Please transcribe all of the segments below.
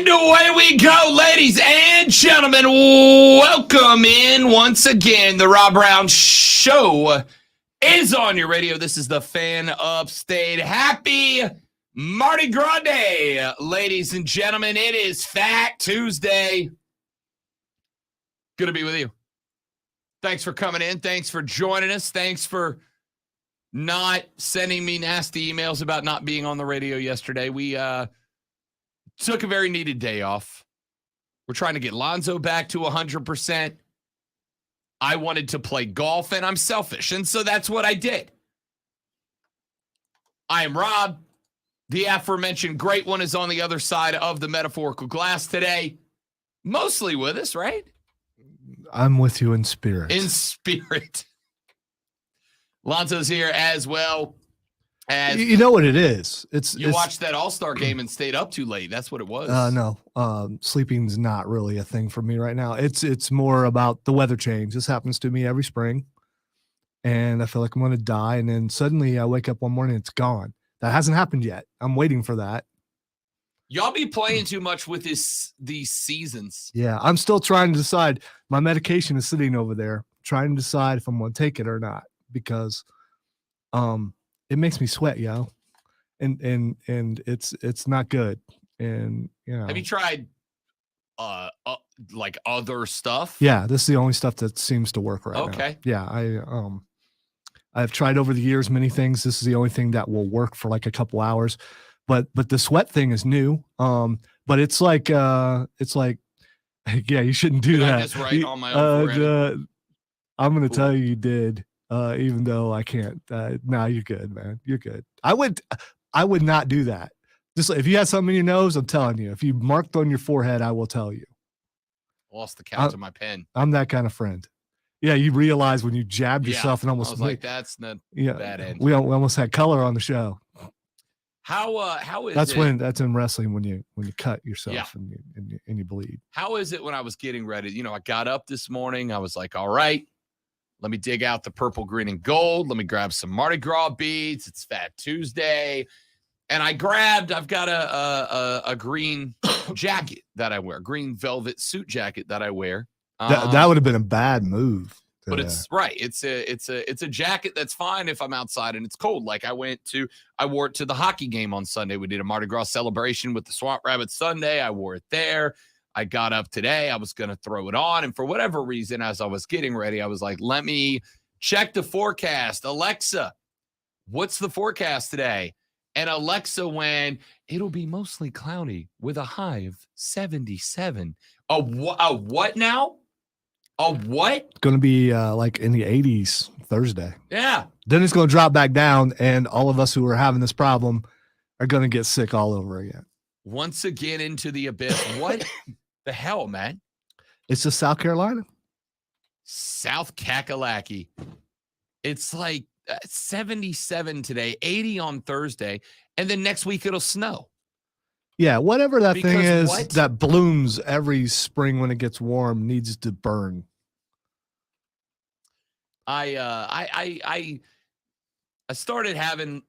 And away we go, ladies and gentlemen. Welcome in once again. The Rob Brown Show is on your radio. This is the Fan Upstate. Happy Mardi Gras Day, ladies and gentlemen. It is Fat Tuesday. Good to be with you. Thanks for coming in. Thanks for joining us. Thanks for not sending me nasty emails about not being on the radio yesterday. We took a very needed day off. We're trying to get Lonzo back to 100%. I wanted to play golf, and I'm selfish, and so that's what I did. I am Rob. The aforementioned great one is on the other side of the metaphorical glass today. Mostly with us, right? I'm with you in spirit. In spirit. Lonzo's here as well. You know what it is? It's watched that All-Star game and stayed up too late. That's what it was. No, sleeping's not really a thing for me right now. It's more about the weather change. This happens to me every spring, and I feel like I'm going to die. And then suddenly I wake up one morning, it's gone. That hasn't happened yet. I'm waiting for that. Y'all be playing too much with these seasons. Yeah, I'm still trying to decide. My medication is sitting over there, trying to decide if I'm going to take it or not, because it makes me sweat, yo. And it's not good. And have you tried like other stuff? Yeah, this is the only stuff that seems to work right now. Okay. Yeah, I've tried over the years many things. This is the only thing that will work for like a couple hours. But the sweat thing is new. But it's like yeah, you shouldn't do that. I just write on my own I'm gonna tell you did. Even though I can't. No, you're good, man. You're good. I would not do that. Just if you had something in your nose, I'm telling you. If you marked on your forehead, I will tell you. Lost the count of my pen. I'm that kind of friend. Yeah, you realize when you jabbed yourself and almost. I was like, that's not bad end. We almost had color on the show. How is that's it? That's in wrestling when you cut yourself and you bleed. How is it when I was getting ready? I got up this morning. I was like, all right. Let me dig out the purple, green, and gold. Let me grab some Mardi Gras beads. It's Fat Tuesday. And I've got a green jacket that I wear, green velvet suit jacket that I wear. That would have been a bad move. But it's right. It's a jacket that's fine if I'm outside and it's cold. Like I wore it to the hockey game on Sunday. We did a Mardi Gras celebration with the Swamp Rabbit Sunday. I wore it there. I got up today. I was going to throw it on. And for whatever reason, as I was getting ready, I was like, let me check the forecast. Alexa, what's the forecast today? And Alexa went, it'll be mostly cloudy with a high of 77. A what now? A what? It's going to be like in the 80s Thursday. Yeah. Then it's going to drop back down, and all of us who are having this problem are going to get sick all over again. Once again into the abyss. What the hell, man? It's just South Carolina. South Kakalaki. It's like 77 today, 80 on Thursday, and then next week it'll snow. Yeah, whatever that thing is that blooms every spring when it gets warm needs to burn. I started having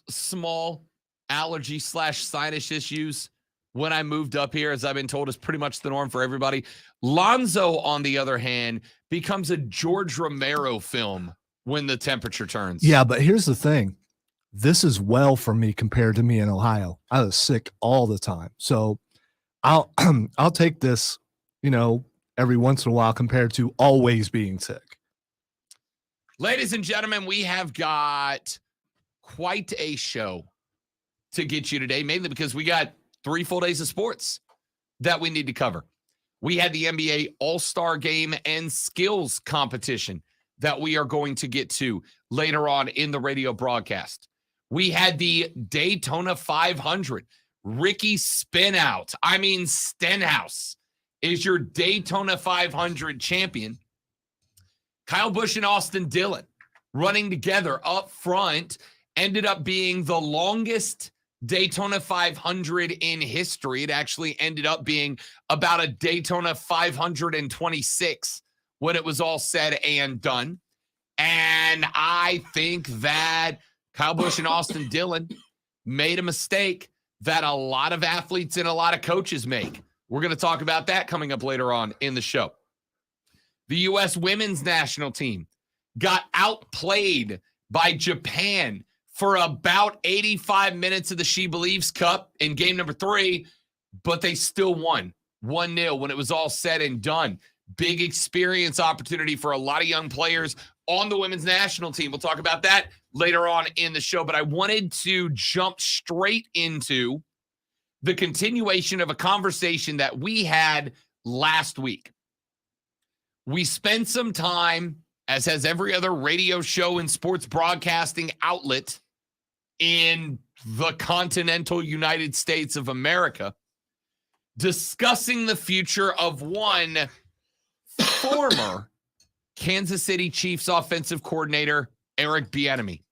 small allergy/sinus issues when I moved up here, as I've been told is pretty much the norm for everybody. Lonzo, on the other hand, becomes a George Romero film when the temperature turns. Yeah, but here's the thing. This is well for me compared to me in Ohio. I was sick all the time. So I'll take this, every once in a while compared to always being sick. Ladies and gentlemen, we have got quite a show to get you today, mainly because we got 3 full days of sports that we need to cover. We had the NBA All-Star Game and Skills Competition that we are going to get to later on in the radio broadcast. We had the Daytona 500. Ricky Stenhouse is your Daytona 500 champion. Kyle Busch and Austin Dillon running together up front ended up being the longest Daytona 500 in history. It actually ended up being about a Daytona 526 when it was all said and done. And I think that Kyle Busch and Austin Dillon made a mistake that a lot of athletes and a lot of coaches make. We're going to talk about that coming up later on in the show. The U.S. women's national team got outplayed by Japan for about 85 minutes of the She Believes Cup in game number 3, but they still won 1-0 when it was all said and done. Big experience opportunity for a lot of young players on the women's national team. We'll talk about that later on in the show, but I wanted to jump straight into the continuation of a conversation that we had last week. We spent some time, as has every other radio show and sports broadcasting outlet in the continental United States of America, discussing the future of one former Kansas City Chiefs offensive coordinator, Eric Bieniemy.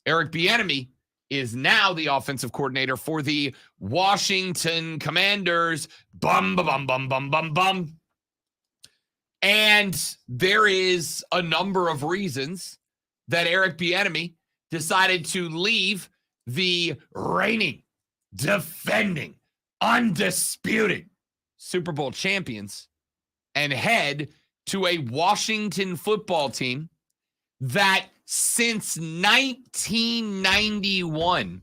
Eric Bieniemy is now the offensive coordinator for the Washington Commanders. Bum, bum, bum, bum, bum, bum. And there is a number of reasons that Eric Bieniemy decided to leave the reigning, defending, undisputed Super Bowl champions and head to a Washington football team that since 1991,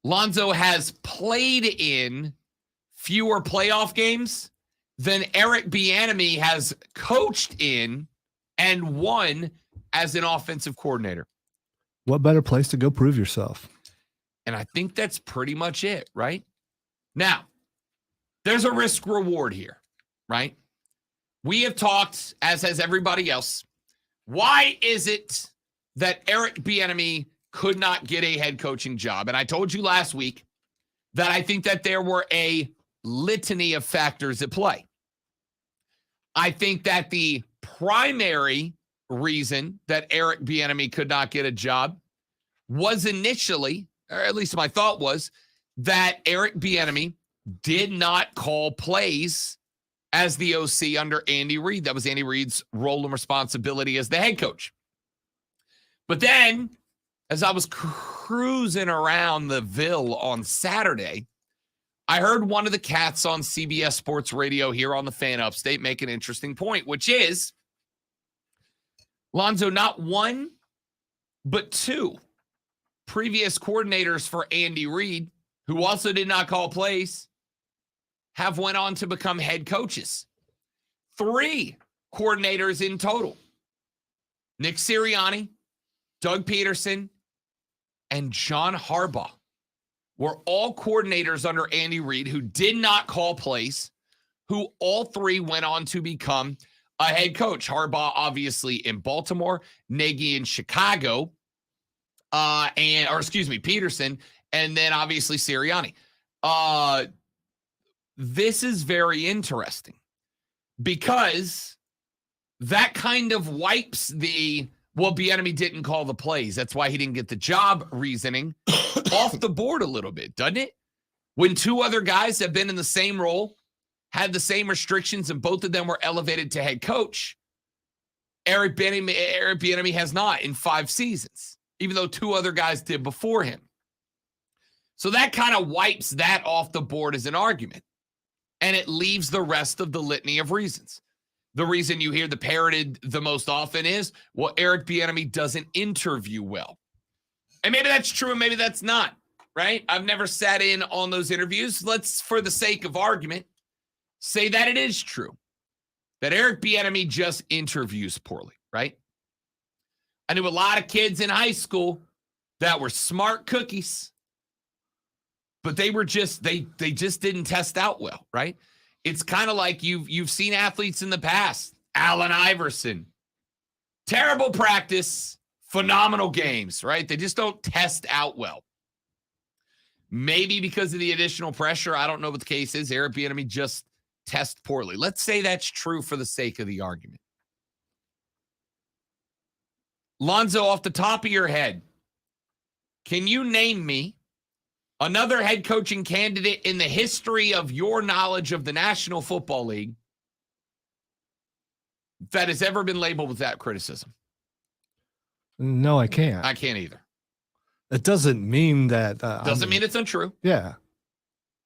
Lonzo has played in fewer playoff games than Eric Bieniemy has coached in and won as an offensive coordinator. What better place to go prove yourself? And I think that's pretty much it, right? Now, there's a risk reward here, right? We have talked, as has everybody else, why is it that Eric Bieniemy could not get a head coaching job? And I told you last week that I think that there were a litany of factors at play. I think that the primary reason that Eric Bieniemy could not get a job was initially, or at least my thought was, that Eric Bieniemy did not call plays as the OC under Andy Reid. That was Andy Reid's role and responsibility as the head coach. But then, as I was cruising around the Ville on Saturday, I heard one of the cats on CBS Sports Radio here on the Fan Upstate make an interesting point, which is, Lonzo, not one, but two previous coordinators for Andy Reid, who also did not call plays, have went on to become head coaches. 3 coordinators in total. Nick Sirianni, Doug Peterson, and John Harbaugh were all coordinators under Andy Reid who did not call plays, who all 3 went on to become a head coach. Harbaugh, obviously, in Baltimore, Nagy in Chicago, Peterson, and then obviously Sirianni. This is very interesting because that kind of wipes the, well, Bieniemy didn't call the plays, that's why he didn't get the job reasoning off the board a little bit, doesn't it? When 2 other guys have been in the same role, had the same restrictions, and both of them were elevated to head coach, Eric Bieniemy has not in 5 seasons, even though 2 other guys did before him. So that kind of wipes that off the board as an argument. And it leaves the rest of the litany of reasons. The reason you hear the parroted the most often is, well, Eric Bieniemy doesn't interview well. And maybe that's true and maybe that's not, right? I've never sat in on those interviews. Let's, for the sake of argument, say that it is true, that Eric Bieniemy just interviews poorly, right? I knew a lot of kids in high school that were smart cookies, but they were just, they just didn't test out well, right? It's kind of like you've seen athletes in the past, Allen Iverson, terrible practice, phenomenal games, right? They just don't test out well. Maybe because of the additional pressure, I don't know what the case is. Eric Bieniemy just tests poorly. Let's say that's true for the sake of the argument. Lonzo, off the top of your head, can you name me another head coaching candidate in the history of your knowledge of the National Football League that has ever been labeled with that criticism? No, I can't. I can't either. It doesn't mean that. Doesn't mean it's untrue. Yeah.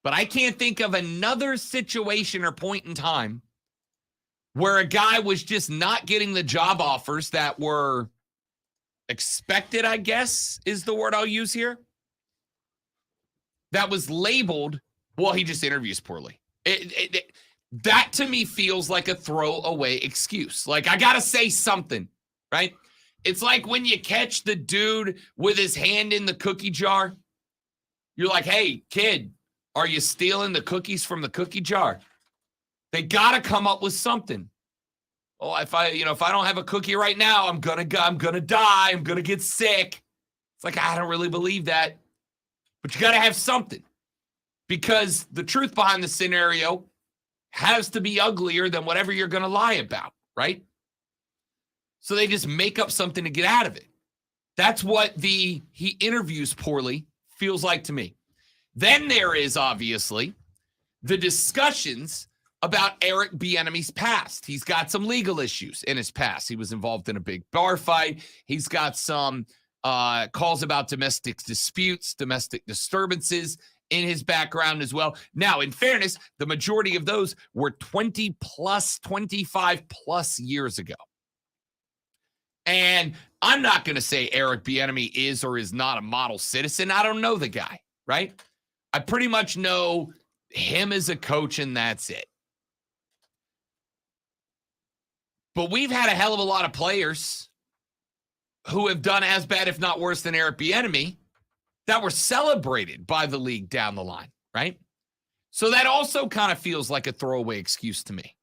But I can't think of another situation or point in time where a guy was just not getting the job offers that were expected, I guess, is the word I'll use here. That was labeled, well, he just interviews poorly. That to me feels like a throwaway excuse. Like, I got to say something, right? It's like when you catch the dude with his hand in the cookie jar. You're like, hey, kid, are you stealing the cookies from the cookie jar? They got to come up with something. Oh, if I don't have a cookie right now, I'm going to die. I'm going to get sick. It's like, I don't really believe that. But you got to have something, because the truth behind the scenario has to be uglier than whatever you're going to lie about, right? So they just make up something to get out of it. That's what he interviews poorly feels like to me. Then there is obviously the discussions about Eric Bieniemy's past. He's got some legal issues in his past. He was involved in a big bar fight. He's got some calls about domestic disputes, domestic disturbances in his background as well. Now, in fairness, the majority of those were 25 plus years ago. And I'm not going to say Eric Bieniemy is or is not a model citizen. I don't know the guy, right? I pretty much know him as a coach, and that's it. But we've had a hell of a lot of players who have done as bad, if not worse, than Eric Bieniemy that were celebrated by the league down the line, right? So that also kind of feels like a throwaway excuse to me.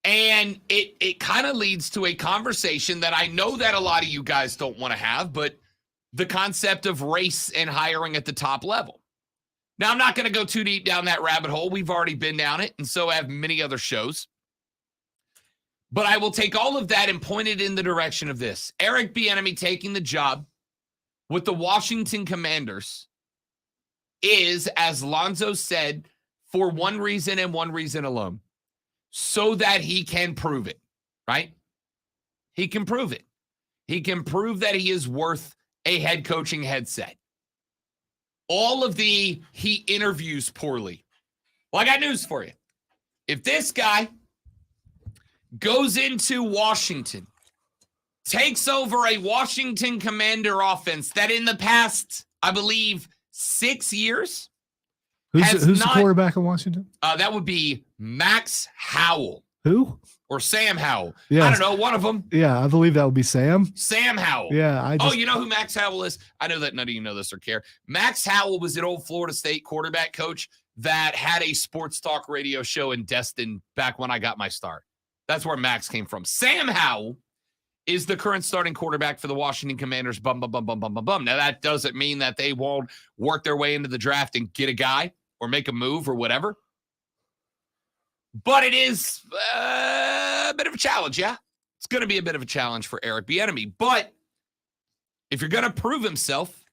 And it kind of leads to a conversation that I know that a lot of you guys don't want to have, but the concept of race and hiring at the top level. Now, I'm not going to go too deep down that rabbit hole. We've already been down it, and so have many other shows. But I will take all of that and point it in the direction of this. Eric Bieniemy taking the job with the Washington Commanders is, as Lonzo said, for one reason and one reason alone, so that he can prove it, right? He can prove it. He can prove that he is worth a head coaching headset. All of he interviews poorly. Well, I got news for you. If this guy goes into Washington, takes over a Washington Commander offense that in the past, I believe, 6 years. Who's the quarterback in Washington? That would be Max Howell. Who? Or Sam Howell. Yeah. I don't know, one of them. Yeah, I believe that would be Sam. Sam Howell. Yeah. You know who Max Howell is? I know that none of you know this or care. Max Howell was an old Florida State quarterback coach that had a sports talk radio show in Destin back when I got my start. That's where Max came from. Sam Howell is the current starting quarterback for the Washington Commanders. Bum, bum, bum, bum, bum, bum, bum. Now, that doesn't mean that they won't work their way into the draft and get a guy or make a move or whatever. But it is a bit of a challenge, yeah? It's going to be a bit of a challenge for Eric Bieniemy. But if you're going to prove himself,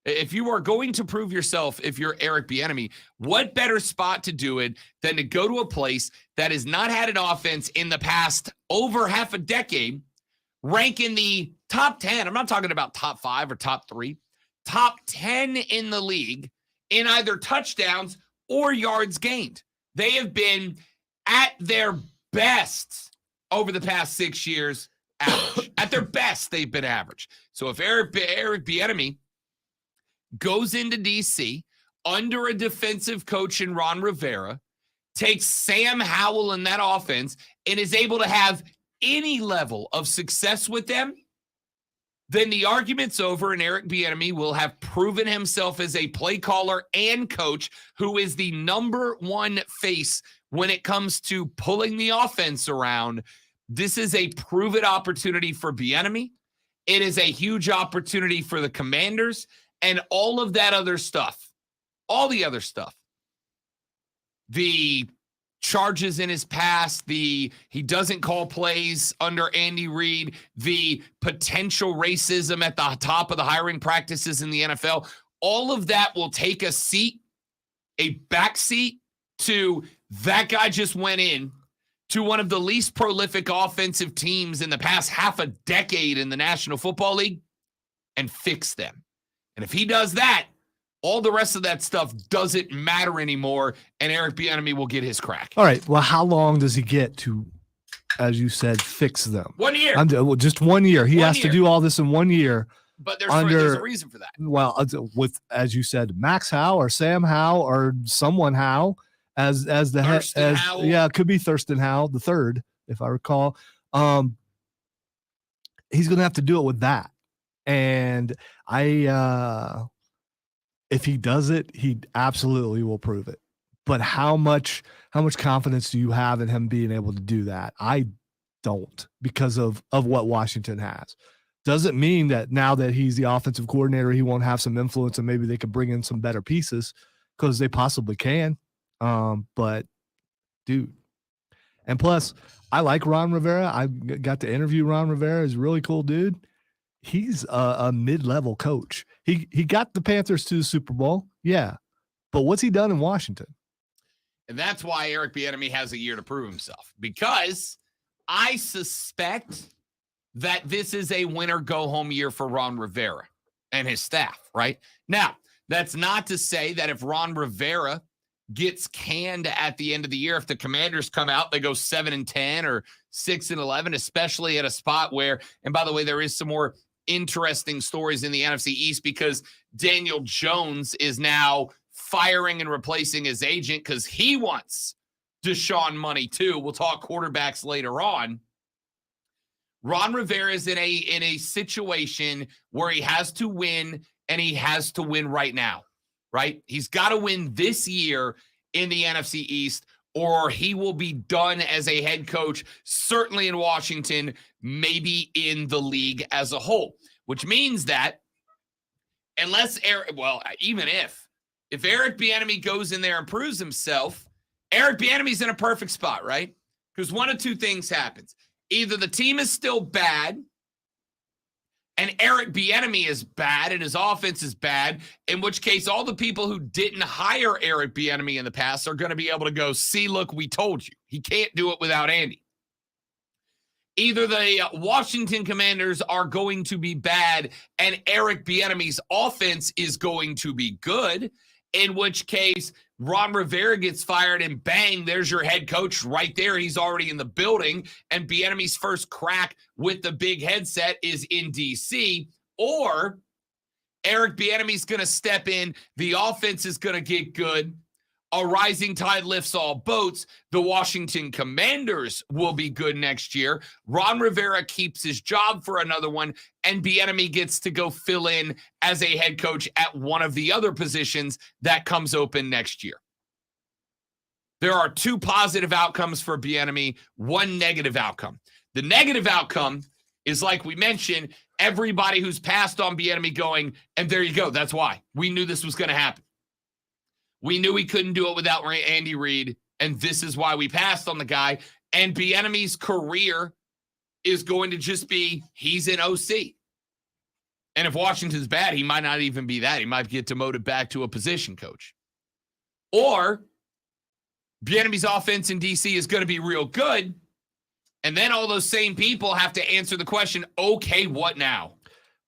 if you are going to prove yourself, if you're Eric Bieniemy, what better spot to do it than to go to a place that has not had an offense in the past over half a decade, rank in the top 10. I'm not talking about top 5 or top 3. Top 10 in the league in either touchdowns or yards gained. They have been at their best over the past 6 years, average. At their best, they've been average. So if Eric Bieniemy goes into D.C. under a defensive coach in Ron Rivera, takes Sam Howell in that offense, and is able to have any level of success with them, then the argument's over and Eric Bieniemy will have proven himself as a play caller and coach who is the number one face when it comes to pulling the offense around. This is a prove-it opportunity for Bieniemy. It is a huge opportunity for the Commanders and all of that other stuff. All the other stuff. The charges in his past, he doesn't call plays under Andy Reid, the potential racism at the top of the hiring practices in the NFL, all of that will take a back seat to that guy just went in to one of the least prolific offensive teams in the past half a decade in the National Football League and fix them. And if he does that, all the rest of that stuff doesn't matter anymore, and Eric Bieniemy will get his crack. All right. Well, how long does he get to, as you said, fix them? 1 year. Well, just 1 year. He has to do all this in 1 year. But there's a reason for that. Well, with, as you said, Max Howe or Sam Howe or someone Howe as the head. Yeah, it could be Thurston Howe the third, if I recall. He's going to have to do it with that. And if he does it, he absolutely will prove it. But how much confidence do you have in him being able to do that? I don't, because of what Washington has. Doesn't mean that now that he's the offensive coordinator, he won't have some influence and maybe they could bring in some better pieces, because they possibly can. But dude, and plus I like Ron Rivera. I got to interview Ron Rivera. He's a really cool dude. He's a mid-level coach. He got the Panthers to the Super Bowl. Yeah. But what's he done in Washington? And that's why Eric Bieniemy has a year to prove himself, because I suspect that this is a winner-go-home year for Ron Rivera and his staff, right? Now, that's not to say that if Ron Rivera gets canned at the end of the year, if the Commanders come out, they go 7-10 or 6-11, especially at a spot where, and by the way, there is some more interesting stories in the NFC East, because Daniel Jones is now firing and replacing his agent because he wants Deshaun money too. We'll talk quarterbacks later on. Ron Rivera is in a situation where he has to win, and he has to win right now, right? He's got to win this year in the NFC East, or he will be done as a head coach, certainly in Washington, maybe in the league as a whole, which means that unless even if Eric Bieniemy goes in there and proves himself, Eric Bieniemy's in a perfect spot, right? Because one of two things happens. Either the team is still bad and Eric Bieniemy is bad and his offense is bad, in which case all the people who didn't hire Eric Bieniemy in the past are going to be able to go, see, look, we told you. He can't do it without Andy. Either the Washington Commanders are going to be bad and Eric Bieniemy's offense is going to be good, in which case Ron Rivera gets fired and bang, there's your head coach right there. He's already in the building, and Bieniemy's first crack with the big headset is in D.C. Or Eric Bieniemy's going to step in. The offense is going to get good. A rising tide lifts all boats. The Washington Commanders will be good next year. Ron Rivera keeps his job for another one, and Bieniemy gets to go fill in as a head coach at one of the other positions that comes open next year. There are two positive outcomes for Bieniemy, one negative outcome. The negative outcome is, like we mentioned, everybody who's passed on Bieniemy going, and there you go. That's why. We knew this was going to happen. We knew we couldn't do it without Andy Reid, and this is why we passed on the guy. And Bieniemy's career is going to just be, he's an OC. And if Washington's bad, he might not even be that. He might get demoted back to a position coach. Or Bieniemy's offense in D.C. is going to be real good, and then all those same people have to answer the question, okay, what now?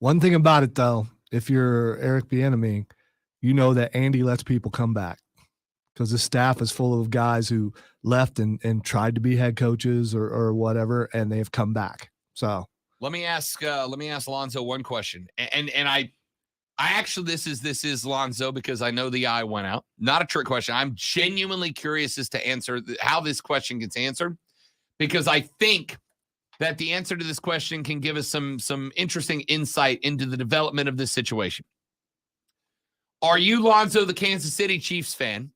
One thing about it, though, if you're Eric Bieniemy, you know that Andy lets people come back, because the staff is full of guys who left and tried to be head coaches or whatever, and they've come back. So let me ask Lonzo one question. And I actually, this is Lonzo, because I know the eye went out. Not a trick question. I'm genuinely curious as to answer how this question gets answered, because I think that the answer to this question can give us some interesting insight into the development of this situation. Are you, Lonzo, the Kansas City Chiefs fan,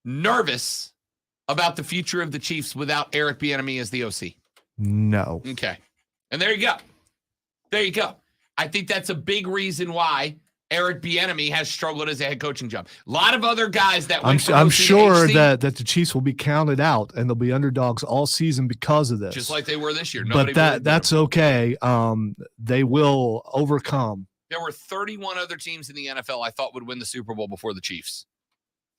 nervous about the future of the Chiefs without Eric Bieniemy as the OC? No. Okay. And there you go. There you go. I think that's a big reason why Eric Bieniemy has struggled as a head coaching job. A lot of other guys that went I'm sure that the Chiefs will be counted out and they'll be underdogs all season because of this. Just like they were this year. But that's okay. They will overcome. There were 31 other teams in the NFL I thought would win the Super Bowl before the Chiefs.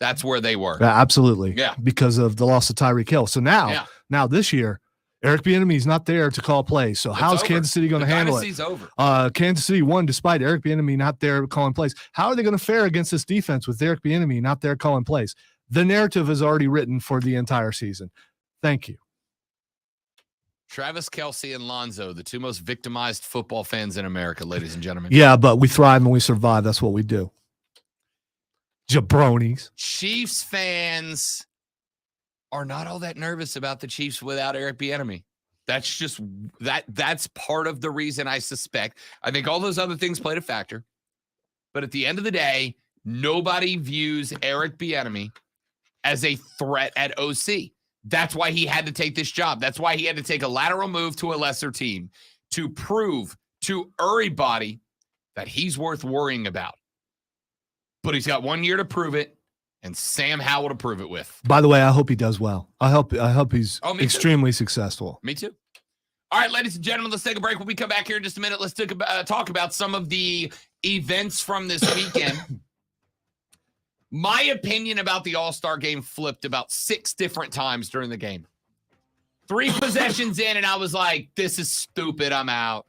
That's where they were. Absolutely. Yeah. Because of the loss of Tyreek Hill. So now this year, Eric Bieniemy's not there to call plays. So how's Kansas City going to handle it? Over. Kansas City won despite Eric Bieniemy not there calling plays. How are they going to fare against this defense with Eric Bieniemy not there calling plays? The narrative is already written for the entire season. Thank you. Travis Kelce and Lonzo, the two most victimized football fans in America, ladies and gentlemen. Yeah, but we thrive and we survive. That's what we do. Jabronis. Chiefs fans are not all that nervous about the Chiefs without Eric Bieniemy. That's just that's part of the reason, I suspect. I think all those other things played a factor. But at the end of the day, nobody views Eric Bieniemy as a threat at OC. That's why he had to take this job. That's why he had to take a lateral move to a lesser team to prove to everybody that he's worth worrying about. But he's got 1 year to prove it, and Sam Howell to prove it with. By the way, I hope he does well. I hope he's extremely successful. Me too. All right, ladies and gentlemen, let's take a break. When we come back here in just a minute, let's talk about some of the events from this weekend. My opinion about the All-Star game flipped about 6 different times during the game. 3 possessions in, and I was like, this is stupid. I'm out.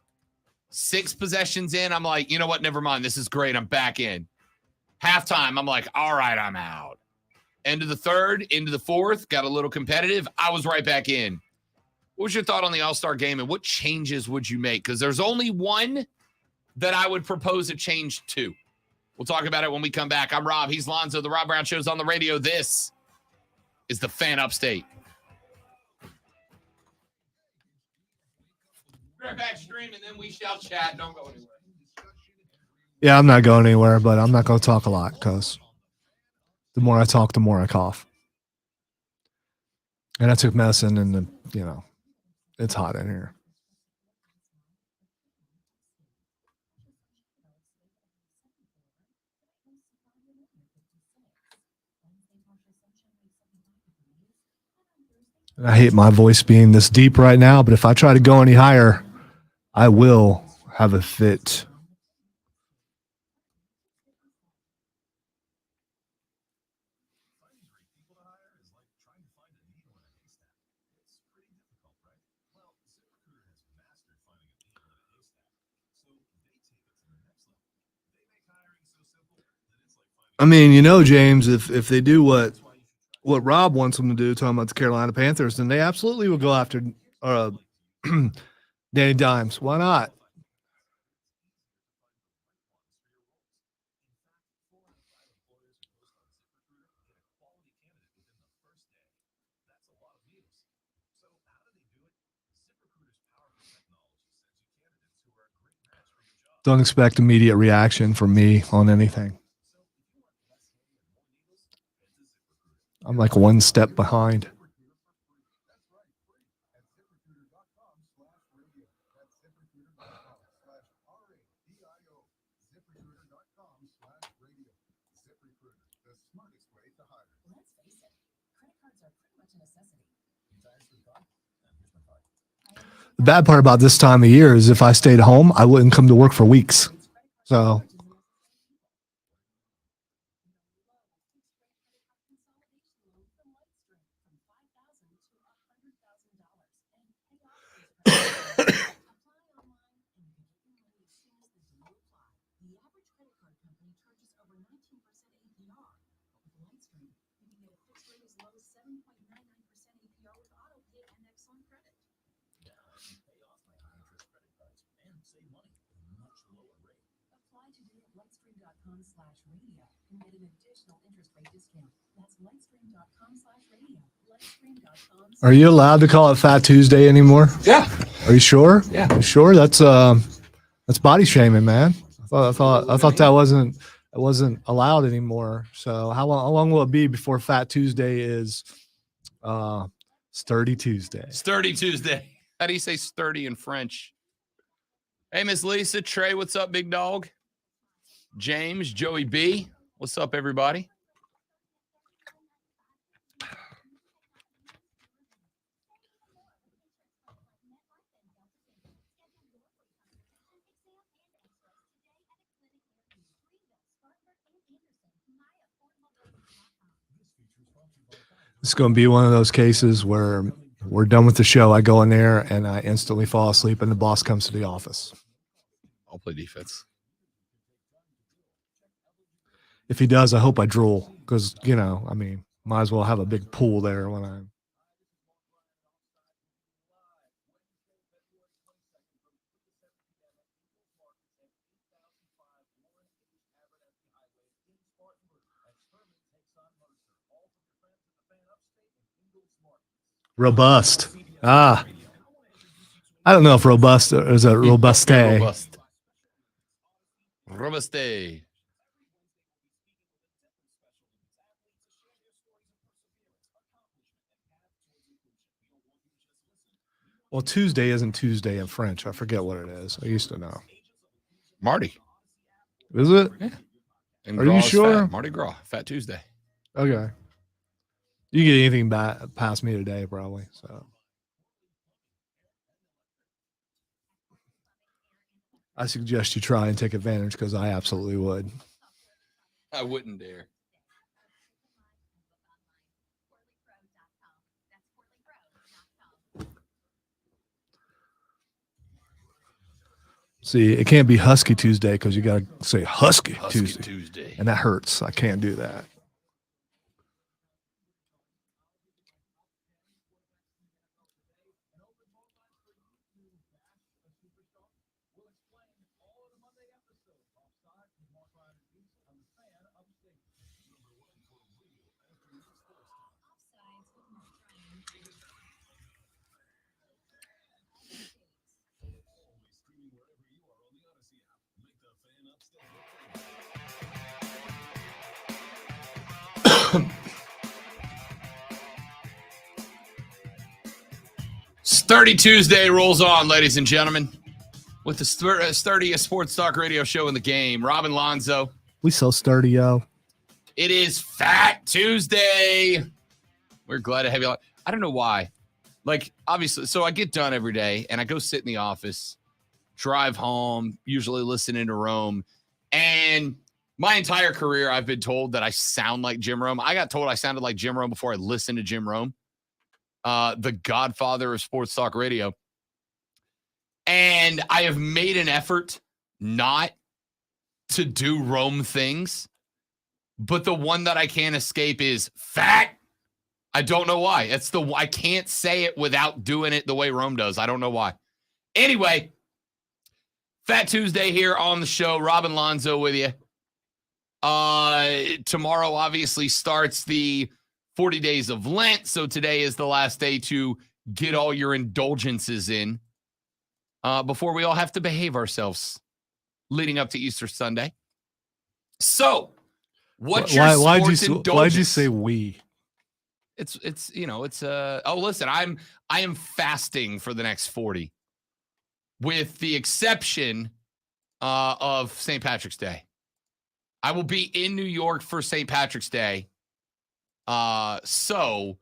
6 possessions in, I'm like, you know what? Never mind. This is great. I'm back in. Halftime, I'm like, all right, I'm out. End of the third, into the fourth, got a little competitive. I was right back in. What was your thought on the All-Star game, and what changes would you make? Because there's only one that I would propose a change to. We'll talk about it when we come back. I'm Rob. He's Lonzo. The Rob Brown Show's on the radio. This is the Fan Upstate. Right back stream, and then we shall chat. Don't go anywhere. Yeah, I'm not going anywhere, but I'm not going to talk a lot because the more I talk, the more I cough. And I took medicine, and it's hot in here. And I hate my voice being this deep right now, but if I try to go any higher, I will have a fit. I mean, James, if they do what Rob wants them to do, talking about the Carolina Panthers, then they absolutely will go after Danny Dimes. Why not? Don't expect immediate reaction from me on anything. I'm like one step behind. The bad part about this time of year is if I stayed home, I wouldn't come to work for weeks. So are you allowed to call it Fat Tuesday anymore? Yeah. Are you sure? Yeah. Are you sure? That's body shaming, man. I thought that wasn't allowed anymore. So how long will it be before Fat Tuesday is Sturdy Tuesday? Sturdy Tuesday. How do you say sturdy in French? Hey, Miss Lisa, Trey, what's up, big dog? James, Joey B, what's up, everybody? It's going to be one of those cases where we're done with the show. I go in there and I instantly fall asleep, and the boss comes to the office. I'll play defense. If he does, I hope I drool because, I mean, might as well have a big pool there when I'm. Robust. I don't know if robust is a robuste. Robuste. Well, Tuesday isn't Tuesday in French. I forget what it is. I used to know. Mardi. Is it? Yeah. And Are you sure? Fat. Mardi Gras. Fat Tuesday. Okay. You get anything past me today, probably. So I suggest you try and take advantage because I absolutely would. I wouldn't dare. See, it can't be Husky Tuesday because you got to say Husky Tuesday. Tuesday. And that hurts. I can't do that. Sturdy Tuesday rolls on, ladies and gentlemen, with the sturdiest sports talk radio show in the game. Robin Lonzo. We so sturdy, yo. It is Fat Tuesday. We're glad to have you on. I don't know why. Like, obviously, so I get done every day, and I go sit in the office, drive home, usually listening to Rome. And my entire career, I've been told that I sound like Jim Rome. I got told I sounded like Jim Rome before I listened to Jim Rome, the godfather of sports talk radio. And I have made an effort not to do Rome things, but the one that I can't escape is fat. I don't know why. I can't say it without doing it the way Rome does. I don't know why. Anyway, Fat Tuesday here on the show. Robin Lonzo with you. Tomorrow obviously starts the 40 days of Lent. So today is the last day to get all your indulgences in before we all have to behave ourselves leading up to Easter Sunday. So what's your sports indulgence? Why'd you say we? Listen, I am fasting for the next 40 with the exception of St. Patrick's Day. I will be in New York for St. Patrick's Day. So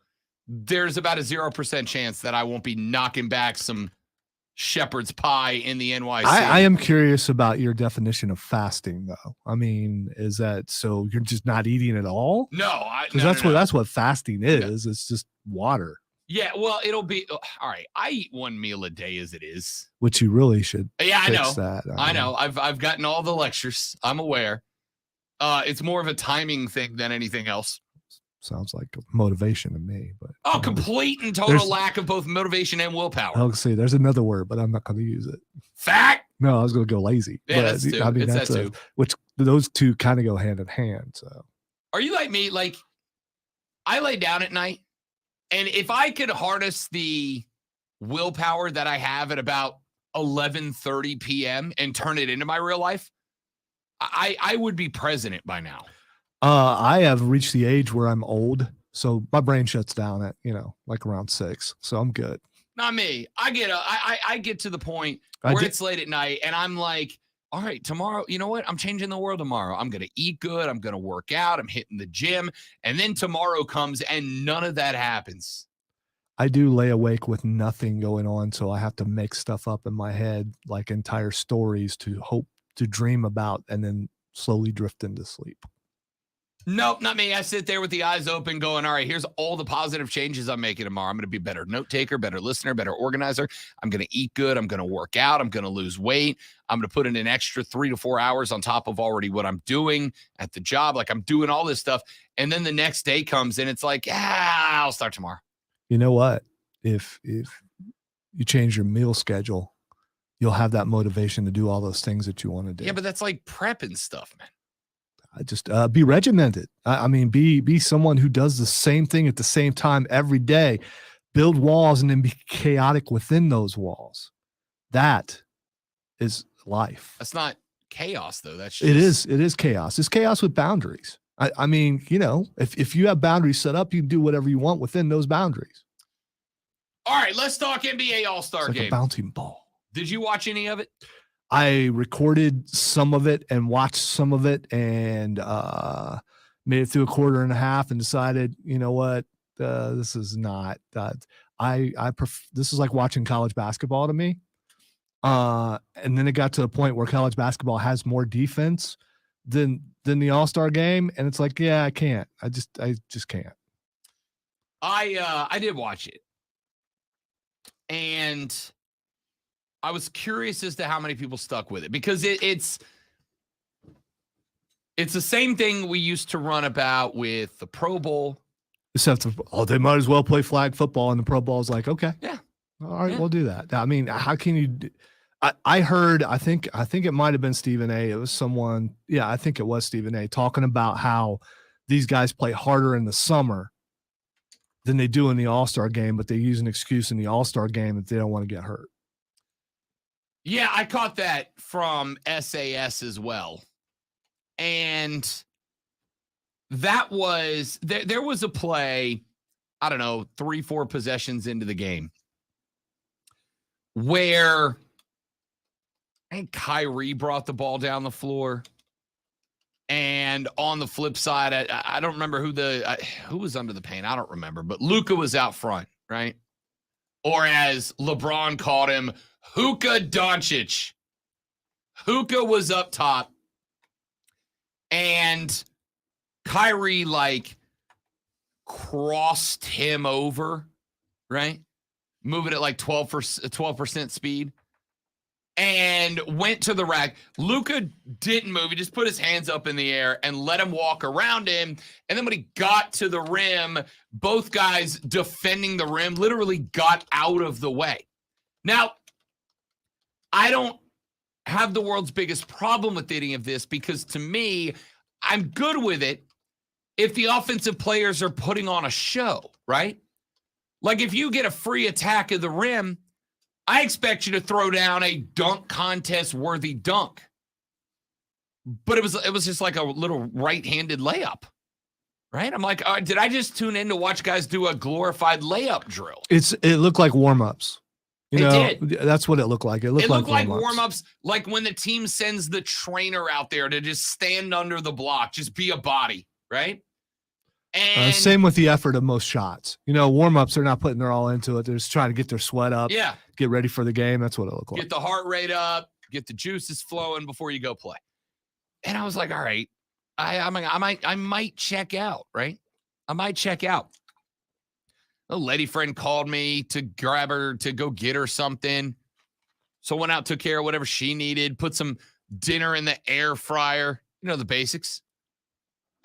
there's about a 0% chance that I won't be knocking back some shepherd's pie in the NYC. I am curious about your definition of fasting, though. I mean, is that so you're just not eating at all? No, that's what fasting is. No. It's just water. Yeah, well, it'll be all right. I eat one meal a day as it is, which you really should. Yeah, I know. That. I know. I've gotten all the lectures. I'm aware. It's more of a timing thing than anything else. Sounds like motivation to me, but complete and total lack of both motivation and willpower. I'll say there's another word, but I'm not going to use it. Fact? No, I was going to go lazy. Yeah, that's too. I mean, that's that too. Which those two kind of go hand in hand. So, are you like me? Like, I lay down at night, and if I could harness the willpower that I have at about 11:30 p.m. and turn it into my real life, I would be president by now. I have reached the age where I'm old, so my brain shuts down at like around 6. So I'm good. Not me. I get to the point where it's late at night, and I'm like, all right, tomorrow. You know what? I'm changing the world tomorrow. I'm gonna eat good. I'm gonna work out. I'm hitting the gym, and then tomorrow comes, and none of that happens. I do lay awake with nothing going on, so I have to make stuff up in my head, like entire stories to hope to dream about, and then slowly drift into sleep. Nope, not me. I sit there with the eyes open going, all right, here's all the positive changes I'm making tomorrow. I'm going to be a better note taker, better listener, better organizer. I'm going to eat good. I'm going to work out. I'm going to lose weight. I'm going to put in an extra 3 to 4 hours on top of already what I'm doing at the job. Like I'm doing all this stuff. And then the next day comes and it's like, I'll start tomorrow. You know what? If you change your meal schedule, you'll have that motivation to do all those things that you want to do. Yeah, but that's like prepping stuff, man. Just be regimented. I mean, be someone who does the same thing at the same time every day. Build walls and then be chaotic within those walls. That is life. That's not chaos, though. That's just... It is chaos. It's chaos with boundaries. I mean, you know, if you have boundaries set up, you can do whatever you want within those boundaries. All right, let's talk NBA All-Star Game. Game. A bouncing ball. Did you watch any of it? I recorded some of it and watched some of it and made it through a quarter and a half and decided, you know what, this is not this is like watching college basketball to me. And then it got to a point where college basketball has more defense than the All-Star Game, and it's like, yeah, I can't. I just can't. I did watch it, and I was curious as to how many people stuck with it because it's the same thing we used to run about with the Pro Bowl. Except, they might as well play flag football, and the Pro Bowl is like, okay, yeah, all right, we'll do that. I mean, how can you? I heard, I think it might have been Stephen A. It was someone, yeah, I think it was Stephen A. talking about how these guys play harder in the summer than they do in the All-Star Game, but they use an excuse in the All-Star Game if they don't want to get hurt. Yeah, I caught that from SAS as well. And that was, there was a play, I don't know, 3-4 possessions into the game where I think Kyrie brought the ball down the floor. And on the flip side, I don't remember who was under the paint. I don't remember, but Luka was out front, right? Or as LeBron called him, Luka Doncic. Luka was up top. And Kyrie, like, crossed him over, right? Moving at like 12% speed. And went to the rack. Luka didn't move. He just put his hands up in the air and let him walk around him. And then when he got to the rim, both guys defending the rim literally got out of the way. Now, I don't have the world's biggest problem with any of this because to me, I'm good with it if the offensive players are putting on a show, right? Like if you get a free attack of the rim, I expect you to throw down a dunk contest worthy dunk. But it was just like a little right-handed layup, right? I'm like, did I just tune in to watch guys do a glorified layup drill? It looked like warm-ups. It did. That's what it looked like. It looked like warm-ups, like when the team sends the trainer out there to just stand under the block, just be a body, right? And same with the effort of most shots. Warm-ups, they're not putting their all into it. They're just trying to get their sweat up, get ready for the game. That's what it looked like. Get the heart rate up, get the juices flowing before you go play. And I was like, all right, I might check out, right? I might check out. A lady friend called me to grab her to go get her something. So I went out, took care of whatever she needed, put some dinner in the air fryer, the basics.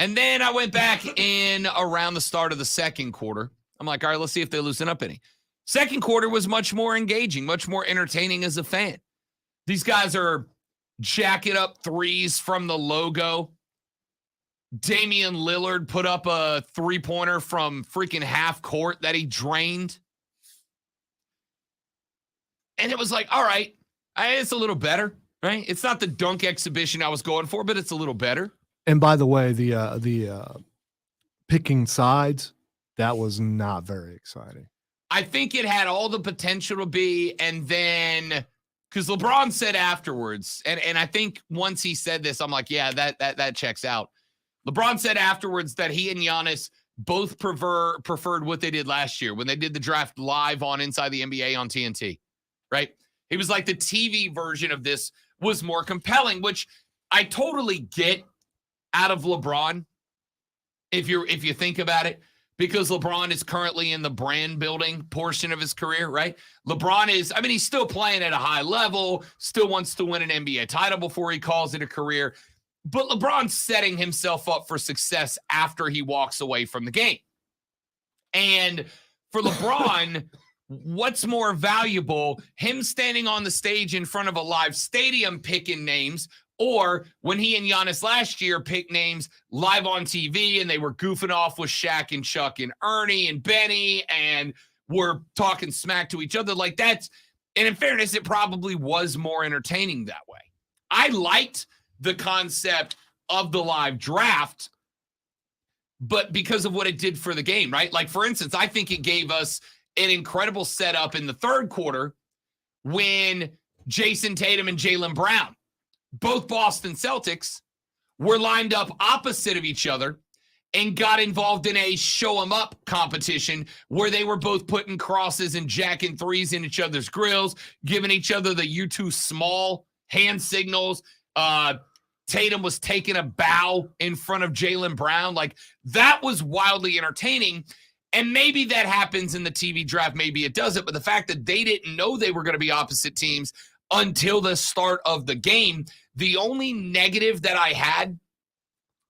And then I went back in around the start of the second quarter. I'm like, all right, let's see if they loosen up any. Second quarter was much more engaging, much more entertaining as a fan. These guys are jacking up threes from the logo. Damian Lillard put up a three-pointer from freaking half court that he drained. And it was like, all right, it's a little better, right? It's not the dunk exhibition I was going for, but it's a little better. And by the way, the picking sides, that was not very exciting. I think it had all the potential to be, and then because LeBron said afterwards, and I think once he said this, I'm like, yeah, that checks out. LeBron said afterwards that he and Giannis both preferred what they did last year when they did the draft live on Inside the NBA on TNT, right? He was like, the TV version of this was more compelling, which I totally get out of LeBron. if you think about it, because LeBron is currently in the brand building portion of his career, right? LeBron is, I mean, he's still playing at a high level, still wants to win an NBA title before he calls it a career. But LeBron's setting himself up for success after he walks away from the game. And for LeBron, what's more valuable, him standing on the stage in front of a live stadium picking names, or when he and Giannis last year picked names live on TV and they were goofing off with Shaq and Chuck and Ernie and Benny and were talking smack to each other like that's, and in fairness, it probably was more entertaining that way. I liked the concept of the live draft, but because of what it did for the game, right? Like, for instance, I think it gave us an incredible setup in the third quarter when Jason Tatum and Jaylen Brown, both Boston Celtics, were lined up opposite of each other and got involved in a show 'em up competition where they were both putting crosses and jacking threes in each other's grills, giving each other the "you too small" hand signals. Tatum was taking a bow in front of Jaylen Brown. Like, that was wildly entertaining. And maybe that happens in the TV draft. Maybe it doesn't. But the fact that they didn't know they were going to be opposite teams until the start of the game. The only negative that I had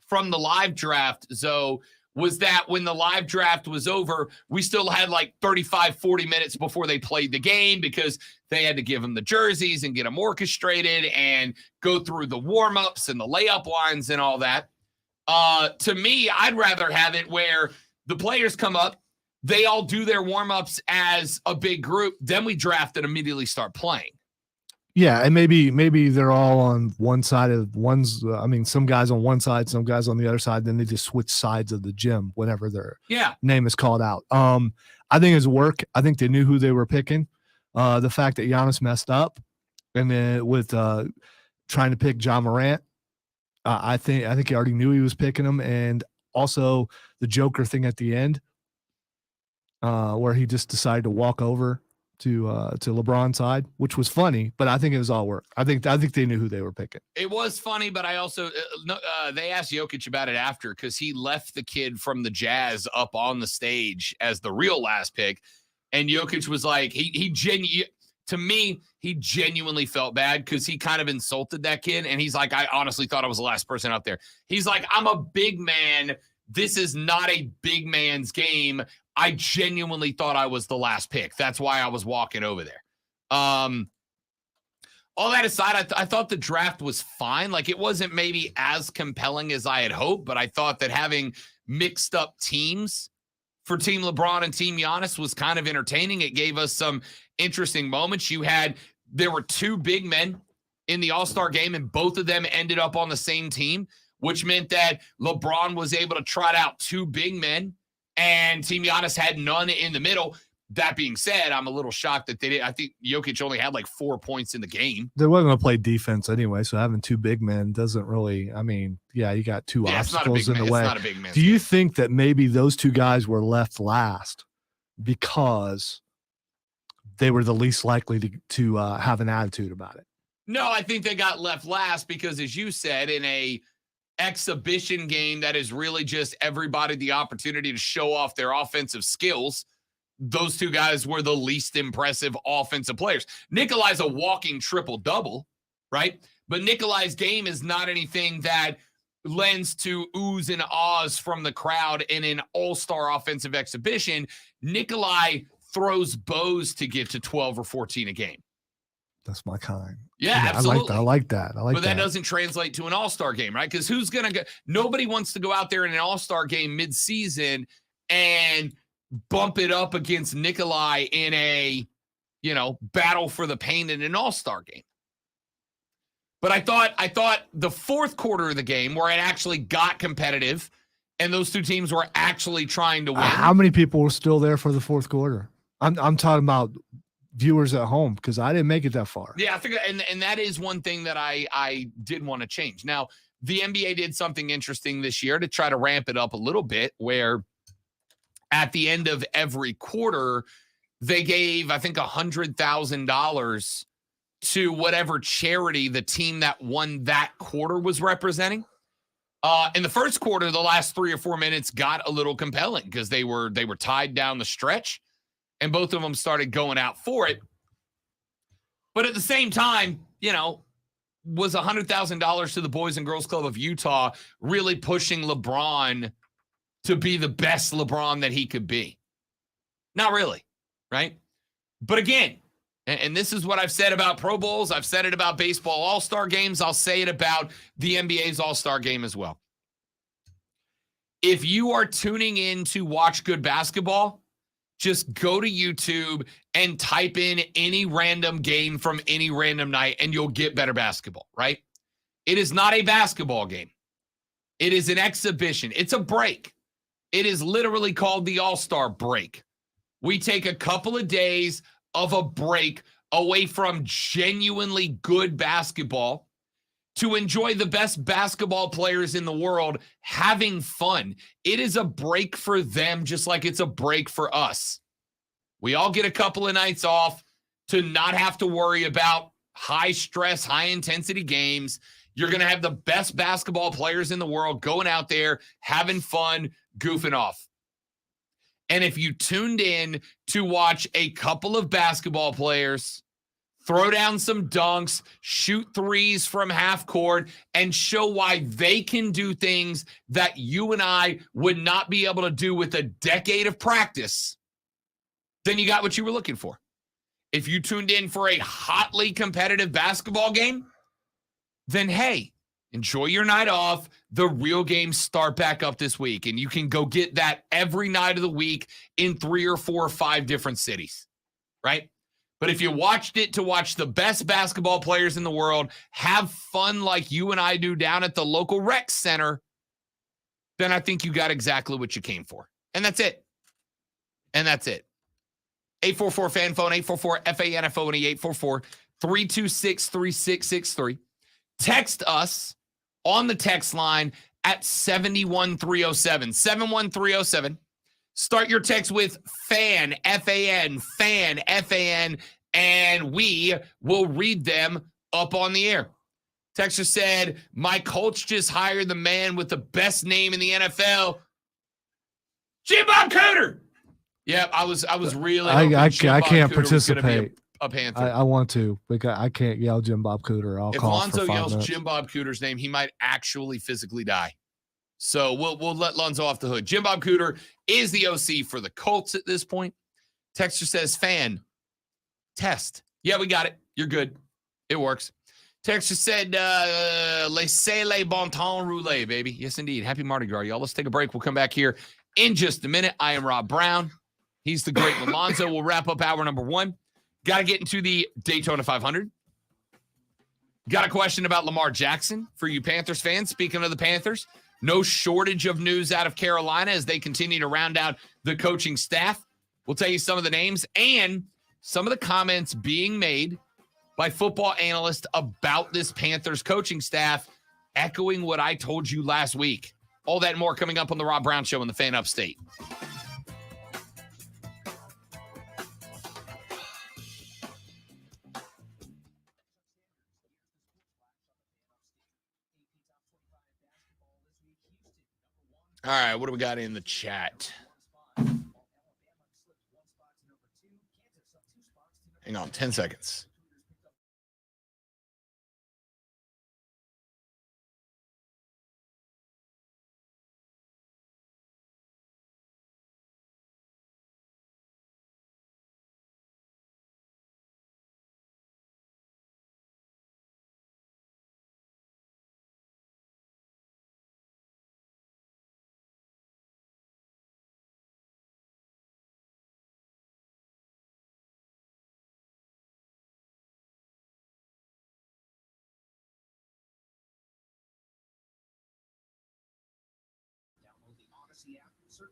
from the live draft, Zoe, was that when the live draft was over, we still had like 35, 40 minutes before they played the game because they had to give them the jerseys and get them orchestrated and go through the warm-ups and the layup lines and all that. To me, I'd rather have it where the players come up, they all do their warm-ups as a big group, then we draft and immediately start playing. Yeah, and maybe they're all on one side of some guys on one side, some guys on the other side, then they just switch sides of the gym whenever their name is called out. I think it's work. I think they knew who they were picking. The fact that Giannis messed up and then with trying to pick John Morant, I think he already knew he was picking him, and also the Joker thing at the end where he just decided to walk over to LeBron's side, which was funny, but I think it was all work. I think they knew who they were picking. It was funny, but I also they asked Jokic about it after because he left the kid from the Jazz up on the stage as the real last pick, and Jokic was like, he genuinely felt bad because he kind of insulted that kid, and he's like, I honestly thought I was the last person out there. He's like, I'm a big man. This is not a big man's game. I genuinely thought I was the last pick. That's why I was walking over there. All that aside, I thought the draft was fine. Like, it wasn't maybe as compelling as I had hoped, but I thought that having mixed up teams for Team LeBron and Team Giannis was kind of entertaining. It gave us some interesting moments. There were two big men in the All-Star game, and both of them ended up on the same team, which meant that LeBron was able to trot out two big men, and Team Giannis had none in the middle. That being said, I'm a little shocked that they did. I think Jokic only had like 4 points in the game. They weren't going to play defense anyway, so having two big men doesn't really, you got two obstacles in the way. It's not a big man. Do you think that maybe those two guys were left last because they were the least likely to have an attitude about it? No, I think they got left last because, as you said, in a exhibition game that is really just everybody the opportunity to show off their offensive skills, those two guys were the least impressive offensive players. Nikolai's a walking triple-double, right? But Nikolai's game is not anything that lends to oohs and ahs from the crowd in an all-star offensive exhibition. Nikolai throws bows to get to 12 or 14 a game. That's my kind. Yeah, absolutely. I like that. But that doesn't translate to an all-star game, right? Because who's going to go? Nobody wants to go out there in an all-star game mid-season and bump it up against Nikolai in a, battle for the paint in an all-star game. But I thought the fourth quarter of the game where it actually got competitive and those two teams were actually trying to win. How many people were still there for the fourth quarter? I'm talking about viewers at home because I didn't make it that far. Yeah, I think, and that is one thing that I did want to change. Now, the NBA did something interesting this year to try to ramp it up a little bit, where at the end of every quarter, they gave, I think, $100,000 to whatever charity the team that won that quarter was representing. In the first quarter, the last 3 or 4 minutes got a little compelling because they were tied down the stretch, and both of them started going out for it. But at the same time, was $100,000 to the Boys and Girls Club of Utah really pushing LeBron to be the best LeBron that he could be? Not really, right? But again, and this is what I've said about Pro Bowls. I've said it about baseball all-star games. I'll say it about the NBA's all-star game as well. If you are tuning in to watch good basketball, just go to YouTube and type in any random game from any random night and you'll get better basketball, right? It is not a basketball game. It is an exhibition. It's a break. It is literally called the All-Star break. We take a couple of days of a break away from genuinely good basketball to enjoy the best basketball players in the world having fun. It is a break for them, just like it's a break for us. We all get a couple of nights off to not have to worry about high stress, high intensity games. You're going to have the best basketball players in the world going out there, having fun, goofing off. And if you tuned in to watch a couple of basketball players throw down some dunks, shoot threes from half court, and show why they can do things that you and I would not be able to do with a decade of practice, then you got what you were looking for. If you tuned in for a hotly competitive basketball game, then hey, enjoy your night off. The real games start back up this week, and you can go get that every night of the week in 3 or 4 or 5 different cities, right? But if you watched it to watch the best basketball players in the world have fun like you and I do down at the local rec center, then I think you got exactly what you came for. And that's it. And that's it. 844-FAN phone, 844-FANFONE, 844-326-3663. Text us on the text line at 71307. 71307. Start your text with FAN, F-A-N, FAN, F-A-N, and we will read them up on the air. Texter said, my Colts just hired the man with the best name in the NFL, Jim Bob Cooter. Yep, I was really I can't participate. A Panther. I want to, because I can't yell Jim Bob Cooter. I'll if call Lonzo for 5 yells minutes. Jim Bob Cooter's name, he might actually physically die. So we'll let Lonzo off the hood. Jim Bob Cooter is the OC for the Colts at this point. Texter says, fan, test. Yeah, we got it. You're good. It works. Texter said, laissez les bon temps rouler, baby. Yes, indeed. Happy Mardi Gras, y'all. Let's take a break. We'll come back here in just a minute. I am Rob Brown. He's the great Lonzo. We'll wrap up hour number 1. Got to get into the Daytona 500. Got a question about Lamar Jackson for you Panthers fans. Speaking of the Panthers, no shortage of news out of Carolina as they continue to round out the coaching staff. We'll tell you some of the names and some of the comments being made by football analysts about this Panthers coaching staff, echoing what I told you last week. All that and more coming up on the Rob Brown Show on the Fan Upstate. All right, what do we got in the chat? Hang on, 10 seconds.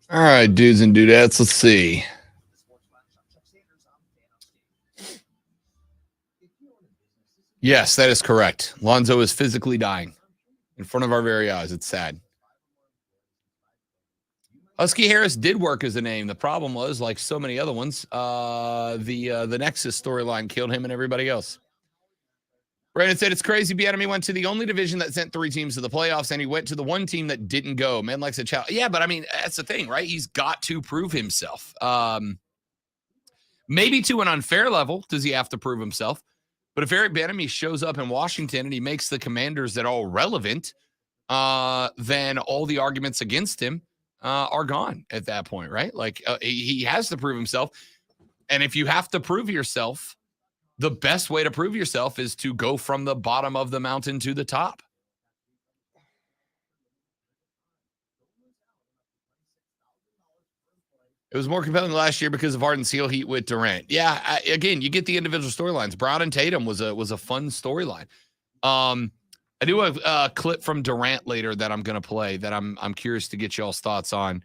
All right, dudes and dudettes, let's see. Yes, that is correct. Lonzo is physically dying in front of our very eyes. It's sad. Husky Harris did work as a name. The problem was, like so many other ones, the Nexus storyline killed him and everybody else. Brandon said, it's crazy. Bieniemy went to the only division that sent 3 teams to the playoffs, and he went to the one team that didn't go. Man likes a challenge. Yeah, but I mean, that's the thing, right? He's got to prove himself. Maybe to an unfair level does he have to prove himself. But if Eric Bieniemy shows up in Washington and he makes the Commanders at all relevant, then all the arguments against him are gone at that point, right? Like he has to prove himself. And if you have to prove yourself, the best way to prove yourself is to go from the bottom of the mountain to the top. It was more compelling last year because of Harden seal heat with Durant. Yeah, again, you get the individual storylines. Brown and Tatum was a fun storyline. I do have a clip from Durant later that I'm going to play that I'm curious to get y'all's thoughts on.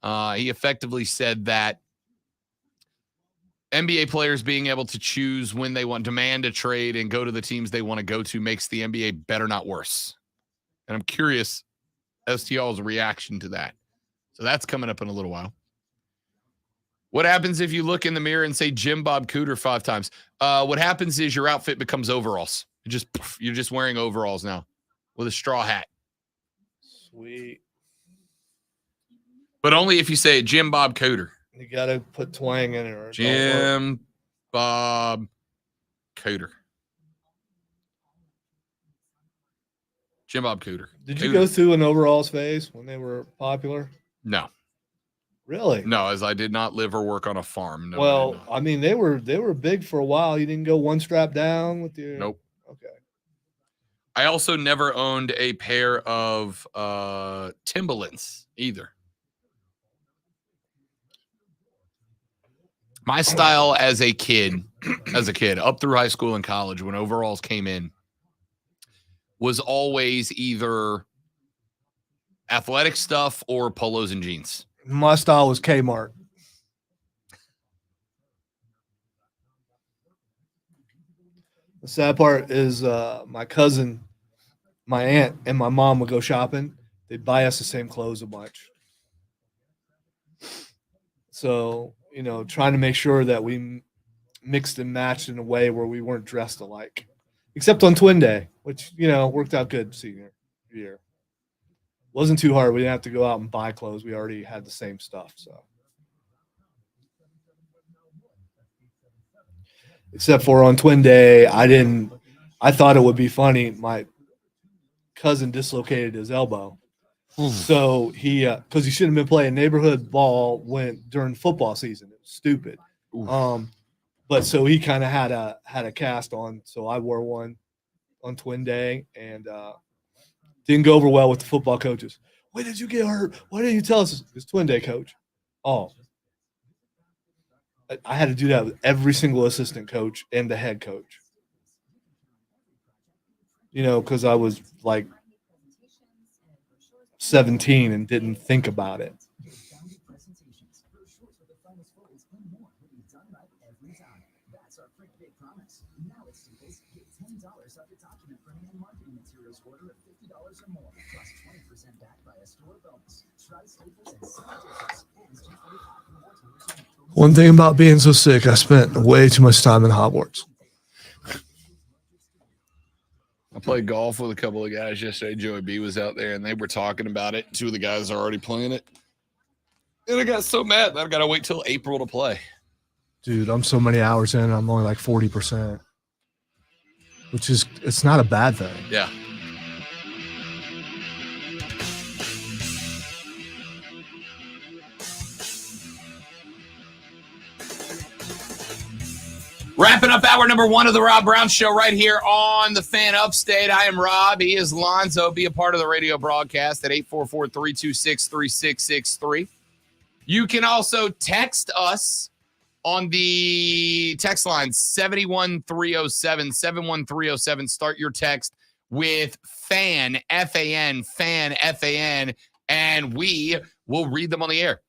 He effectively said that NBA players being able to choose when they want, demand a trade and go to the teams they want to go to makes the NBA better, not worse. And I'm curious as to y'all's reaction to that. So that's coming up in a little while. What happens if you look in the mirror and say Jim Bob Cooter 5 times? What happens is your outfit becomes overalls. You're just wearing overalls now with a straw hat. Sweet. But only if you say Jim Bob Cooter. You got to put twang in it. Or Jim Bob Cooter. Jim Bob Cooter. Did you go through an overalls phase when they were popular? No. Really? No, as I did not live or work on a farm. No, well, I mean, they were big for a while. You didn't go one strap down with your. Nope. Okay. I also never owned a pair of Timberlands either. My style as a kid, up through high school and college, when overalls came in, was always either athletic stuff or polos and jeans. My style was Kmart. The sad part is my cousin, my aunt, and my mom would go shopping. They'd buy us the same clothes a bunch. So, trying to make sure that we mixed and matched in a way where we weren't dressed alike. Except on Twin Day, which, worked out good senior year. Wasn't too hard. We didn't have to go out and buy clothes. We already had the same stuff. So, except for on Twin Day, I thought it would be funny. My cousin dislocated his elbow. So he, because he shouldn't have been playing neighborhood ball during football season. It was stupid. But so he kind of had a cast on. So I wore one on Twin Day and didn't go over well with the football coaches. Why did you get hurt? Why didn't you tell us? It's Twin Day, coach. Oh, I had to do that with every single assistant coach and the head coach. Because I was like 17 and didn't think about it. One thing about being so sick, I spent way too much time in Hogwarts. I played golf with a couple of guys yesterday. Joey B was out there, and they were talking about it. 2 of the guys are already playing it. And I got so mad that I've got to wait till April to play. Dude, I'm so many hours in. I'm only like 40%, which is, it's not a bad thing. Yeah. Wrapping up hour number 1 of the Rob Brown Show right here on the Fan Upstate. I am Rob. He is Lonzo. Be a part of the radio broadcast at 844-326-3663. You can also text us on the text line 71307, 71307. Start your text with FAN, F-A-N, FAN, F-A-N, and we will read them on the air.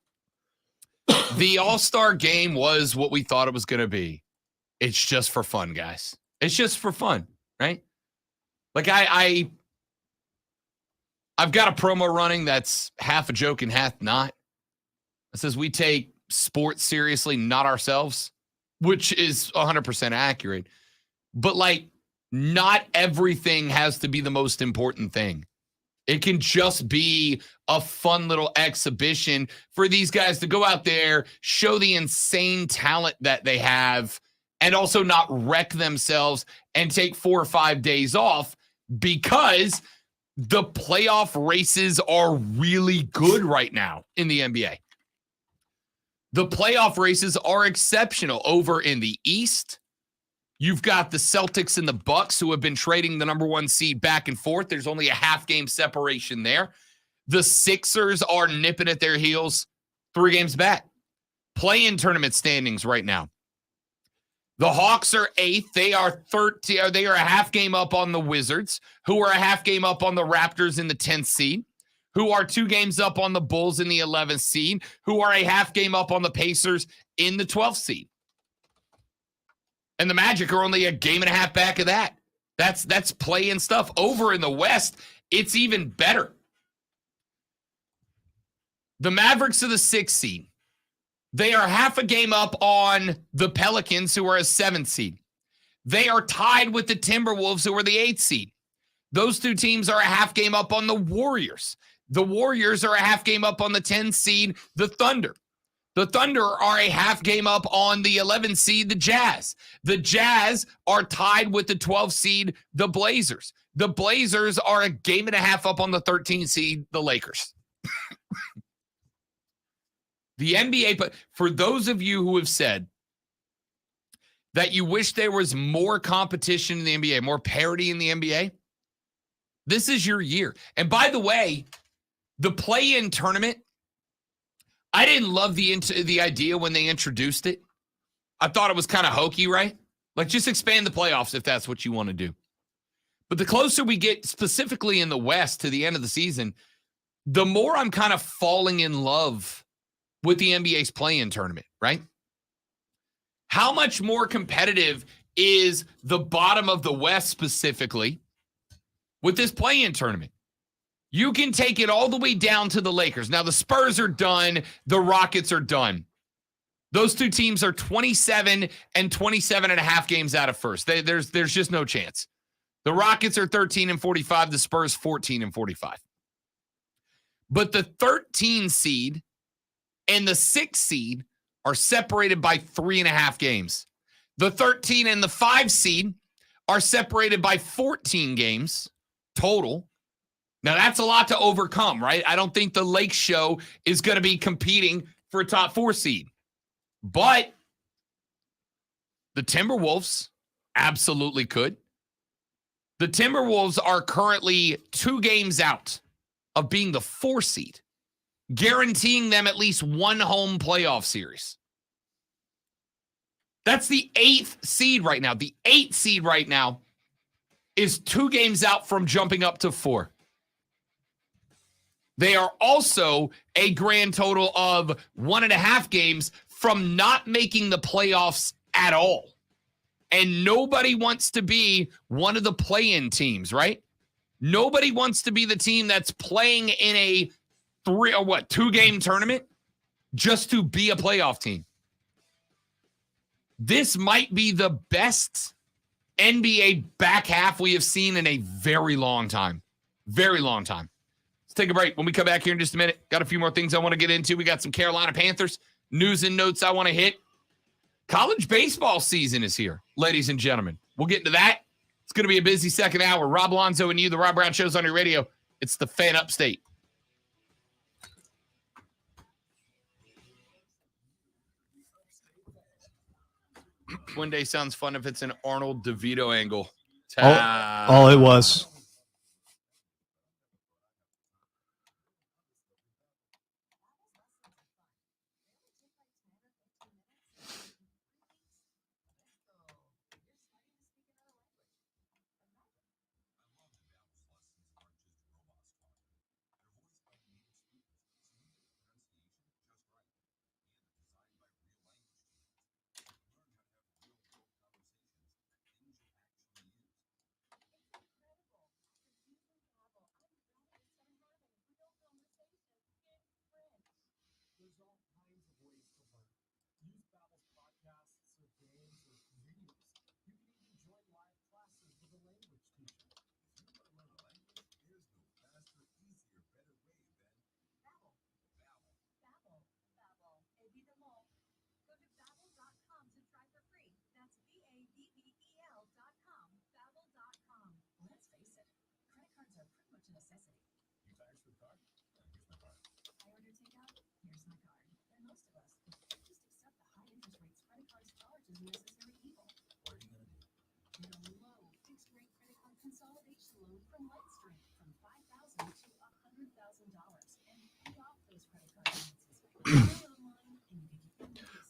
The All-Star game was what we thought it was going to be. It's just for fun, guys. It's just for fun, right? Like I've got a promo running that's half a joke and half not. It says we take sports seriously, not ourselves, which is 100% accurate. But like Not everything has to be the most important thing. It can just be a fun little exhibition for these guys to go out there, show the insane talent that they have, and also not wreck themselves and take 4 or 5 days off, because the playoff races are really good right now in the NBA. The playoff races are exceptional. Over in the East, you've got the Celtics and the Bucks, who have been trading the number 1 seed back and forth. There's only a half-game separation there. The Sixers are nipping at their heels 3 games back. Play-in tournament standings right now. The Hawks are 8th. They are 13. They are a half game up on the Wizards, who are a half game up on the Raptors in the 10th seed, who are 2 games up on the Bulls in the 11th seed, who are a half game up on the Pacers in the 12th seed. And the Magic are only a game and a half back of that. That's play-in stuff. Over in the West, it's even better. The Mavericks are the 6th seed. They are half a game up on the Pelicans, who are a 7th seed. They are tied with the Timberwolves, who are the 8th seed. Those 2 teams are a half game up on the Warriors. The Warriors are a half game up on the 10th seed, the Thunder. The Thunder are a half game up on the 11th seed, the Jazz. The Jazz are tied with the 12th seed, the Blazers. The Blazers are a game and a half up on the 13th seed, the Lakers. The NBA, but for those of you who have said that you wish there was more competition in the NBA, more parity in the NBA, this is your year. And by the way, the play-in tournament, I didn't love the idea when they introduced it. I thought it was kind of hokey, right? Like, just expand the playoffs if that's what you want to do. But the closer we get, specifically in the West, to the end of the season, the more I'm kind of falling in love with the NBA's play-in tournament, right? How much more competitive is the bottom of the West specifically with this play-in tournament? You can take it all the way down to the Lakers. Now, the Spurs are done. The Rockets are done. Those 2 teams are 27 and 27 and a half games out of first. There's just no chance. The Rockets are 13 and 45. The Spurs 14 and 45. But the 13 seed and the 6th seed are separated by 3.5 games. The 13 and the 5 seed are separated by 14 games total. Now, that's a lot to overcome, right? I don't think the Lake Show is going to be competing for a top 4 seed. But the Timberwolves absolutely could. The Timberwolves are currently 2 games out of being the 4 seed, guaranteeing them at least 1 home playoff series. That's the 8th seed right now. The 8th seed right now is 2 games out from jumping up to 4. They are also a grand total of 1.5 games from not making the playoffs at all. And nobody wants to be one of the play-in teams, right? Nobody wants to be the team that's playing in a 2-game tournament just to be a playoff team. This might be the best NBA back half we have seen in a very long time. Very long time. Let's take a break. When we come back here in just a minute, got a few more things I want to get into. We got some Carolina Panthers news and notes I want to hit. College baseball season is here, ladies and gentlemen. We'll get into that. It's going to be a busy second hour. Rob Alonzo and you, the Rob Brown Show's on your radio. It's the Fan Upstate. One day sounds fun if it's an Arnold DeVito angle. All it was.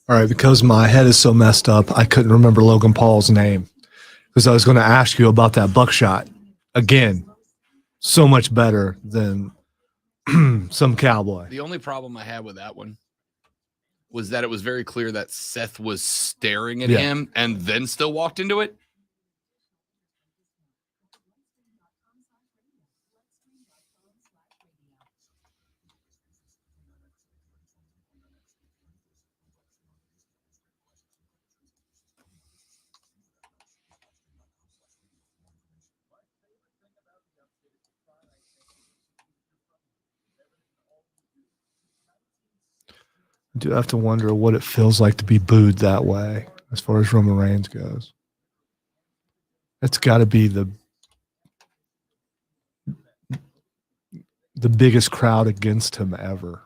All right, because my head is so messed up, I couldn't remember Logan Paul's name because I was going to ask you about that buckshot. Again, so much better than some cowboy. The only problem I had with that one was that it was very clear that Seth was staring at him and then still walked into it. I do have to wonder what it feels like to be booed that way as far as Roman Reigns goes. It's got to be the biggest crowd against him ever.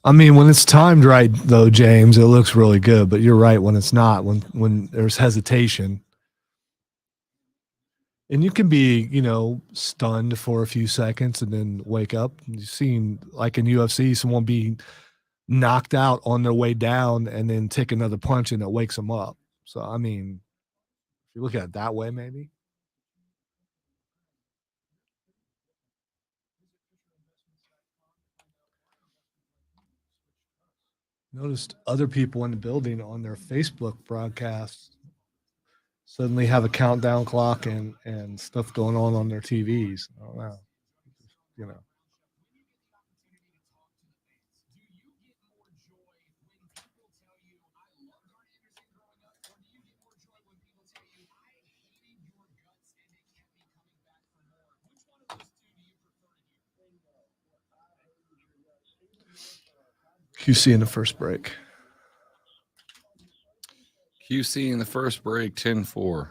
I mean, when it's timed right, though, James, it looks really good. But you're right, when it's not, when there's hesitation, and you can be, stunned for a few seconds and then wake up. You've seen, like in UFC, someone be knocked out on their way down and then take another punch and it wakes them up. So, I mean, if you look at it that way, maybe. Noticed other people in the building on their Facebook broadcasts suddenly have a countdown clock and stuff going on their TVs. I don't know. You know. QC in the first break. QC in the first break, 10-4.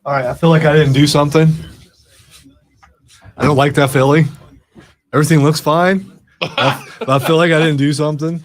All right, I feel like I didn't do something. I don't like that Philly. Everything looks fine, but I feel like I didn't do something.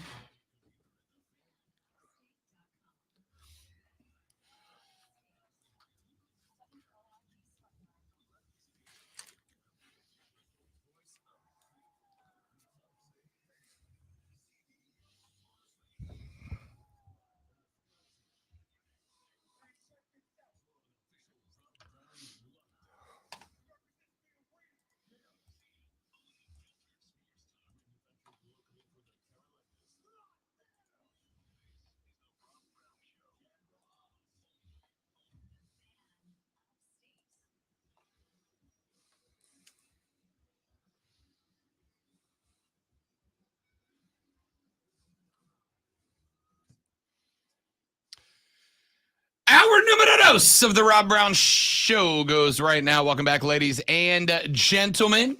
Numero dos of the Rob Brown Show goes right now. Welcome back, ladies and gentlemen.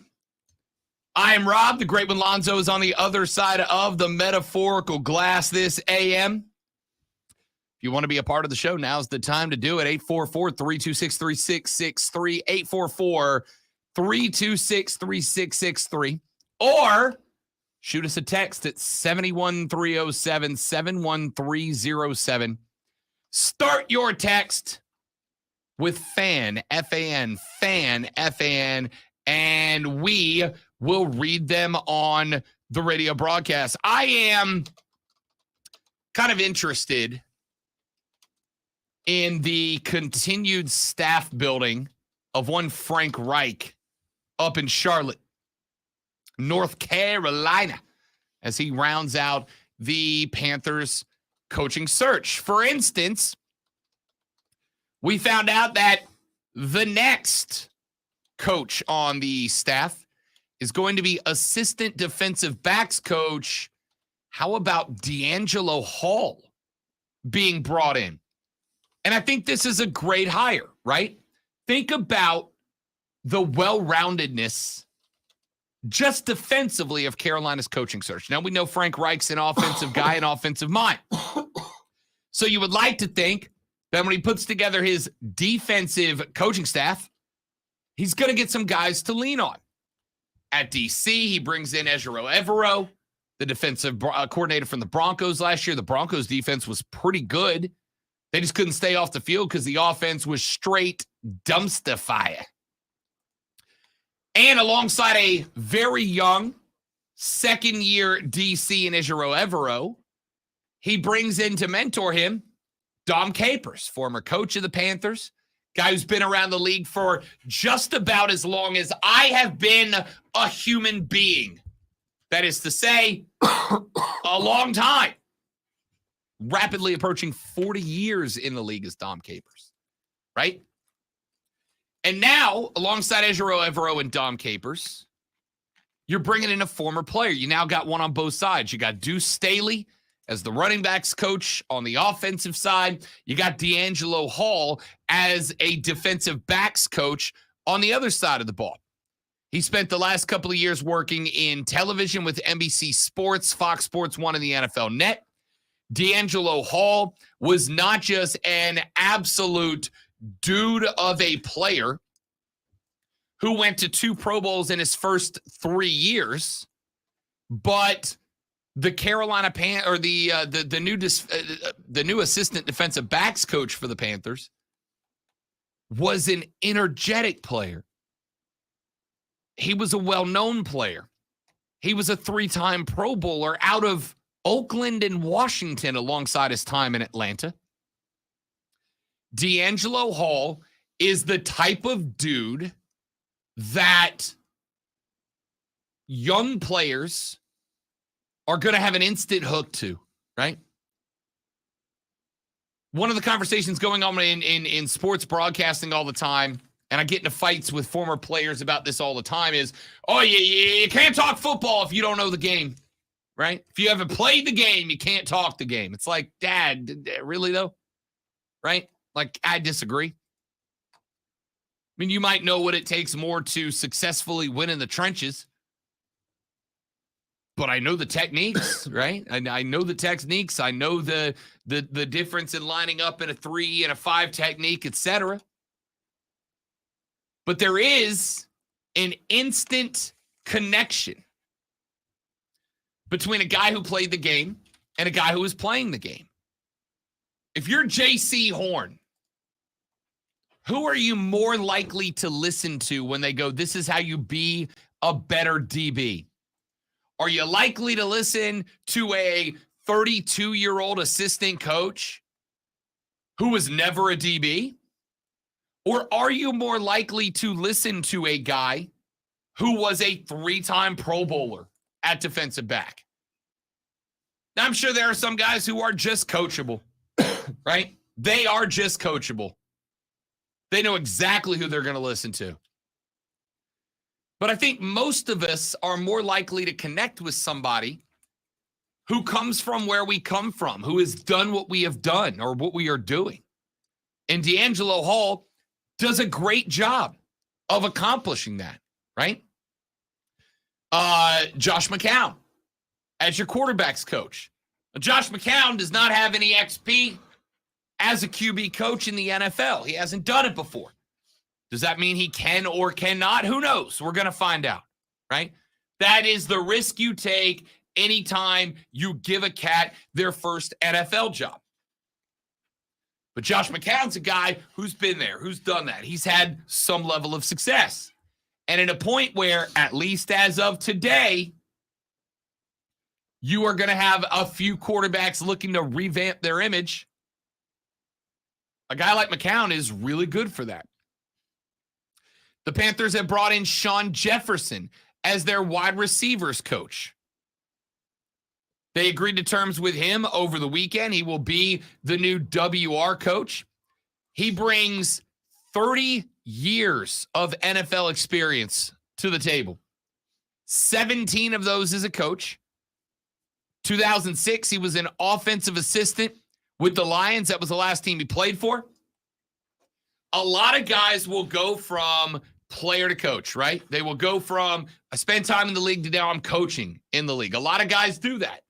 I am Rob. The great one Lonzo is on the other side of the metaphorical glass this AM. If you want to be a part of the show, now's the time to do it. 844-326-3663, 844-326-3663, or shoot us a text at 71307, 71307. Start your text with FAN, F-A-N, FAN, F-A-N, and we will read them on the radio broadcast. I am kind of interested in the continued staff building of one Frank Reich up in Charlotte, North Carolina, as he rounds out the Panthers coaching search. For instance, we found out that the next coach on the staff is going to be assistant defensive backs coach. How about D'Angelo Hall being brought in? And I think this is a great hire, right? Think about the well-roundedness just defensively of Carolina's coaching search. Now, we know Frank Reich's an offensive guy, an offensive mind. So you would like to think that when he puts together his defensive coaching staff, he's going to get some guys to lean on. At DC, he brings in Ejiro Evero, the defensive coordinator from the Broncos last year. The Broncos defense was pretty good. They just couldn't stay off the field because the offense was straight dumpster fire. And alongside a very young second-year DC in Ejiro Evero, he brings in to mentor him Dom Capers, former coach of the Panthers, guy who's been around the league for just about as long as I have been a human being. That is to say, a long time. Rapidly approaching 40 years in the league as Dom Capers, right? And now, alongside Ejiro Evero and Dom Capers, you're bringing in a former player. You now got one on both sides. You got Deuce Staley as the running backs coach on the offensive side. You got D'Angelo Hall as a defensive backs coach on the other side of the ball. He spent the last couple of years working in television with NBC Sports, Fox Sports 1, and the NFL Net. D'Angelo Hall was not just an absolute dude of a player who went to 2 Pro Bowls in his first 3 years, but the Carolina the new assistant defensive backs coach for the Panthers was an energetic player. He was a well-known player. He was a 3-time Pro Bowler out of Oakland and Washington alongside his time in Atlanta. D'Angelo Hall is the type of dude that young players are going to have an instant hook to, right? One of the conversations going on in sports broadcasting all the time, and I get into fights with former players about this all the time, is, oh, you can't talk football if you don't know the game. Right? If you haven't played the game, you can't talk the game. It's like, Dad, really though? Right? Like, I disagree. I mean, you might know what it takes more to successfully win in the trenches, but I know the techniques, right? I know the techniques. I know the difference in lining up in a 3 and a 5 technique, etc. But there is an instant connection between a guy who played the game and a guy who was playing the game. If you're J.C. Horn, who are you more likely to listen to when they go, this is how you be a better DB? Are you likely to listen to a 32-year-old assistant coach who was never a DB? Or are you more likely to listen to a guy who was a 3-time Pro Bowler at defensive back? Now, I'm sure there are some guys who are just coachable, right? They are just coachable. They know exactly who they're going to listen to. But I think most of us are more likely to connect with somebody who comes from where we come from, who has done what we have done or what we are doing. And D'Angelo Hall does a great job of accomplishing that, right? Josh McCown as your quarterback's coach. Josh McCown does not have any XP as a QB coach in the NFL. He hasn't done it before. Does that mean he can or cannot? Who knows? We're going to find out, right? That is the risk you take anytime you give a cat their first NFL job. But Josh McCown's a guy who's been there, who's done that. He's had some level of success. And at a point where, at least as of today, you are going to have a few quarterbacks looking to revamp their image. A guy like McCown is really good for that. The Panthers have brought in Sean Jefferson as their wide receivers coach. They agreed to terms with him over the weekend. He will be the new WR coach. He brings 30 years of NFL experience to the table. 17 of those as a coach. 2006, he was an offensive assistant with the Lions. That was the last team he played for. A lot of guys will go from player to coach, right? They will go from, I spent time in the league to now I'm coaching in the league. A lot of guys do that.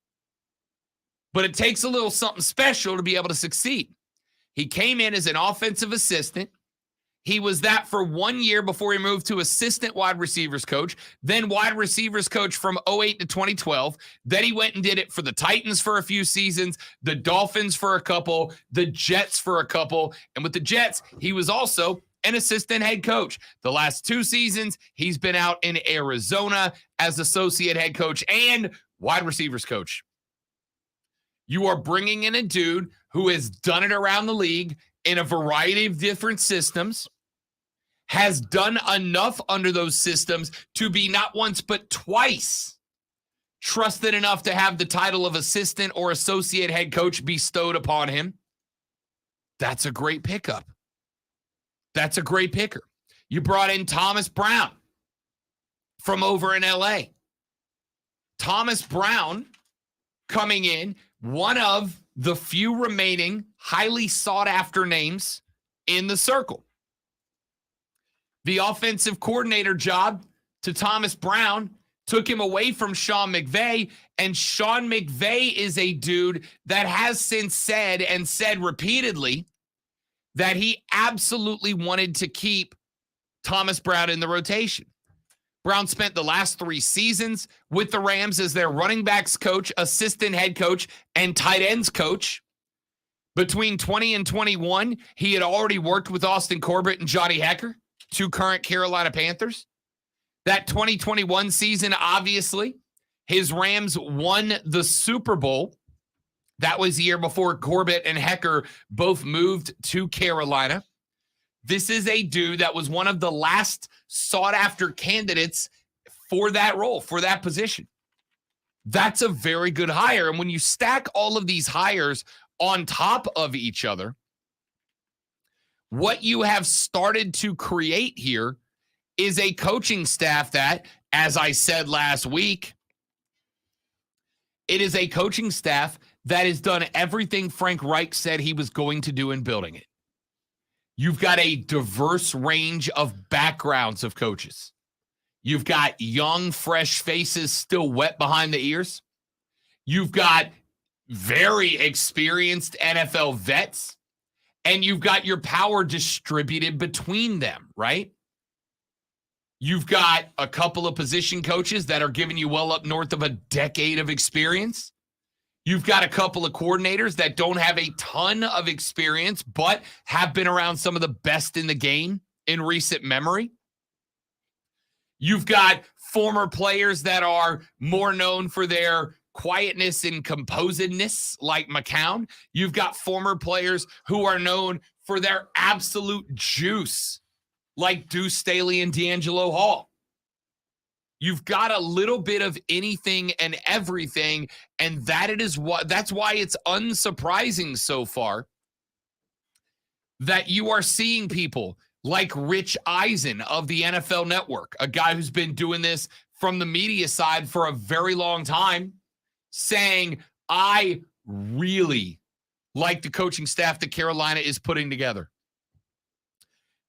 But it takes a little something special to be able to succeed. He came in as an offensive assistant. He was that for 1 year before he moved to assistant wide receivers coach, then wide receivers coach from 2008 to 2012. Then he went and did it for the Titans for a few seasons, the Dolphins for a couple, the Jets for a couple. And with the Jets, he was also an assistant head coach. The last 2 seasons, he's been out in Arizona as associate head coach and wide receivers coach. You are bringing in a dude who has done it around the league in a variety of different systems, has done enough under those systems to be not once but twice trusted enough to have the title of assistant or associate head coach bestowed upon him. That's a great pickup. That's a great picker. You brought in Thomas Brown from over in LA. Thomas Brown coming in, one of the few remaining highly sought after names in the circle. The offensive coordinator job to Thomas Brown took him away from Sean McVay, and Sean McVay is a dude that has since said repeatedly that he absolutely wanted to keep Thomas Brown in the rotation. Brown spent the last 3 seasons with the Rams as their running backs coach, assistant head coach, and tight ends coach. Between 20 and 21, he had already worked with Austin Corbett and Johnny Hekker, 2 current Carolina Panthers. That 2021 season, obviously, his Rams won the Super Bowl. That was the year before Corbett and Hekker both moved to Carolina. This is a dude that was one of the last sought-after candidates for that role, for that position. That's a very good hire. And when you stack all of these hires on top of each other, what you have started to create here is a coaching staff that, as I said last week, it is a coaching staff that has done everything Frank Reich said he was going to do in building it. You've got a diverse range of backgrounds of coaches. You've got young, fresh faces still wet behind the ears. You've got very experienced NFL vets. And you've got your power distributed between them, right? You've got a couple of position coaches that are giving you well up north of a decade of experience. You've got a couple of coordinators that don't have a ton of experience, but have been around some of the best in the game in recent memory. You've got former players that are more known for their quietness and composedness, like McCown. You've got former players who are known for their absolute juice, like Deuce Staley and D'Angelo Hall. You've got a little bit of anything and everything, and that's why it's unsurprising so far that you are seeing people like Rich Eisen of the NFL Network, a guy who's been doing this from the media side for a very long time, saying, I really like the coaching staff that Carolina is putting together.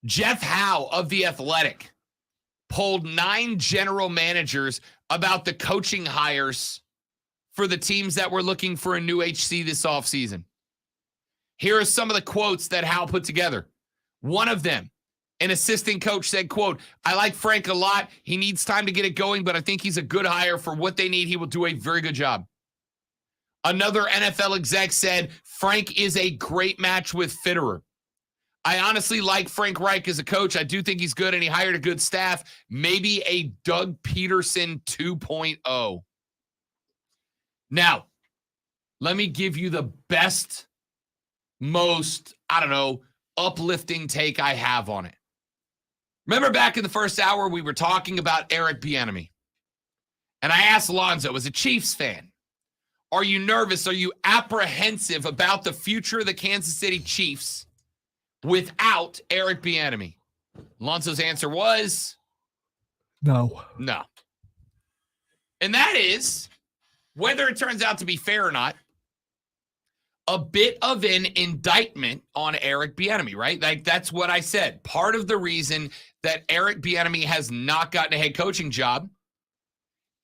Jeff Howe of The Athletic polled 9 general managers about the coaching hires for the teams that were looking for a new HC this offseason. Here are some of the quotes that Howe put together. One of them, an assistant coach said, quote, "I like Frank a lot. He needs time to get it going, but I think he's a good hire for what they need. He will do a very good job." Another NFL exec said, "Frank is a great match with Fitterer. I honestly like Frank Reich as a coach. I do think he's good, and he hired a good staff. Maybe a Doug Peterson 2.0. Now, let me give you the best, most, uplifting take I have on it. Remember back in the first hour, we were talking about Eric Bieniemy. And I asked Lonzo, as a Chiefs fan, are you nervous? Are you apprehensive about the future of the Kansas City Chiefs without Eric Bieniemy? Lonzo's answer was No. And that is, whether it turns out to be fair or not, a bit of an indictment on Eric Bieniemy, right? Like, that's what I said. Part of the reason that Eric Bieniemy has not gotten a head coaching job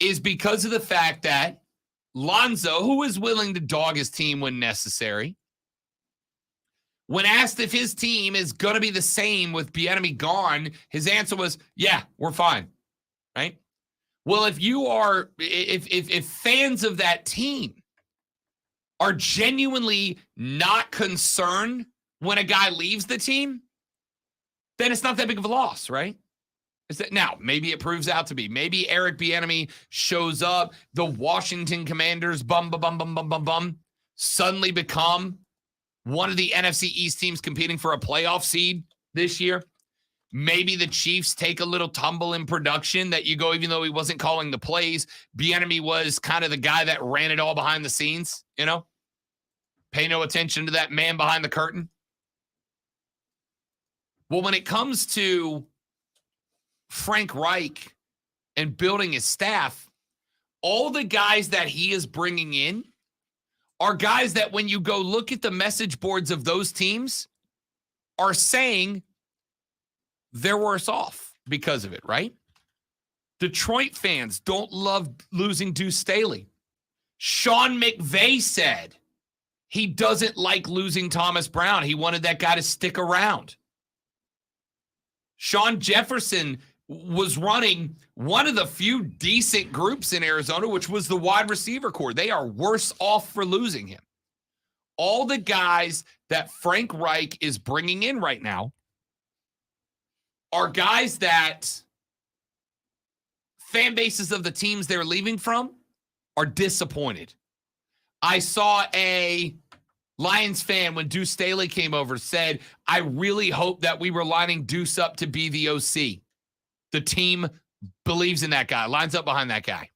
is because of the fact that Lonzo, who is willing to dog his team when necessary, when asked if his team is going to be the same with Bieniemy gone, his answer was, yeah, we're fine, right? Well, if fans of that team are genuinely not concerned when a guy leaves the team, then it's not that big of a loss, right? Now, maybe it proves out to be. Maybe Eric Bieniemy shows up, the Washington Commanders, suddenly become one of the NFC East teams competing for a playoff seed this year. Maybe the Chiefs take a little tumble in production that you go, even though he wasn't calling the plays, Bieniemy was kind of the guy that ran it all behind the scenes, Pay no attention to that man behind the curtain. Well, when it comes to Frank Reich and building his staff, all the guys that he is bringing in are guys that when you go look at the message boards of those teams are saying they're worse off because of it, right? Detroit fans don't love losing Deuce Staley. Sean McVay said he doesn't like losing Thomas Brown. He wanted that guy to stick around. Sean Jefferson was running one of the few decent groups in Arizona, which was the wide receiver core. They are worse off for losing him. All the guys that Frank Reich is bringing in right now are guys that fan bases of the teams they're leaving from are disappointed. I saw a Lions fan when Deuce Staley came over said, "I really hope that we were lining Deuce up to be the OC." The team believes in that guy, lines up behind that guy.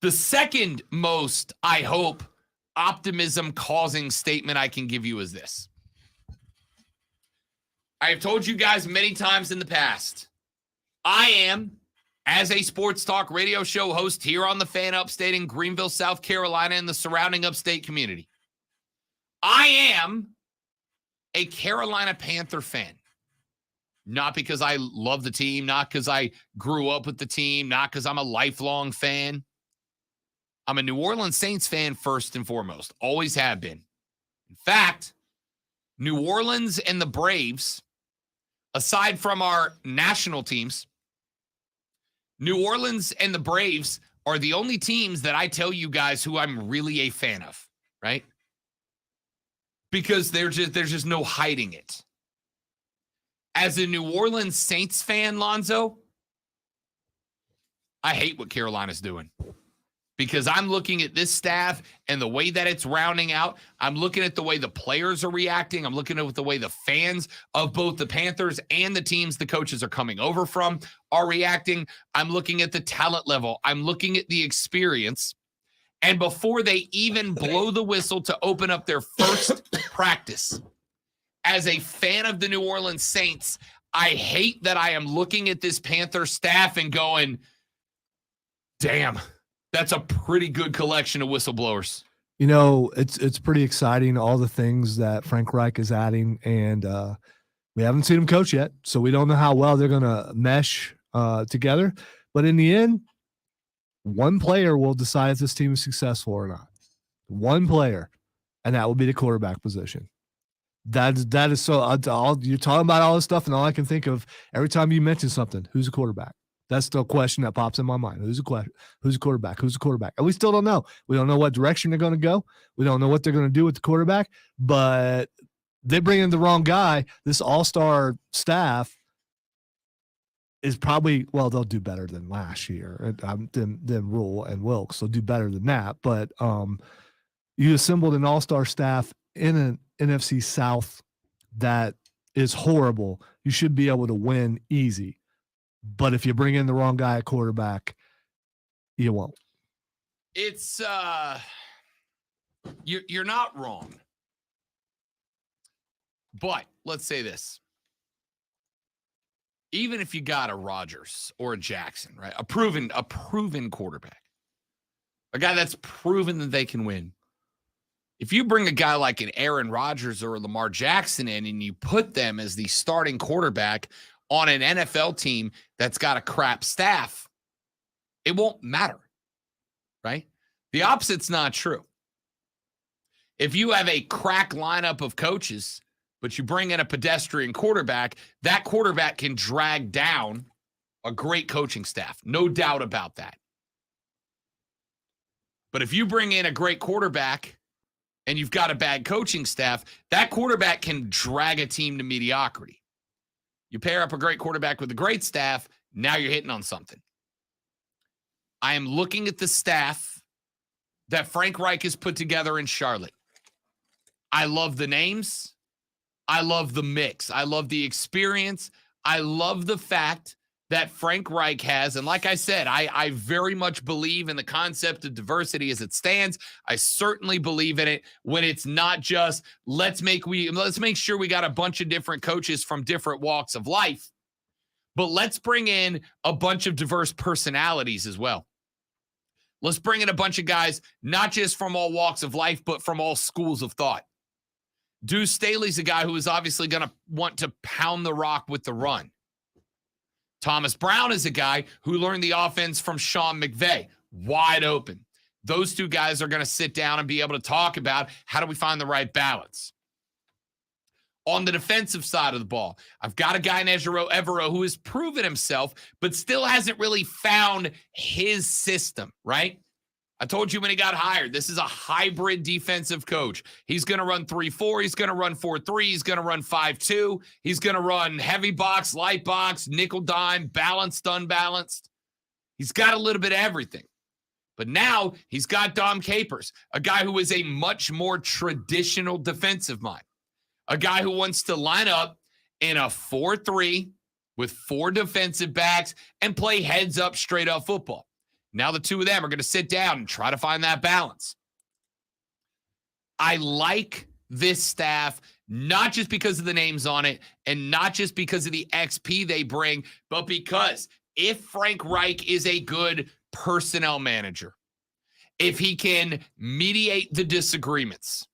The second most, I hope, optimism-causing statement I can give you is this. I have told you guys many times in the past, I am, as a sports talk radio show host here on the Fan Upstate in Greenville, South Carolina, and the surrounding upstate community, I am a Carolina Panther fan. Not because I love the team, not because I grew up with the team, not because I'm a lifelong fan. I'm a New Orleans Saints fan first and foremost. Always have been. In fact, New Orleans and the Braves, aside from our national teams, New Orleans and the Braves are the only teams that I tell you guys who I'm really a fan of, right? Because there's just no hiding it. As a New Orleans Saints fan, Lonzo, I hate what Carolina's doing. Because I'm looking at this staff and the way that it's rounding out. I'm looking at the way the players are reacting. I'm looking at the way the fans of both the Panthers and the teams the coaches are coming over from are reacting. I'm looking at the talent level. I'm looking at the experience. And before they even blow the whistle to open up their first practice, as a fan of the New Orleans Saints, I hate that I am looking at this Panther staff and going, damn, that's a pretty good collection of whistleblowers. It's pretty exciting, all the things that Frank Reich is adding, and we haven't seen him coach yet, so we don't know how well they're going to mesh together. But in the end, one player will decide if this team is successful or not. One player, and that will be the quarterback position. That is so. You're talking about all this stuff, and all I can think of every time you mention something, who's a quarterback? That's the question that pops in my mind. Who's a quarterback? Who's a quarterback? And we still don't know. We don't know what direction they're going to go. We don't know what they're going to do with the quarterback. But they bring in the wrong guy. This all-star staff is probably, well, they'll do better than last year. Than Rule and Wilkes. They'll do better than that. But you assembled an all-star staff in an NFC South that is horrible. You should be able to win easy. But if you bring in the wrong guy at quarterback, you won't. It's you're not wrong. But let's say this. Even if you got a Rodgers or a Jackson, right? A proven quarterback. A guy that's proven that they can win. If you bring a guy like an Aaron Rodgers or a Lamar Jackson in and you put them as the starting quarterback on an NFL team that's got a crap staff, it won't matter, right? The opposite's not true. If you have a crack lineup of coaches, but you bring in a pedestrian quarterback, that quarterback can drag down a great coaching staff. No doubt about that. But if you bring in a great quarterback and you've got a bad coaching staff, that quarterback can drag a team to mediocrity. You pair up a great quarterback with a great staff, now you're hitting on something. I am looking at the staff that Frank Reich has put together in Charlotte. I love the names. I love the mix. I love the experience. I love the fact that Frank Reich has, and like I said, I very much believe in the concept of diversity as it stands. I certainly believe in it when it's not just let's make sure we got a bunch of different coaches from different walks of life, but let's bring in a bunch of diverse personalities as well. Let's bring in a bunch of guys, not just from all walks of life, but from all schools of thought. Deuce Staley's a guy who is obviously going to want to pound the rock with the run. Thomas Brown is a guy who learned the offense from Sean McVay, wide open. Those two guys are going to sit down and be able to talk about how do we find the right balance. On the defensive side of the ball, I've got a guy in Ejiro Evero who has proven himself, but still hasn't really found his system, right? I told you when he got hired, this is a hybrid defensive coach. He's going to run 3-4. He's going to run 4-3. He's going to run 5-2. He's going to run heavy box, light box, nickel dime, balanced, unbalanced. He's got a little bit of everything. But now he's got Dom Capers, a guy who is a much more traditional defensive mind, a guy who wants to line up in a 4-3 with 4 defensive backs and play heads up, straight up football. Now the two of them are going to sit down and try to find that balance. I like this staff, not just because of the names on it and not just because of the XP they bring, but because if Frank Reich is a good personnel manager, if he can mediate the disagreements,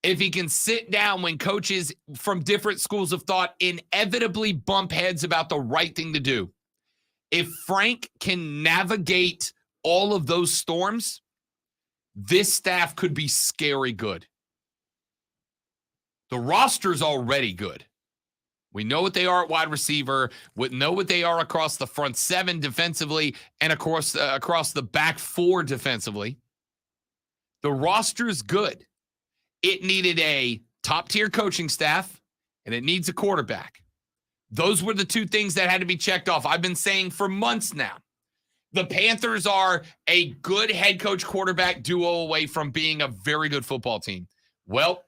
if he can sit down when coaches from different schools of thought inevitably bump heads about the right thing to do, if Frank can navigate all of those storms, this staff could be scary good. The roster's already good. We know what they are at wide receiver. We know what they are across the front 7 defensively and across the back 4 defensively. The roster's good. It needed a top-tier coaching staff, and it needs a quarterback. Those were the 2 things that had to be checked off. I've been saying for months now, the Panthers are a good head coach quarterback duo away from being a very good football team. Well,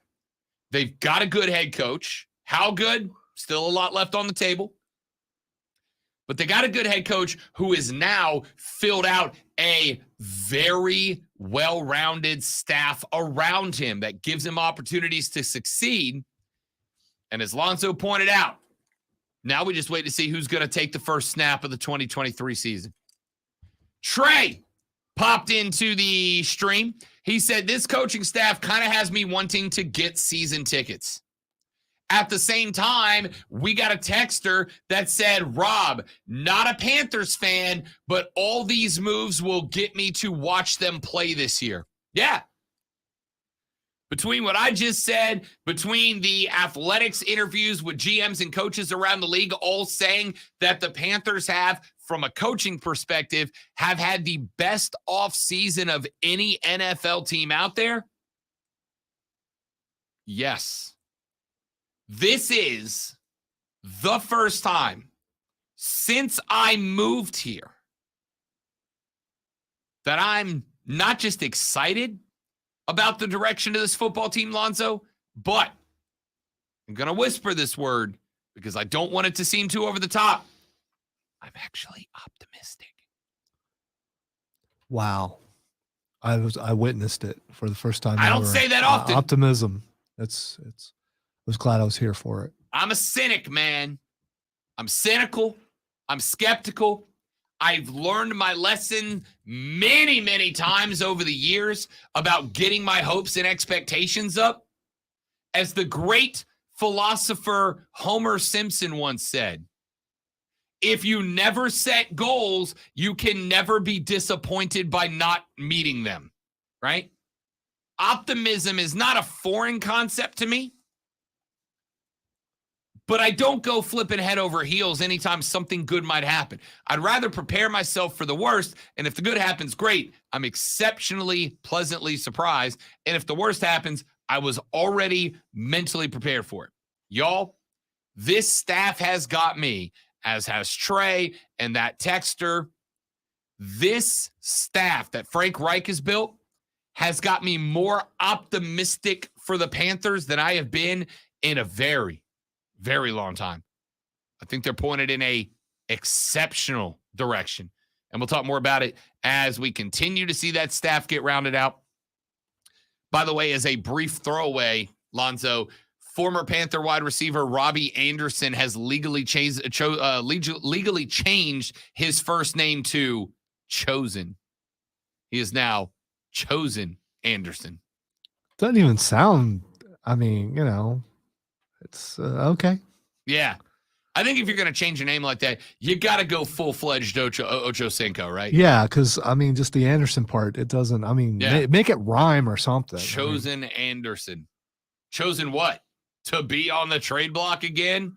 they've got a good head coach. How good? Still a lot left on the table. But they got a good head coach who is now filled out a very well-rounded staff around him that gives him opportunities to succeed. And as Lonzo pointed out, now we just wait to see who's going to take the first snap of the 2023 season. Trey, popped into the stream. He said, this coaching staff kind of has me wanting to get season tickets. At the same time, we got a texter that said, Rob, not a Panthers fan, but all these moves will get me to watch them play this year. Yeah. Between what I just said, between the athletics interviews with GMs and coaches around the league, all saying that the Panthers have, from a coaching perspective, have had the best offseason of any NFL team out there. Yes. This is the first time since I moved here that I'm not just excited about the direction of this football team, Lonzo, but I'm going to whisper this word because I don't want it to seem too over the top. I'm actually optimistic. Wow. I witnessed it for the first time I ever. don't say that often. Optimism. I was glad I was here for it. I'm a cynic, man. I'm cynical. I'm skeptical. I've learned my lesson many, many times over the years about getting my hopes and expectations up. As the great philosopher Homer Simpson once said, if you never set goals, you can never be disappointed by not meeting them, right? Optimism is not a foreign concept to me. But I don't go flipping head over heels anytime something good might happen. I'd rather prepare myself for the worst, and if the good happens, great. I'm exceptionally pleasantly surprised. And if the worst happens, I was already mentally prepared for it. Y'all, this staff has got me, as has Trey and that texter. This staff that Frank Reich has built has got me more optimistic for the Panthers than I have been in a very long time. I think they're pointed in a exceptional direction. And we'll talk more about it as we continue to see that staff get rounded out. By the way, as a brief throwaway, Lonzo, former Panther wide receiver Robbie Anderson has legally changed his first name to Chosen. He is now Chosen Anderson. Doesn't even sound, it's okay. Yeah. I think if you're going to change your name like that, you got to go full-fledged Ocho Cinco, right? Yeah, because, just the Anderson part, it doesn't, make it rhyme or something. Chosen Anderson. Chosen what? To be on the trade block again?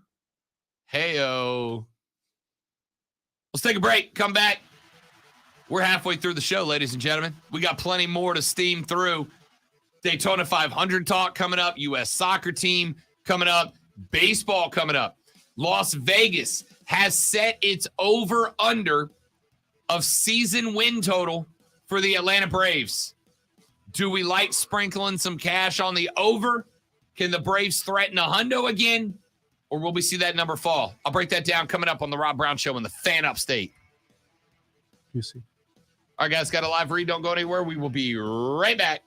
Hey-o. Let's take a break. Come back. We're halfway through the show, ladies and gentlemen. We got plenty more to steam through. Daytona 500 talk coming up. U.S. soccer team coming up. Baseball coming up. Las Vegas has set its over-under of season win total for the Atlanta Braves. Do we like sprinkling some cash on the over? Can the Braves threaten a hundo again? Or will we see that number fall? I'll break that down coming up on the Rob Brown Show in the Fan Upstate. You see. All right, guys, got a live read. Don't go anywhere. We will be right back.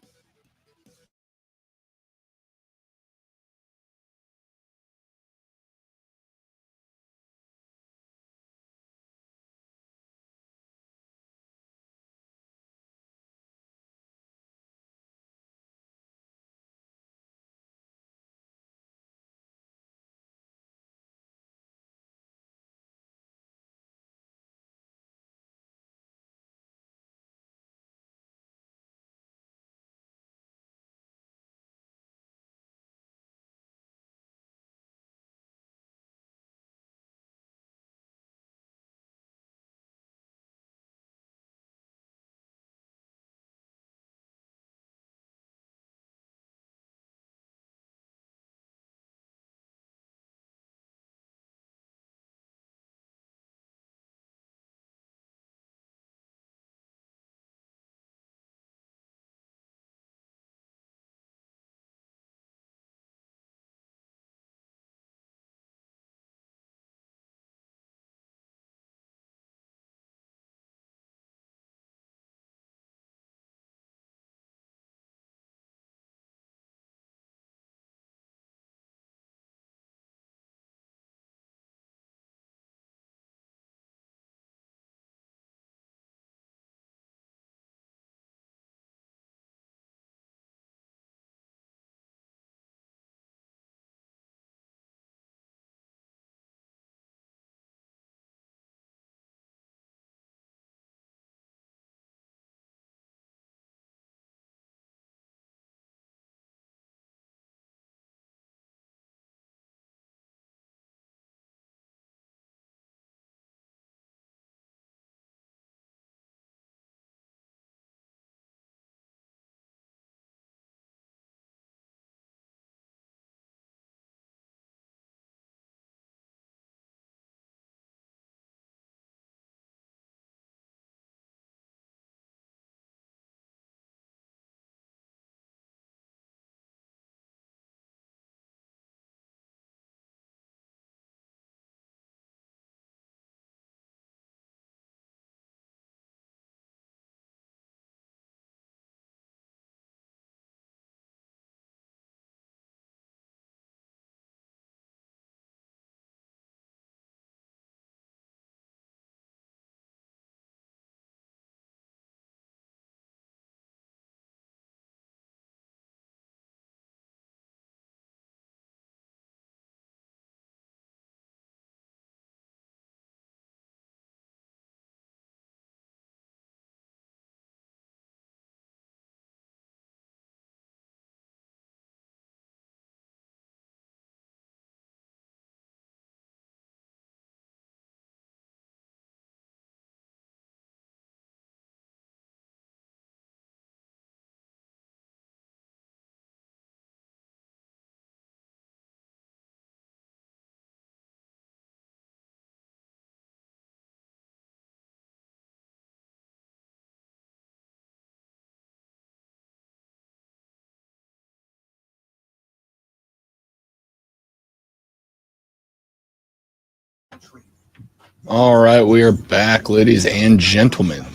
All right, we are back, ladies and gentlemen.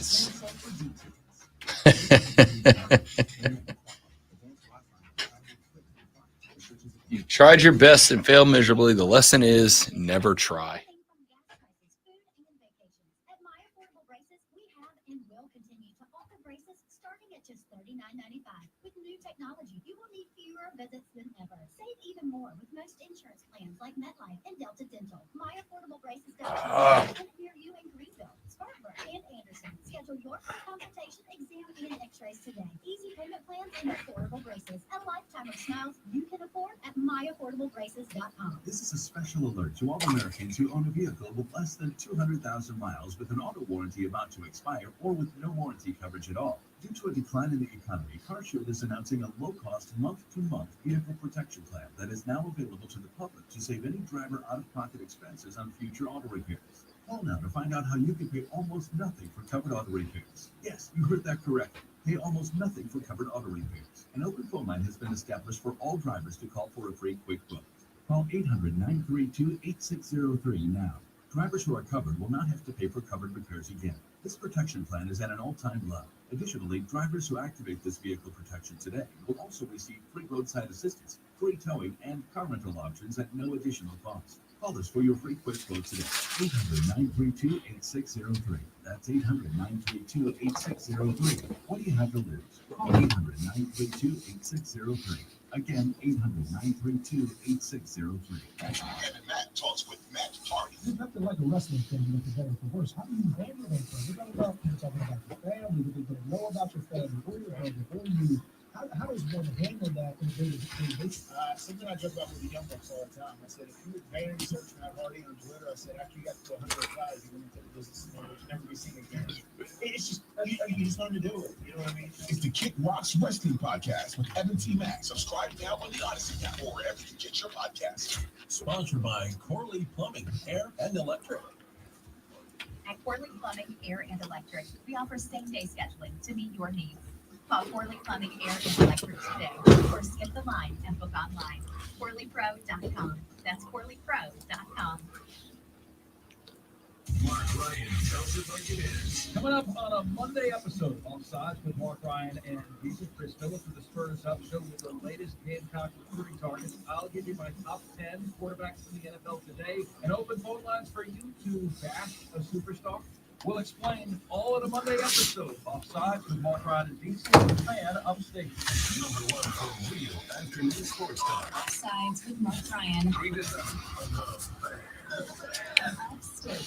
You tried your best and failed miserably. The lesson is never try. With new technology, you will need fewer visits than ever. Save even more with most insurance plans like MetLife and Delta Dental. My Affordable Braces can hear you in Greenville, Spartanburg, and Anderson. Schedule your free consultation, exam, and x-rays today. Easy payment plans and affordable braces. A lifetime of smiles you can afford at myaffordablebraces.com. This is a special alert to all Americans who own a vehicle with less than 200,000 miles with an auto warranty about to expire or with no warranty coverage at all. Due to a decline in the economy, CarShield is announcing a low-cost month-to-month vehicle protection plan that is now available to the public to save any driver out-of-pocket expenses on future auto repairs. Call now to find out how you can pay almost nothing for covered auto repairs. Yes, you heard that correctly. Pay almost nothing for covered auto repairs. An open phone line has been established for all drivers to call for a free quick quote. Call 800-932-8603 now. Drivers who are covered will not have to pay for covered repairs again. This protection plan is at an all-time low. Additionally, drivers who activate this vehicle protection today will also receive free roadside assistance, free towing, and car rental options at no additional cost. Call us for your free quick quote today. 800-932-8603. That's 800-932-8603. What do you have to lose? Call 800-932-8603. Again, 800-932-8603. Kevin Matt talks with Matt Hardy. There's nothing like a wrestling fan to make it better for worse. How do you handle that thing? We're talking about your family, what they know about your family, who you're hanging, who you. How does one handle that in a day-to-day basis? Something I joke about with the young bucks all the time. I said, if you were Barry search Matt Hardy on Twitter, I said, after you got to 100 guys, you're going to take the business and you'll never be seen again. It's just, you just learn to do it. You know what I mean? It's the Kick Rocks Wrestling Podcast with Evan T. Mack. Subscribe now on the Odyssey app or wherever you get your podcasts. Sponsored by Corley Plumbing, Air and Electric. At Corley Plumbing, Air and Electric, we offer same-day scheduling to meet your needs. Call Corley Plumbing, Air and Electric today or skip the line and book online. CorleyPro.com. That's CorleyPro.com. Mark Ryan tells it like it is. Coming up on a Monday episode of Offsides with Mark Ryan and Chris Phillips with the Spurs Up Show with the latest Gamecock recruiting targets. I'll give you my top 10 quarterbacks in the NFL today and open phone lines for you to bash a superstar. We'll explain all in a Monday episode of Offsides with Mark Ryan and DC, the Fan Upstate. Number one for real afternoon sports talk. Offsides with Mark Ryan. 3 to 7 on the Fan Upstate.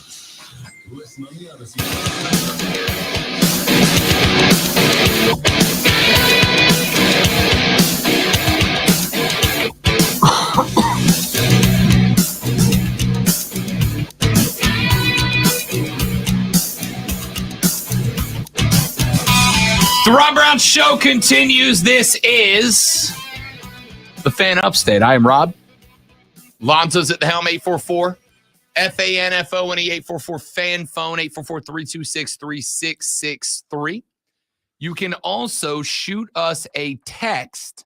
Listen on the Odyssey. The Rob Brown Show continues. This is the Fan Upstate. I am Rob. Lonzo's at the helm, 844 FANFONE 844 fan phone 844-326-3663. You can also shoot us a text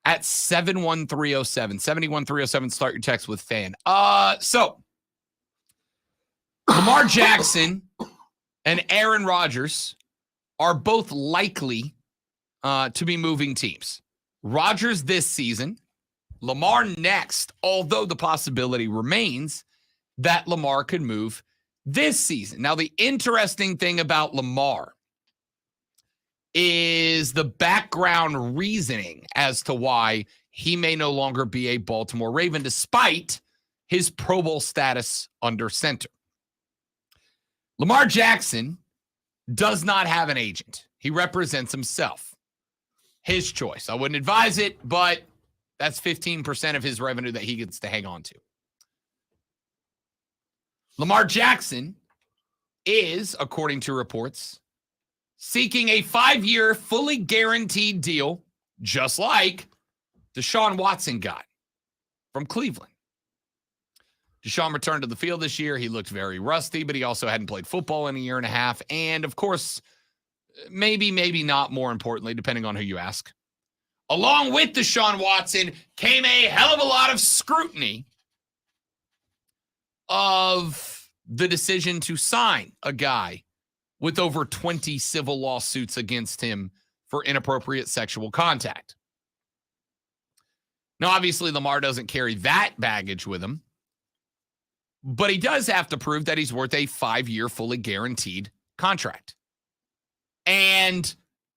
at 71307. 71307. Start your text with fan. So Lamar Jackson and Aaron Rodgers are both likely to be moving teams. Rodgers this season, Lamar next, although the possibility remains that Lamar could move this season. Now, the interesting thing about Lamar is the background reasoning as to why he may no longer be a Baltimore Raven, despite his Pro Bowl status under center. Lamar Jackson does not have an agent. He represents himself. His choice. I wouldn't advise it, but that's 15% of his revenue that he gets to hang on to. Lamar Jackson is, according to reports, seeking a 5-year, fully guaranteed deal, just like Deshaun Watson got from Cleveland. Deshaun returned to the field this year. He looked very rusty, but he also hadn't played football in a year and a half. And, of course, maybe not, more importantly, depending on who you ask. Along with Deshaun Watson came a hell of a lot of scrutiny of the decision to sign a guy with over 20 civil lawsuits against him for inappropriate sexual contact. Now, obviously, Lamar doesn't carry that baggage with him, but he does have to prove that he's worth a 5-year fully guaranteed contract. And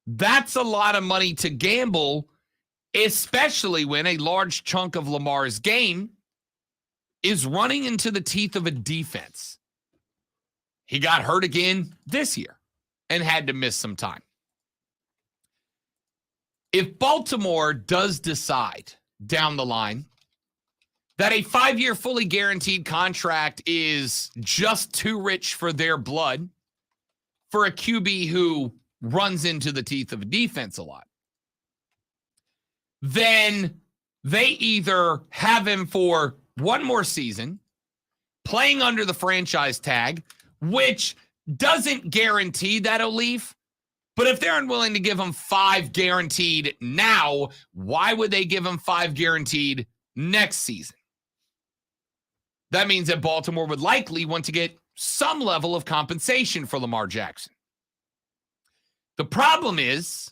that's a lot of money to gamble, especially when a large chunk of Lamar's game is running into the teeth of a defense. He got hurt again this year and had to miss some time. If Baltimore does decide down the line that a 5-year fully guaranteed contract is just too rich for their blood for a QB who runs into the teeth of a defense a lot, then they either have him for one more season, playing under the franchise tag, which doesn't guarantee that he'll leave. But if they're unwilling to give him 5 guaranteed now, why would they give him 5 guaranteed next season? That means that Baltimore would likely want to get some level of compensation for Lamar Jackson. The problem is,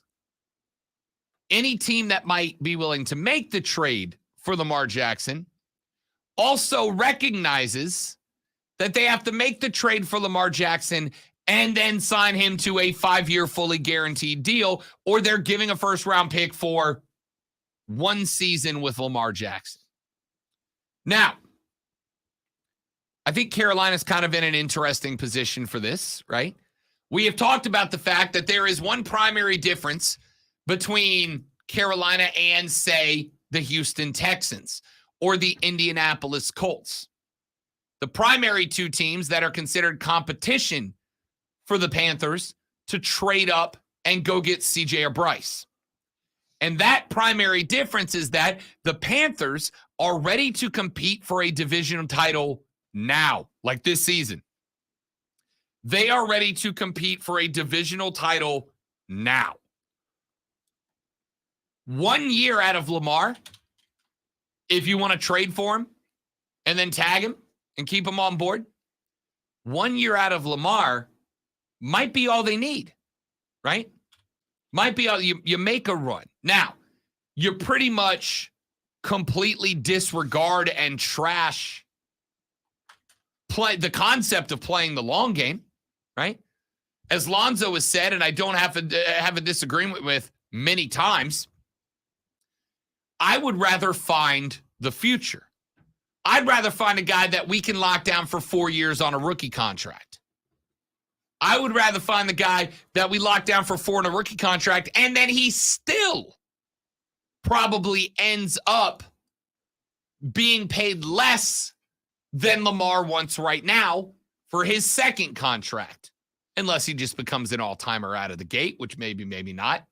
any team that might be willing to make the trade for Lamar Jackson also recognizes that they have to make the trade for Lamar Jackson and then sign him to a 5-year fully guaranteed deal, or they're giving a first-round pick for one season with Lamar Jackson. Now, I think Carolina's kind of in an interesting position for this, right? We have talked about the fact that there is one primary difference between Carolina and, say, the Houston Texans or the Indianapolis Colts. The primary two teams that are considered competition for the Panthers to trade up and go get CJ or Bryce. And that primary difference is that the Panthers are ready to compete for a division title now, like this season. They are ready to compete for a divisional title now. 1 year out of Lamar, if you want to trade for him and then tag him and keep him on board, 1 year out of Lamar might be all they need, right? Might be all you make a run. Now, you pretty much completely disregard and trash the concept of playing the long game, right? As Lonzo has said, and I don't have a disagreement with many times, I would rather find the future. I'd rather find a guy that we can lock down for 4 years on a rookie contract. I would rather find the guy that we lock down for 4 on a rookie contract, and then he still probably ends up being paid less than Lamar wants right now for his second contract, unless he just becomes an all-timer out of the gate, which maybe not,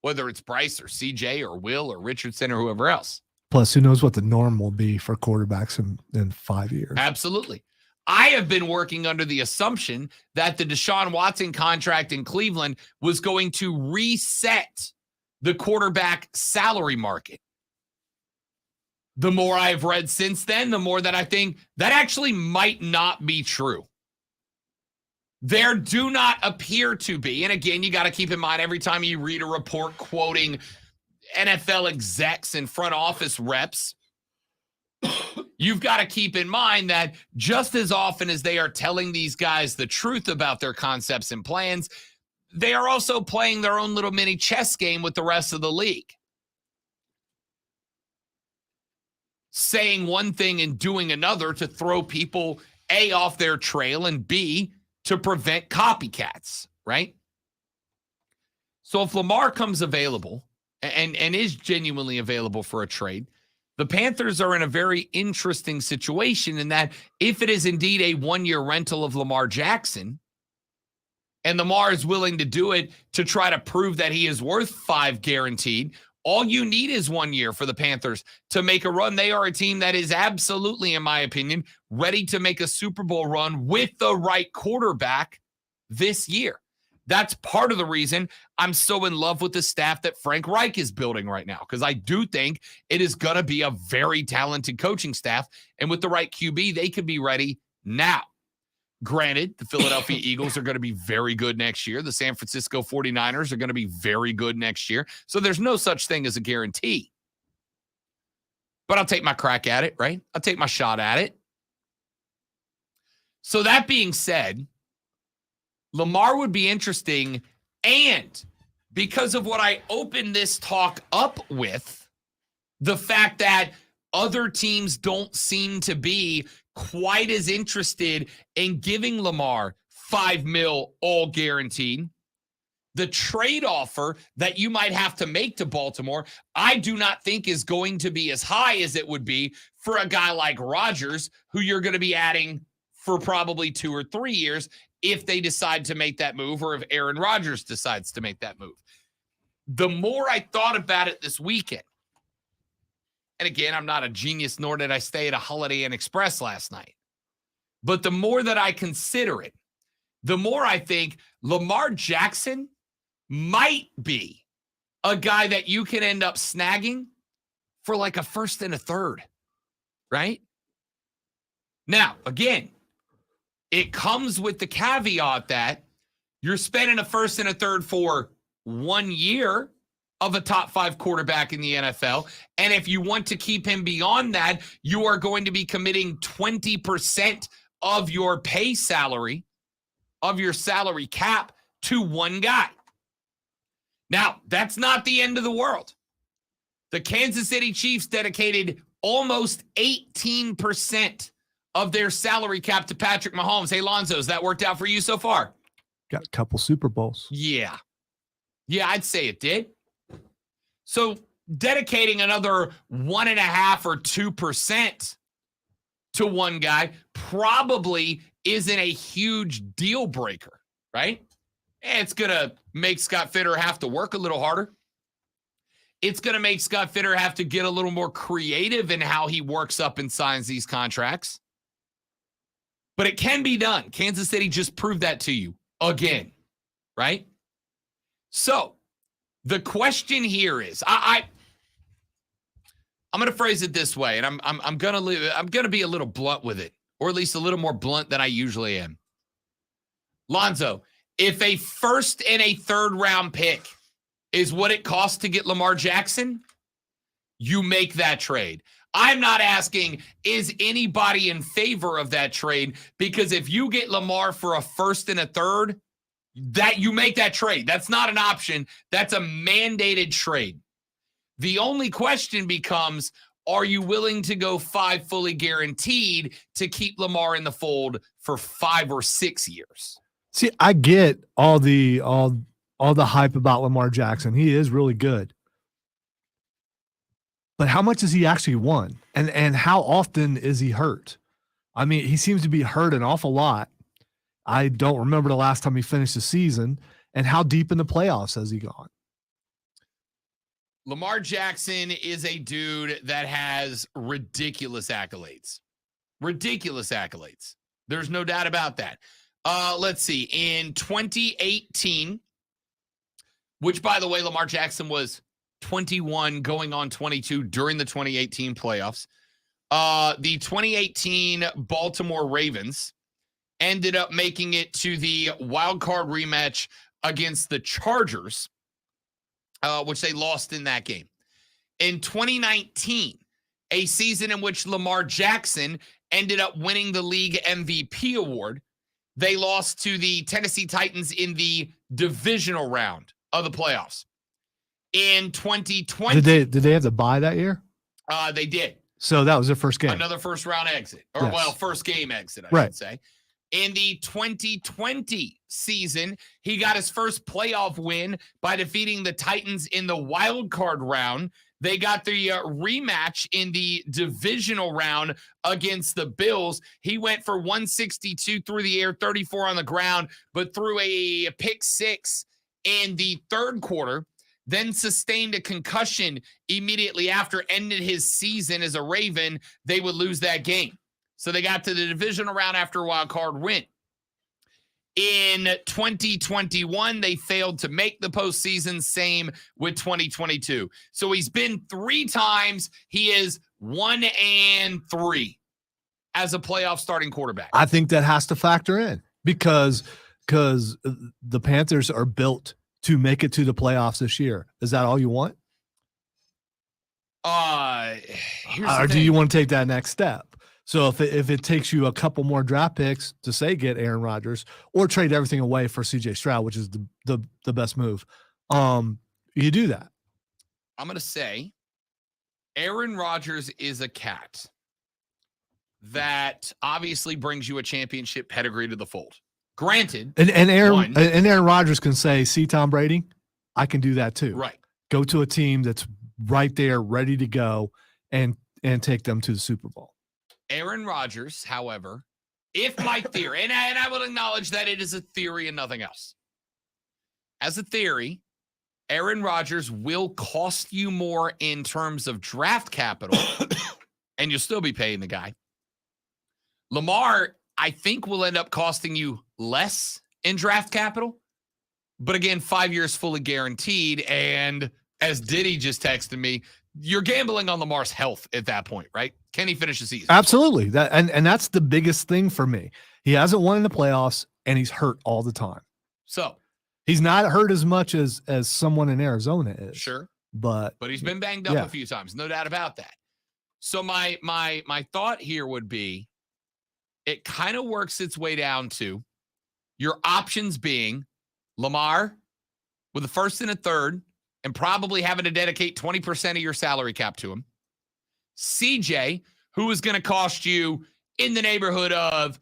whether it's Bryce or CJ or Will or Richardson or whoever else. Plus, who knows what the norm will be for quarterbacks in 5 years. Absolutely. I have been working under the assumption that the Deshaun Watson contract in Cleveland was going to reset the quarterback salary market. The more I've read since then, the more that I think that actually might not be true. There do not appear to be, and again, you got to keep in mind every time you read a report quoting NFL execs and front office reps, you've got to keep in mind that just as often as they are telling these guys the truth about their concepts and plans, they are also playing their own little mini chess game with the rest of the league. Saying one thing and doing another to throw people, A, off their trail, and B, to prevent copycats, right? So if Lamar comes available and is genuinely available for a trade, the Panthers are in a very interesting situation in that if it is indeed a 1-year rental of Lamar Jackson, and Lamar is willing to do it to try to prove that he is worth 5 guaranteed, all you need is 1 year for the Panthers to make a run. They are a team that is absolutely, in my opinion, ready to make a Super Bowl run with the right quarterback this year. That's part of the reason I'm so in love with the staff that Frank Reich is building right now, because I do think it is going to be a very talented coaching staff. And with the right QB, they could be ready now. Granted, the Philadelphia Eagles are going to be very good next year. The San Francisco 49ers are going to be very good next year. So there's no such thing as a guarantee. But I'll take my crack at it, right? I'll take my shot at it. So that being said, Lamar would be interesting, and because of what I opened this talk up with, the fact that other teams don't seem to be quite as interested in giving Lamar $5 million all guaranteed, the trade offer that you might have to make to Baltimore, I do not think is going to be as high as it would be for a guy like Rodgers, who you're going to be adding for probably 2 or 3 years if they decide to make that move, or if Aaron Rodgers decides to make that move. The more I thought about it this weekend, and again, I'm not a genius, nor did I stay at a Holiday Inn Express last night, but the more that I consider it, the more I think Lamar Jackson might be a guy that you can end up snagging for like a first and a third, right? Now, again, it comes with the caveat that you're spending a first and a third for 1 year of a top 5 quarterback in the NFL. And if you want to keep him beyond that, you are going to be committing 20% of your pay salary, of your salary cap, to one guy. Now, that's not the end of the world. The Kansas City Chiefs dedicated almost 18% of their salary cap to Patrick Mahomes. Hey, Lonzo, has that worked out for you so far? Got a couple Super Bowls. Yeah, I'd say it did. So dedicating another 1.5 or 2% to one guy probably isn't a huge deal breaker, right? It's going to make Scott Fitter have to work a little harder. It's going to make Scott Fitter have to get a little more creative in how he works up and signs these contracts. But it can be done. Kansas City just proved that to you again, right? So the question here is, I'm going to phrase it this way, and I'm going to be a little blunt with it, or at least a little more blunt than I usually am. Lonzo, if a first and a third round pick is what it costs to get Lamar Jackson, you make that trade. I'm not asking, is anybody in favor of that trade? Because if you get Lamar for a first and a third, that you make that trade. That's not an option. That's a mandated trade. The only question becomes, are you willing to go 5 fully guaranteed to keep Lamar in the fold for 5 or 6 years? See, I get all the hype about Lamar Jackson. He is really good. But how much has he actually won? And how often is he hurt? I mean, he seems to be hurt an awful lot. I don't remember the last time he finished the season. And how deep in the playoffs has he gone? Lamar Jackson is a dude that has ridiculous accolades. Ridiculous accolades. There's no doubt about that. Let's see. In 2018, which, by the way, Lamar Jackson was 21 going on 22 during the 2018 playoffs. The 2018 Baltimore Ravens ended up making it to the wild card rematch against the Chargers, which they lost in that game. In 2019, a season in which Lamar Jackson ended up winning the league MVP award, they lost to the Tennessee Titans in the divisional round of the playoffs. In 2020, did they have to bye that year? They did. So that was their first game. Another first round exit, or Yes. first game exit, I should say. In the 2020 season, he got his first playoff win by defeating the Titans in the wild card round. They got the rematch in the divisional round against the Bills. He went for 162 through the air, 34 on the ground, but threw a pick 6 in the third quarter, then sustained a concussion immediately after, ended his season as a Raven. They would lose that game. So they got to the divisional round after a wild card win. In 2021, they failed to make the postseason. Same with 2022. So he's been 3 times. He is 1-3 as a playoff starting quarterback. I think that has to factor in because the Panthers are built to make it to the playoffs this year. Is that all you want? Here's Or the do you thing. want to take that next step? So if it takes you a couple more draft picks to say get Aaron Rodgers or trade everything away for CJ Stroud, which is the best move, you do that. I'm going to say Aaron Rodgers is a cat that obviously brings you a championship pedigree to the fold. Granted, And Aaron Rodgers can say, see Tom Brady, I can do that too. right. Go to a team that's right there, ready to go, and take them to the Super Bowl. Aaron Rodgers, however, if my theory, and I will acknowledge that it is a theory and nothing else. As a theory, Aaron Rodgers will cost you more in terms of draft capital, and you'll still be paying the guy. Lamar, I think, will end up costing you less in draft capital. But again, 5 years fully guaranteed. And as Diddy just texted me, you're gambling on Lamar's health at that point, right? Can he finish the season? Absolutely. And that's the biggest thing for me. He hasn't won in the playoffs, and he's hurt all the time. So he's not hurt as much as someone in Arizona is. sure. But But he's been banged up a few times. No doubt about that. So my thought here would be it kind of works its way down to your options being Lamar with a first and a third and probably having to dedicate 20% of your salary cap to him. CJ, who is going to cost you in the neighborhood of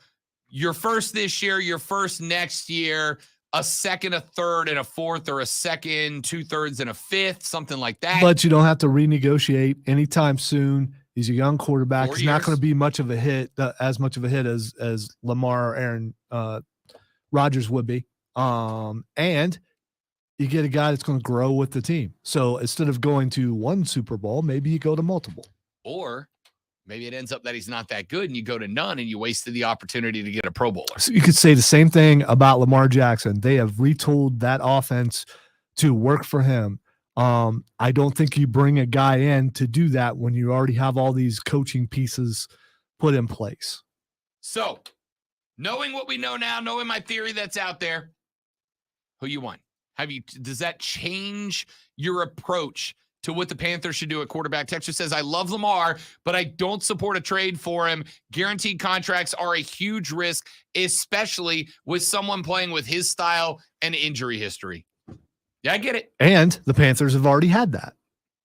your first this year, your first next year, a second, a third, and a fourth, or a second, 2/3, and a fifth, something like that. But you don't have to renegotiate anytime soon. He's a young quarterback. 4 He's not years. going to be much of a hit, as much of a hit as Lamar or Aaron Rodgers would be. And you get a guy that's going to grow with the team. So instead of going to one Super Bowl, maybe you go to multiple. Or maybe it ends up that he's not that good and you go to none and you wasted the opportunity to get a Pro Bowler. So you could say the same thing about Lamar Jackson. They have retooled that offense to work for him. I don't think you bring a guy in to do that when you already have all these coaching pieces put in place. So, knowing what we know now, knowing my theory that's out there, who you want? Does that change your approach to what the Panthers should do at quarterback? Texture says, I love Lamar, but I don't support a trade for him. Guaranteed contracts are a huge risk, especially with someone playing with his style and injury history. Yeah, I get it. And the Panthers have already had that.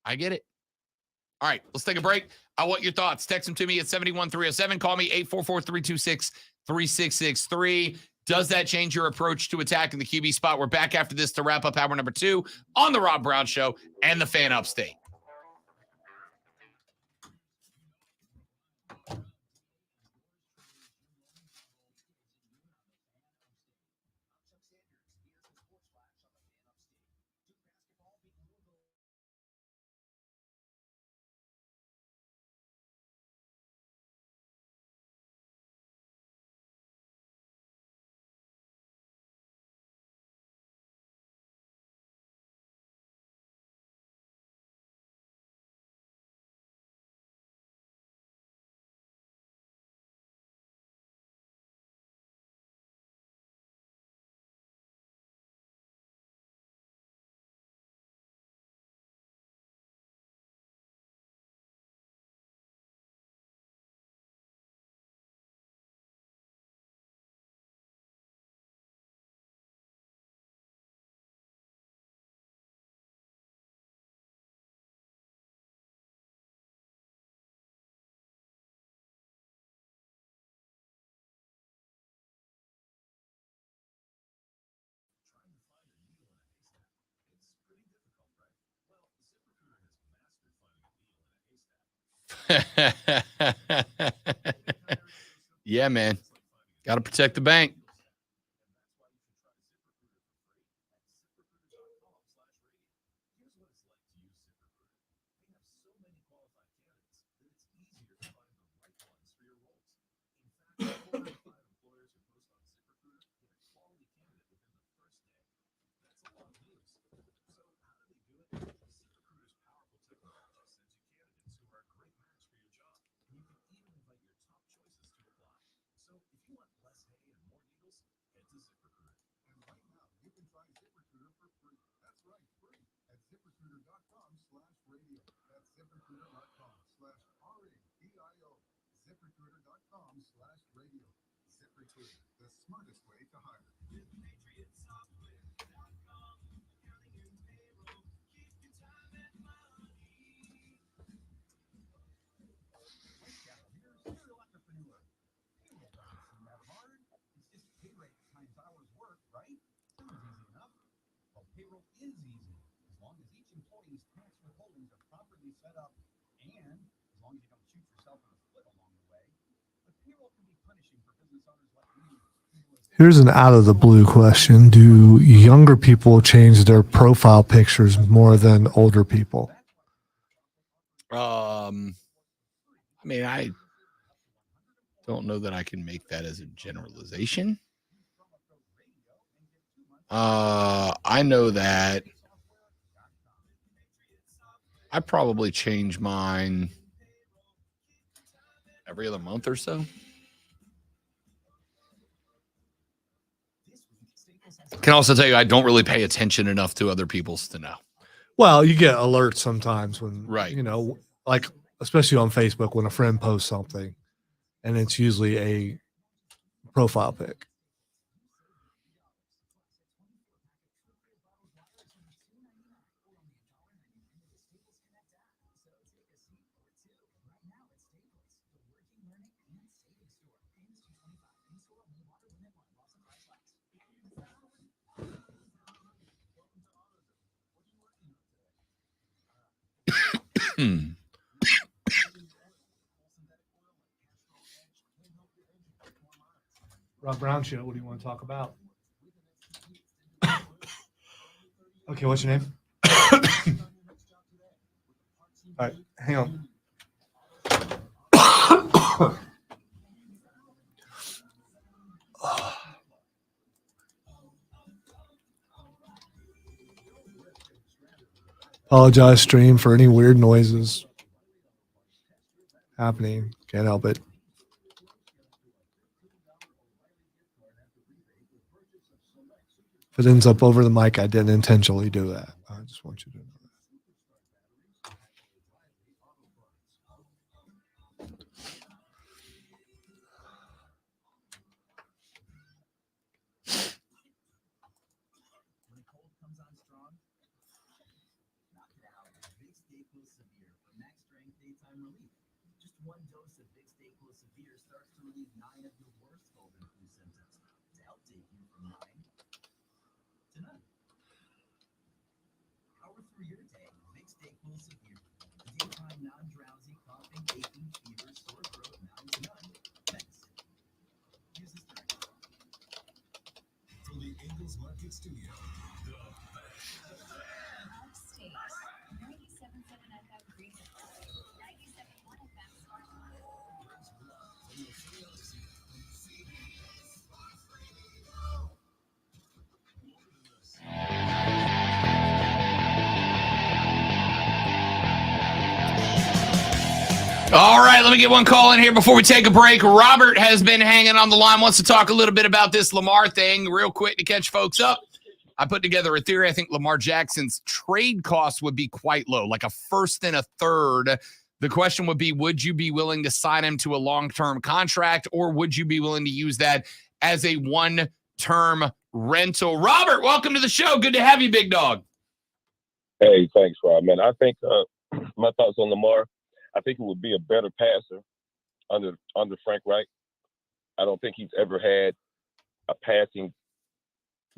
I get it. All right, let's take a break. I want your thoughts. Text them to me at 71307. Call me 844-326-3663. Does that change your approach to attacking the QB spot? We're back after this to wrap up hour number 2 on the Rob Brown Show and the Fan Upstate. Yeah, man. Got to protect the bank. if you want less hay and more needles, head to ZipRecruiter. And right now, you can try ZipRecruiter for free. That's right, free at ZipRecruiter.com/radio. That's ZipRecruiter.com/RADIO. ZipRecruiter.com/radio. ZipRecruiter, the smartest way to hire. With PatriotSoftware.com, accounting and payroll, keep your time and money. Wait, Cal, you're a serial entrepreneur. Payroll doesn't seem that hard. It's just pay rate times hours worked, right? Sounds easy enough. Well, payroll is easy as long as each employee's tax withholdings are properly set up and as long as you don't shoot yourself in the foot along the way. But payroll can be punishing for business owners like me. Here's an out of the blue question. Do younger people change their profile pictures more than older people? I mean, I don't know that I can make that as a generalization. I know that I probably change mine every other month or so. Can also tell you I don't really pay attention enough to other people's to know. Well, you get alerts sometimes when, Right. you know, like especially on Facebook when a friend posts something and it's usually a profile pic. Rob Brown Show, what do you want to talk about? Okay, what's your name? All right, hang on. Apologize, stream, for any weird noises happening. Can't help it. If it ends up over the mic, I didn't intentionally do that. I just want you to know that. When a cold comes on strong, knock it out. Big Staples Severe for max strength daytime relief. Just one dose of Big Staples Severe starts to relieve 9 of your worst cold and flu symptoms to help take you from 9 to none. Power through your day with Big Staples Severe. The daytime non-drowsy, coughing, aching, fever, sore throat, 9 to none medicine. Use this during From the Ingles Market Studio, Upstate, 97.7 FM Greenville, 97.1 FM Spartanburg. All right, let me get one call in here before we take a break. Robert has been hanging on the line, wants to talk a little bit about this Lamar thing real quick to catch folks up. I put together a theory. I think Lamar Jackson's trade cost would be quite low, like a first and a third. The question would be, would you be willing to sign him to a long-term contract, or would you be willing to use that as a one-term rental? Robert, welcome to the show. Good to have you, big dog. Hey, thanks, Rob. Man, I think my thoughts on Lamar, I think he would be a better passer under Frank Reich. I don't think he's ever had a passing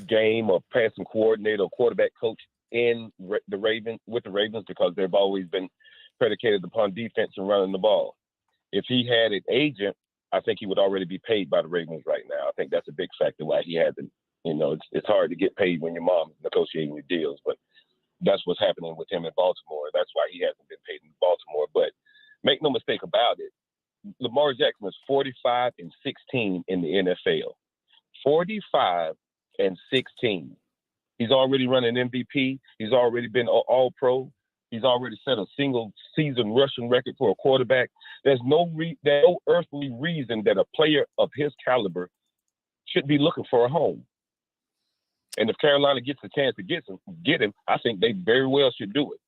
game or passing coordinator or quarterback coach in the Ravens because they've always been predicated upon defense and running the ball. If he had an agent, I think he would already be paid by the Ravens right now. I think that's a big factor why he hasn't. You know, it's hard to get paid when your mom's negotiating your deals, but that's what's happening with him in Baltimore. That's why he hasn't been paid in Baltimore. But make no mistake about it, Lamar Jackson is 45-16 in the NFL. 45-16. He's already run an MVP. He's already been All-Pro. He's already set a single season rushing record for a quarterback. There's no earthly reason that a player of his caliber should be looking for a home. And if Carolina gets a chance to get him, I think they very well should do it.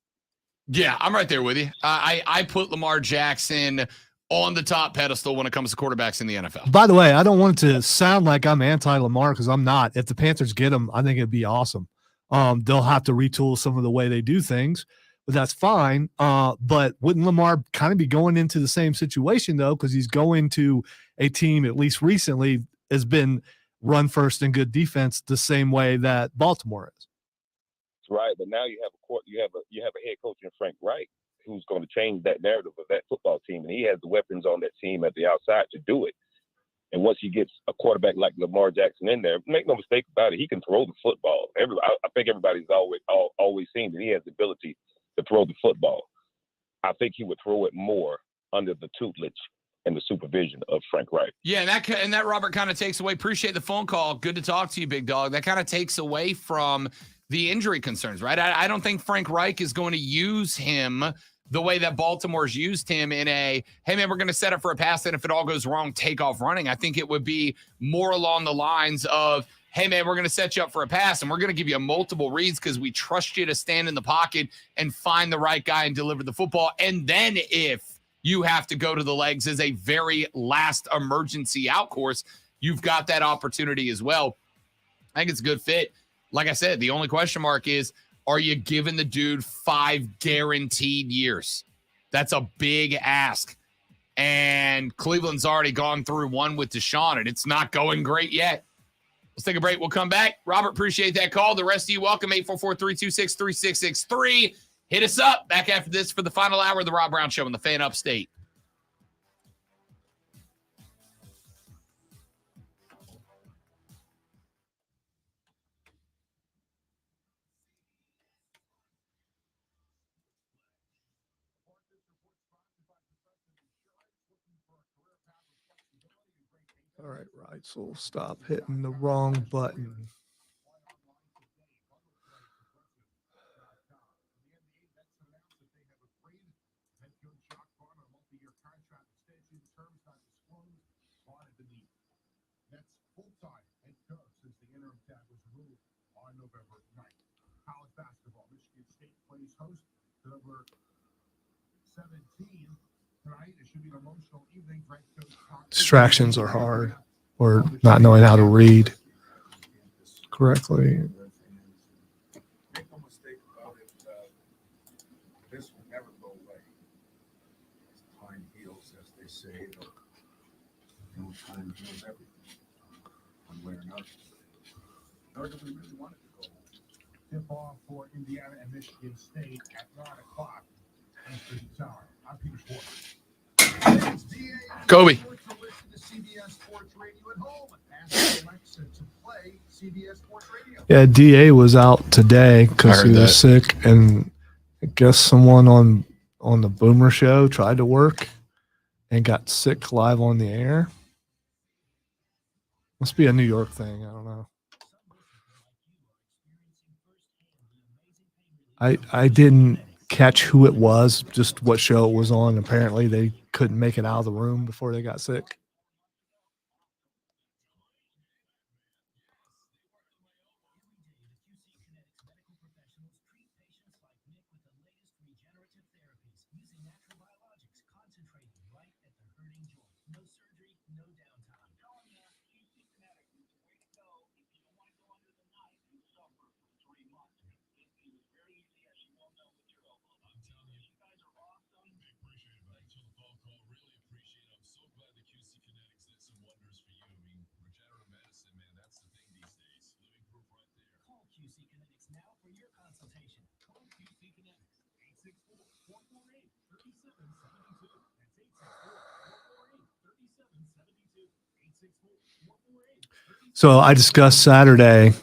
Yeah, I'm right there with you. I put Lamar Jackson on the top pedestal when it comes to quarterbacks in the NFL. By the way, I don't want it to sound like I'm anti-Lamar because I'm not. If the Panthers get him, I think it'd be awesome. They'll have to retool some of the way they do things, but that's fine. But wouldn't Lamar kind of be going into the same situation, though, because he's going to a team, at least recently, has been run first and good defense the same way that Baltimore is. Right, but now you have a head coach in Frank Reich who's going to change that narrative of that football team, and he has the weapons on that team at the outside to do it. And once he gets a quarterback like Lamar Jackson in there, make no mistake about it, he can throw the football. I think everybody's always seen that he has the ability to throw the football. I think he would throw it more under the tutelage and the supervision of Frank Reich. Yeah, and that Robert kind of takes away. Appreciate the phone call. Good to talk to you, big dog. That kind of takes away from the injury concerns, right? I don't think Frank Reich is going to use him the way that Baltimore's used him in a, hey, man, we're going to set up for a pass, and if it all goes wrong, take off running. I think it would be more along the lines of, hey, man, we're going to set you up for a pass, and we're going to give you multiple reads because we trust you to stand in the pocket and find the right guy and deliver the football. And then if you have to go to the legs as a very last emergency out course, you've got that opportunity as well. I think it's a good fit. Like I said, the only question mark is, are you giving the dude 5 guaranteed years? That's a big ask. And Cleveland's already gone through one with Deshaun, and it's not going great yet. Let's take a break. We'll come back. Robert, appreciate that call. The rest of you, welcome, 844-326-3663. Hit us up. Back after this for the final hour of the Rob Brown Show on the Fan Upstate. All right, so we'll stop hitting the wrong button. That's full-time head coach since the interim tag was removed on November 9th. College basketball, Michigan State plays host to number 17 tonight. It should be an emotional evening. Distractions are hard, or not knowing how to read correctly. Make no mistake about it, this will never go away. As time heals, as they say, time heals everything. One way or another. Nor do we really want it to go. Tip off for Indiana and Michigan State at 9 o'clock. Eastern Tower. I'm Peter Schwartz. Kobe. Yeah, DA was out today because he was sick, and I guess someone on the Boomer Show tried to work and got sick live on the air. Must be a New York thing. I don't know. I didn't catch who it was, just what show it was on. Apparently, they couldn't make it out of the room before they got sick. So I discussed Saturday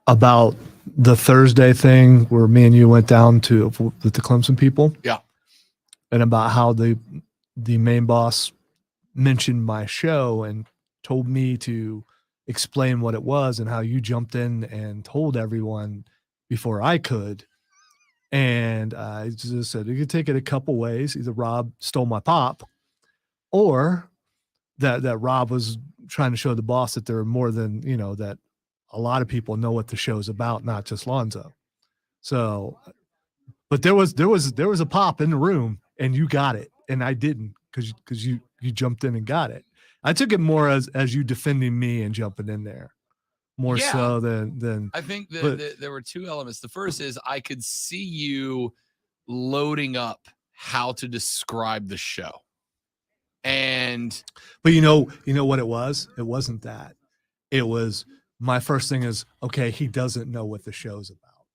about the Thursday thing where me and you went down to with the Clemson people. Yeah. And about how the main boss mentioned my show and told me to explain what it was, and how you jumped in and told everyone before I could. And I just said, you could take it a couple ways. Either Rob stole my pop, or that Rob was trying to show the boss that there are more than, that a lot of people know what the show's about, not just Lonzo. So, but there was a pop in the room, and you got it, and I didn't, because you jumped in and got it. I took it more as you defending me and jumping in there, more so than I think that there were two elements. The first is I could see you loading up how to describe the show. But you know what it was? It wasn't that. It was, my first thing is, okay, he doesn't know what the show's about.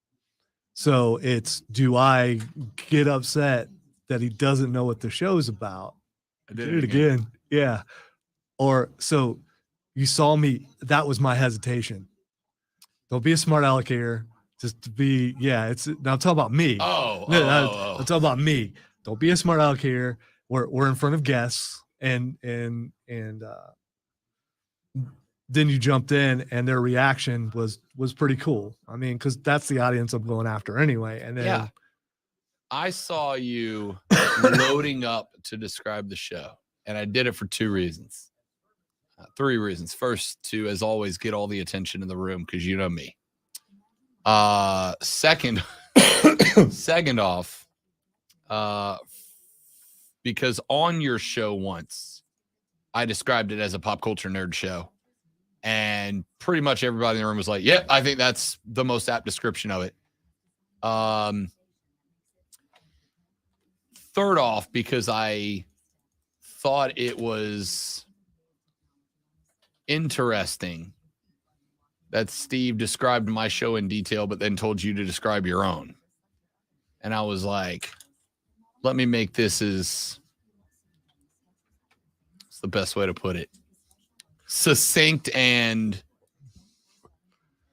So it's, do I get upset that he doesn't know what the show's about? I did it again. Yeah. Or, so you saw me, that was my hesitation. Don't be a smart aleck here. Just to be, now I'm talking about me. I'm talking about me. Don't be a smart aleck here. We're in front of guests, and then you jumped in, and their reaction was pretty cool. I mean, because that's the audience I'm going after anyway. And then I saw you loading up to describe the show, and I did it for two reasons. Three reasons. First, to, as always, get all the attention in the room, because you know me. Second off, because on your show once, I described it as a pop culture nerd show, and pretty much everybody in the room was like, "Yep, I think that's the most apt description of it." Third off, because I thought it was interesting that Steve described my show in detail, but then told you to describe your own. And I was like, let me make this it's the best way to put it, succinct, and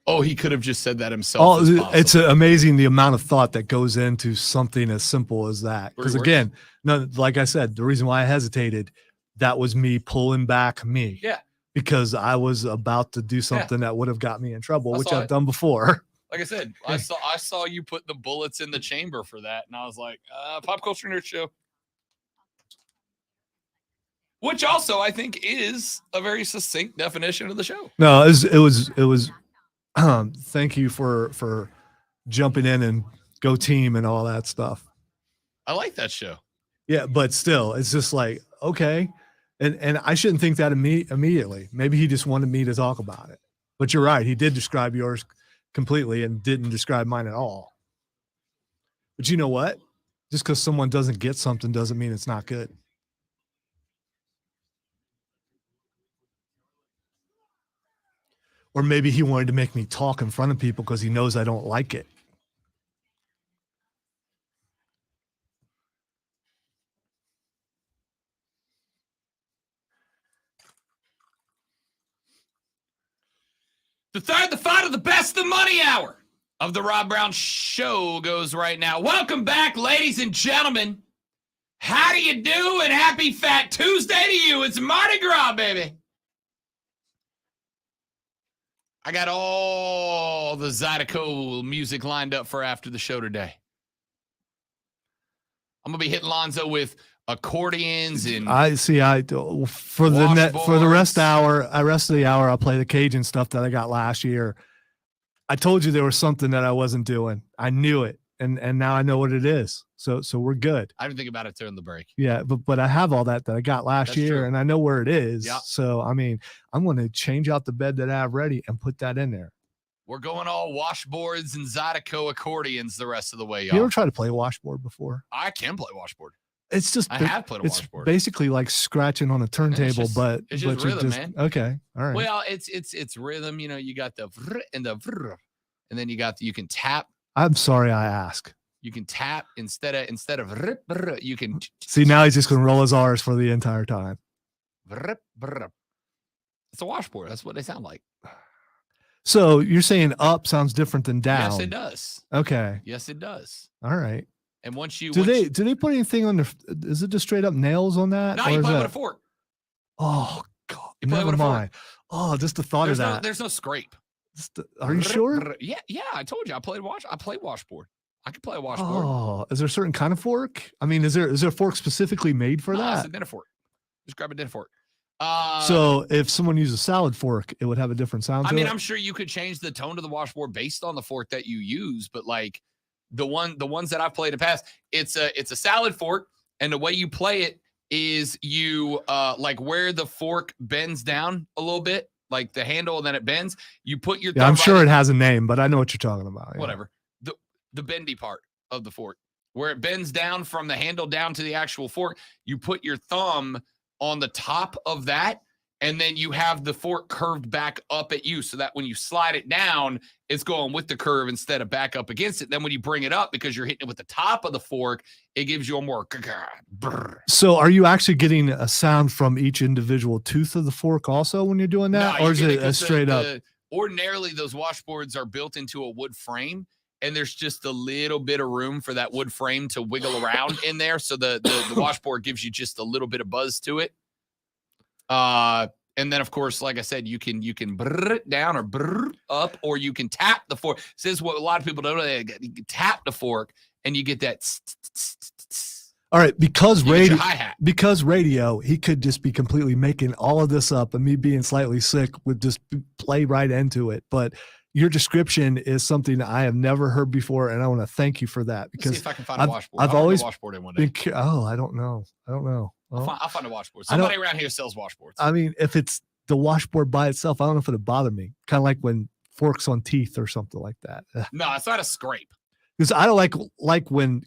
he could have just said that himself. It's amazing the amount of thought that goes into something as simple as that. Because again, like I said, the reason why I hesitated, that was me pulling back me. Yeah. Because I was about to do something that would have got me in trouble, which I've done before. Like I said, I saw you put the bullets in the chamber for that, and I was like, pop culture nerd show. Which also I think is a very succinct definition of the show. No, it was thank you for jumping in and go team and all that stuff. I like that show. Yeah, but still, it's just like, okay. And I shouldn't think that immediately. Maybe he just wanted me to talk about it. But you're right. He did describe yours completely and didn't describe mine at all. But you know what? Just because someone doesn't get something doesn't mean it's not good. Or maybe he wanted to make me talk in front of people because he knows I don't like it. The fight of the best of money hour of the Rob Brown Show goes right now. Welcome back, ladies and gentlemen. How do you do? And happy Fat Tuesday to you. It's Mardi Gras, baby. I got all the Zydeco music lined up for after the show today. I'm gonna be hitting Lonzo with accordions and for the rest of the hour I'll play the Cajun stuff that I got last year. I told you there was something that I wasn't doing. I knew it, and now I know what it is. So we're good. I didn't think about it during the break. Yeah, but I have all that I got last year, true. and I know where it is. Yeah. So I mean, I'm going to change out the bed that I have ready and put that in there. We're going all washboards and Zydeco accordions the rest of the way, y'all. You ever tried to play washboard before? I can play washboard. It's just I have played a washboard. Basically like scratching on a turntable, but it's just rhythm, man. Okay, all right. Well, it's rhythm. You know, you got the vrr and the vrr, and then you can tap. I'm sorry I ask. You can tap instead of vrr, vrr, you can see. Now he's just going to roll his R's for the entire time. Vrr, vrr. It's a washboard. That's what they sound like. So you're saying up sounds different than down? Yes, it does. Okay. Yes, it does. All right. And once you do they put anything on the? Is it just straight up nails on that? No, you play with a fork. Oh God! You play never with mind. Oh, just the thought of that. There's no scrape. Are you sure? Yeah. I told you I played washboard. I could play a washboard. Oh, is there a certain kind of fork? I mean, is there a fork specifically made for No, it's that? a dinner fork. Just grab a dinner fork. So if someone used a salad fork, it would have a different sound. I to mean, it? I'm sure you could change the tone of the washboard based on the fork that you use, but like the ones that I've played in the past, it's a salad fork, and the way you play it is you like where the fork bends down a little bit, like the handle, and then it bends. You put your Yeah, I'm thumb sure right it has a name, but I know what you're talking about. Yeah. whatever the bendy part of the fork where it bends down from the handle down to the actual fork. You put your thumb on the top of that, and then you have the fork curved back up at you so that when you slide it down, it's going with the curve instead of back up against it. Then when you bring it up, because you're hitting it with the top of the fork, it gives you a more So are you actually getting a sound from each individual tooth of the fork also when you're doing that? No, or is you get it a 'cause straight up? Ordinarily, those washboards are built into a wood frame, and there's just a little bit of room for that wood frame to wiggle around in there. So the washboard gives you just a little bit of buzz to it. And then of course, like I said, you can brrr it down or brrr up, or you can tap the fork. This is what a lot of people don't know. You can tap the fork and you get that. All right, because You get radio, your hi-hat. because radio, he could just be completely making all of this up, and me being slightly sick would just play right into it. But your description is something I have never heard before, and I want to thank you for that Let's see because if I can find a washboard. I've I'll bring always a washboard in one day. I don't know. Well, I'll find a washboard. I don't- Somebody around here sells washboards. I mean, if it's the washboard by itself, I don't know if it'd bother me. Kind of like when forks on teeth or something like that. No, it's not a scrape. Because I don't like when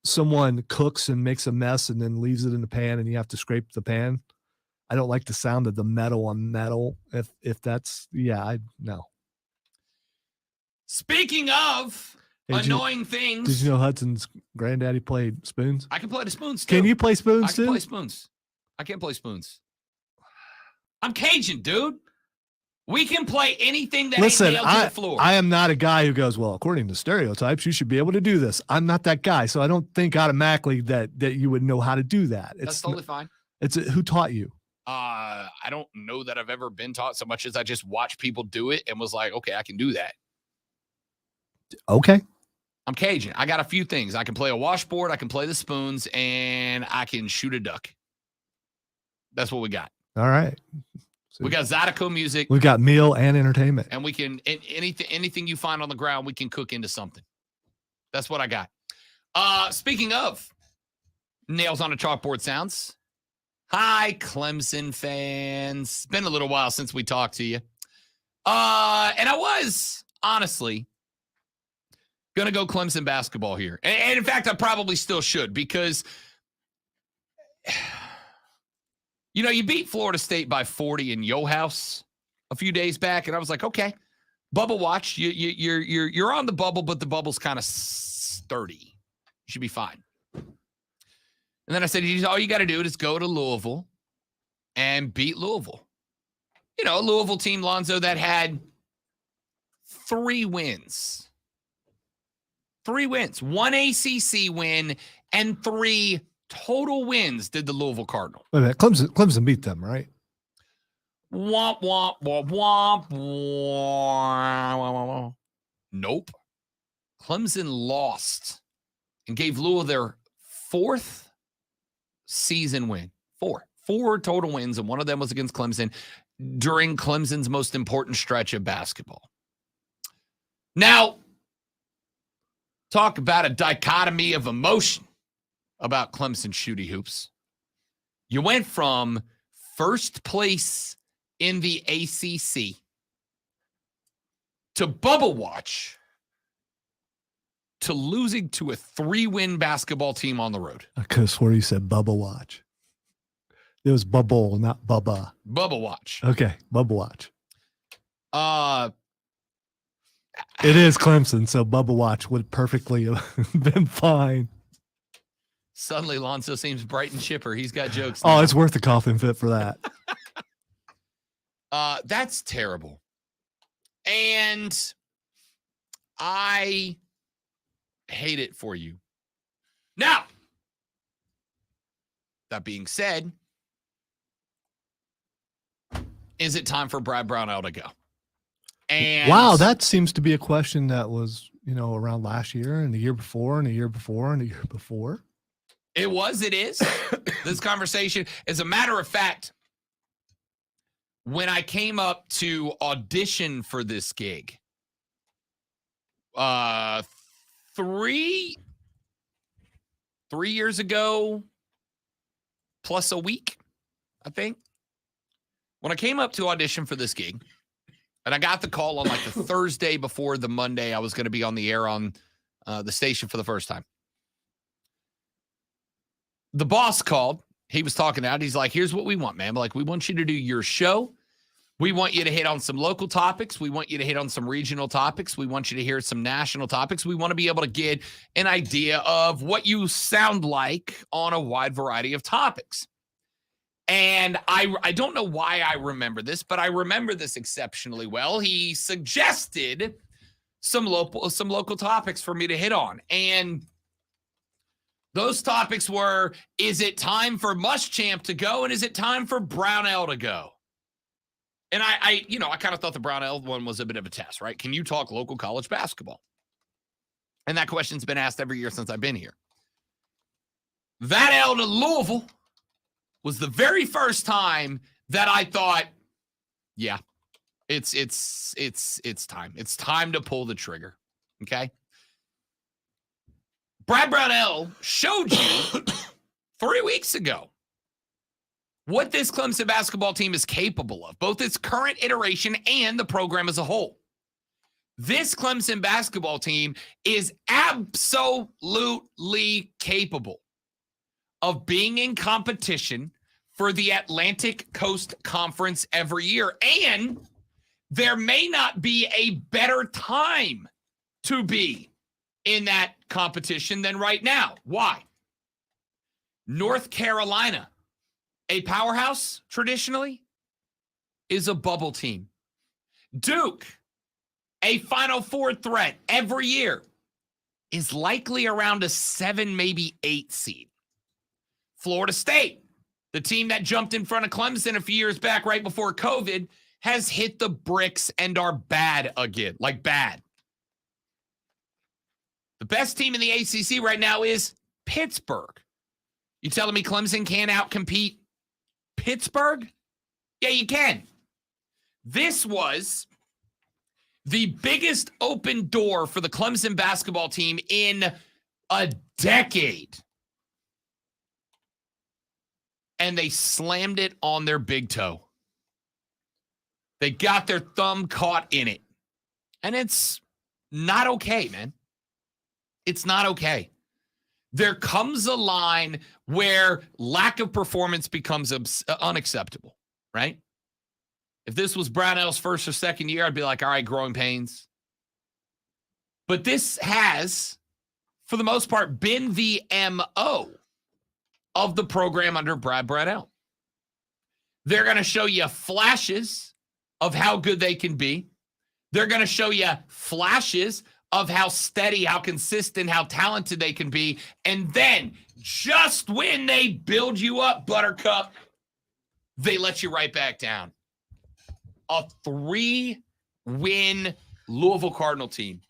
someone cooks and makes a mess and then leaves it in the pan and you have to scrape the pan. I don't like the sound of the metal on metal. If that's no. Speaking of annoying things, Did you know Hudson's granddaddy played spoons? I can play the spoons too. Can you play I spoons can too? play spoons. I can't play spoons. I'm Cajun, dude. We can play anything that Listen, ain't nailed to the floor. I am not a guy who goes, well, according to stereotypes, you should be able to do this. I'm not that guy. So I don't think automatically that you would know how to do that. That's totally fine. Who taught you? I don't know that I've ever been taught so much as I just watched people do it and was like, okay, I can do that. Okay. I'm Cajun. I got a few things. I can play a washboard, I can play the spoons, and I can shoot a duck. That's what we got. All right. We got Zydeco music. We've got meal and entertainment. And we can anything you find on the ground, we can cook into something. That's what I got. Speaking of nails on a chalkboard sounds. Hi, Clemson fans. It's been a little while since we talked to you. And I was honestly gonna go Clemson basketball here. And in fact, I probably still should, because you beat Florida State by 40 in Yo House a few days back, and I was like, okay, bubble watch. You're on the bubble, but the bubble's kind of sturdy. You should be fine. And then I said, all you got to do is go to Louisville and beat Louisville. A Louisville team, Lonzo, that had 3 wins. 3 wins. 1 ACC win and 3 total wins did the Louisville Cardinal. Wait a minute. Clemson beat them, right? Womp, womp, womp, womp, womp. Nope. Clemson lost and gave Louisville their 4th season win. 4 total wins, and one of them was against Clemson during Clemson's most important stretch of basketball. Now, talk about a dichotomy of emotion about Clemson shooty hoops. You went from first place in the ACC to bubble watch to losing to a 3-win basketball team on the road. I could have swore you said Bubba Watch. It was Bubble, not Bubba. Bubble watch. Okay, Bubba Watch. It is Clemson, so Bubba Watch would perfectly have been fine. Suddenly, Lonzo seems bright and chipper. He's got jokes now. now. It's worth the coughing fit for that. That's terrible. And I hate it for you. Now, that being said, is it time for Brad Brownell to go? And wow, that seems to be a question that was, around last year and the year before and the year before and the year before. It is. This conversation, as a matter of fact, when I came up to audition for this gig, 3 years ago, plus a week, I think. When I came up to audition for this gig, and I got the call on like the Thursday before the Monday I was going to be on the air on the station for the first time. The boss called. He was talking out. He's like, here's what we want, man. Like, we want you to do your show. We want you to hit on some local topics. We want you to hit on some regional topics. We want you to hear some national topics. We want to be able to get an idea of what you sound like on a wide variety of topics. And I don't know why I remember this, but I remember this exceptionally well. He suggested some local topics for me to hit on. And those topics were, is it time for Muschamp to go? And is it time for Brownell to go? And I kind of thought the Brownell one was a bit of a test, right? Can you talk local college basketball? And that question's been asked every year since I've been here. That L to Louisville was the very first time that I thought, yeah, it's time. It's time to pull the trigger. Okay. Brad Brownell showed you 3 weeks ago what this Clemson basketball team is capable of, both its current iteration and the program as a whole. This Clemson basketball team is absolutely capable of being in competition for the Atlantic Coast Conference every year. And there may not be a better time to be in that competition than right now. Why? North Carolina, a powerhouse traditionally, is a bubble team. Duke, a Final Four threat every year, is likely around a 7, maybe 8 seed. Florida State, the team that jumped in front of Clemson a few years back right before COVID, has hit the bricks and are bad again, like bad. The best team in the ACC right now is Pittsburgh. You telling me Clemson can't outcompete Pittsburgh? Yeah, you can. This was the biggest open door for the Clemson basketball team in a decade. And they slammed it on their big toe. They got their thumb caught in it. And it's not okay, man. It's not okay. There comes a line where lack of performance becomes unacceptable, right? If this was Brownell's first or second year, I'd be like, all right, growing pains. But this has, for the most part, been the MO of the program under Brad Brownell. They're going to show you flashes of how good they can be. They're going to show you flashes of how steady, how consistent, how talented they can be. And then just when they build you up, Buttercup, they let you right back down. A 3-win Louisville Cardinal team.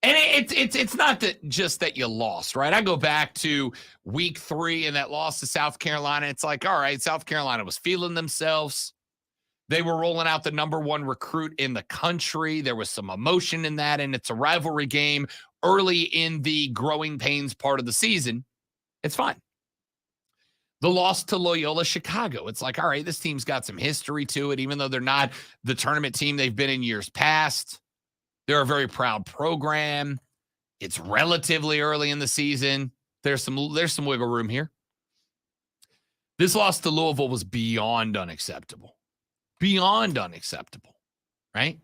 And it's not that just that you lost, right? I go back to week 3 and that loss to South Carolina. It's like, all right, South Carolina was feeling themselves. They were rolling out the number 1 recruit in the country. There was some emotion in that, and it's a rivalry game early in the growing pains part of the season. It's fine. The loss to Loyola Chicago. It's like, all right, this team's got some history to it, even though they're not the tournament team they've been in years past. They're a very proud program. It's relatively early in the season. There's some wiggle room here. This loss to Louisville was beyond unacceptable. Beyond unacceptable, right?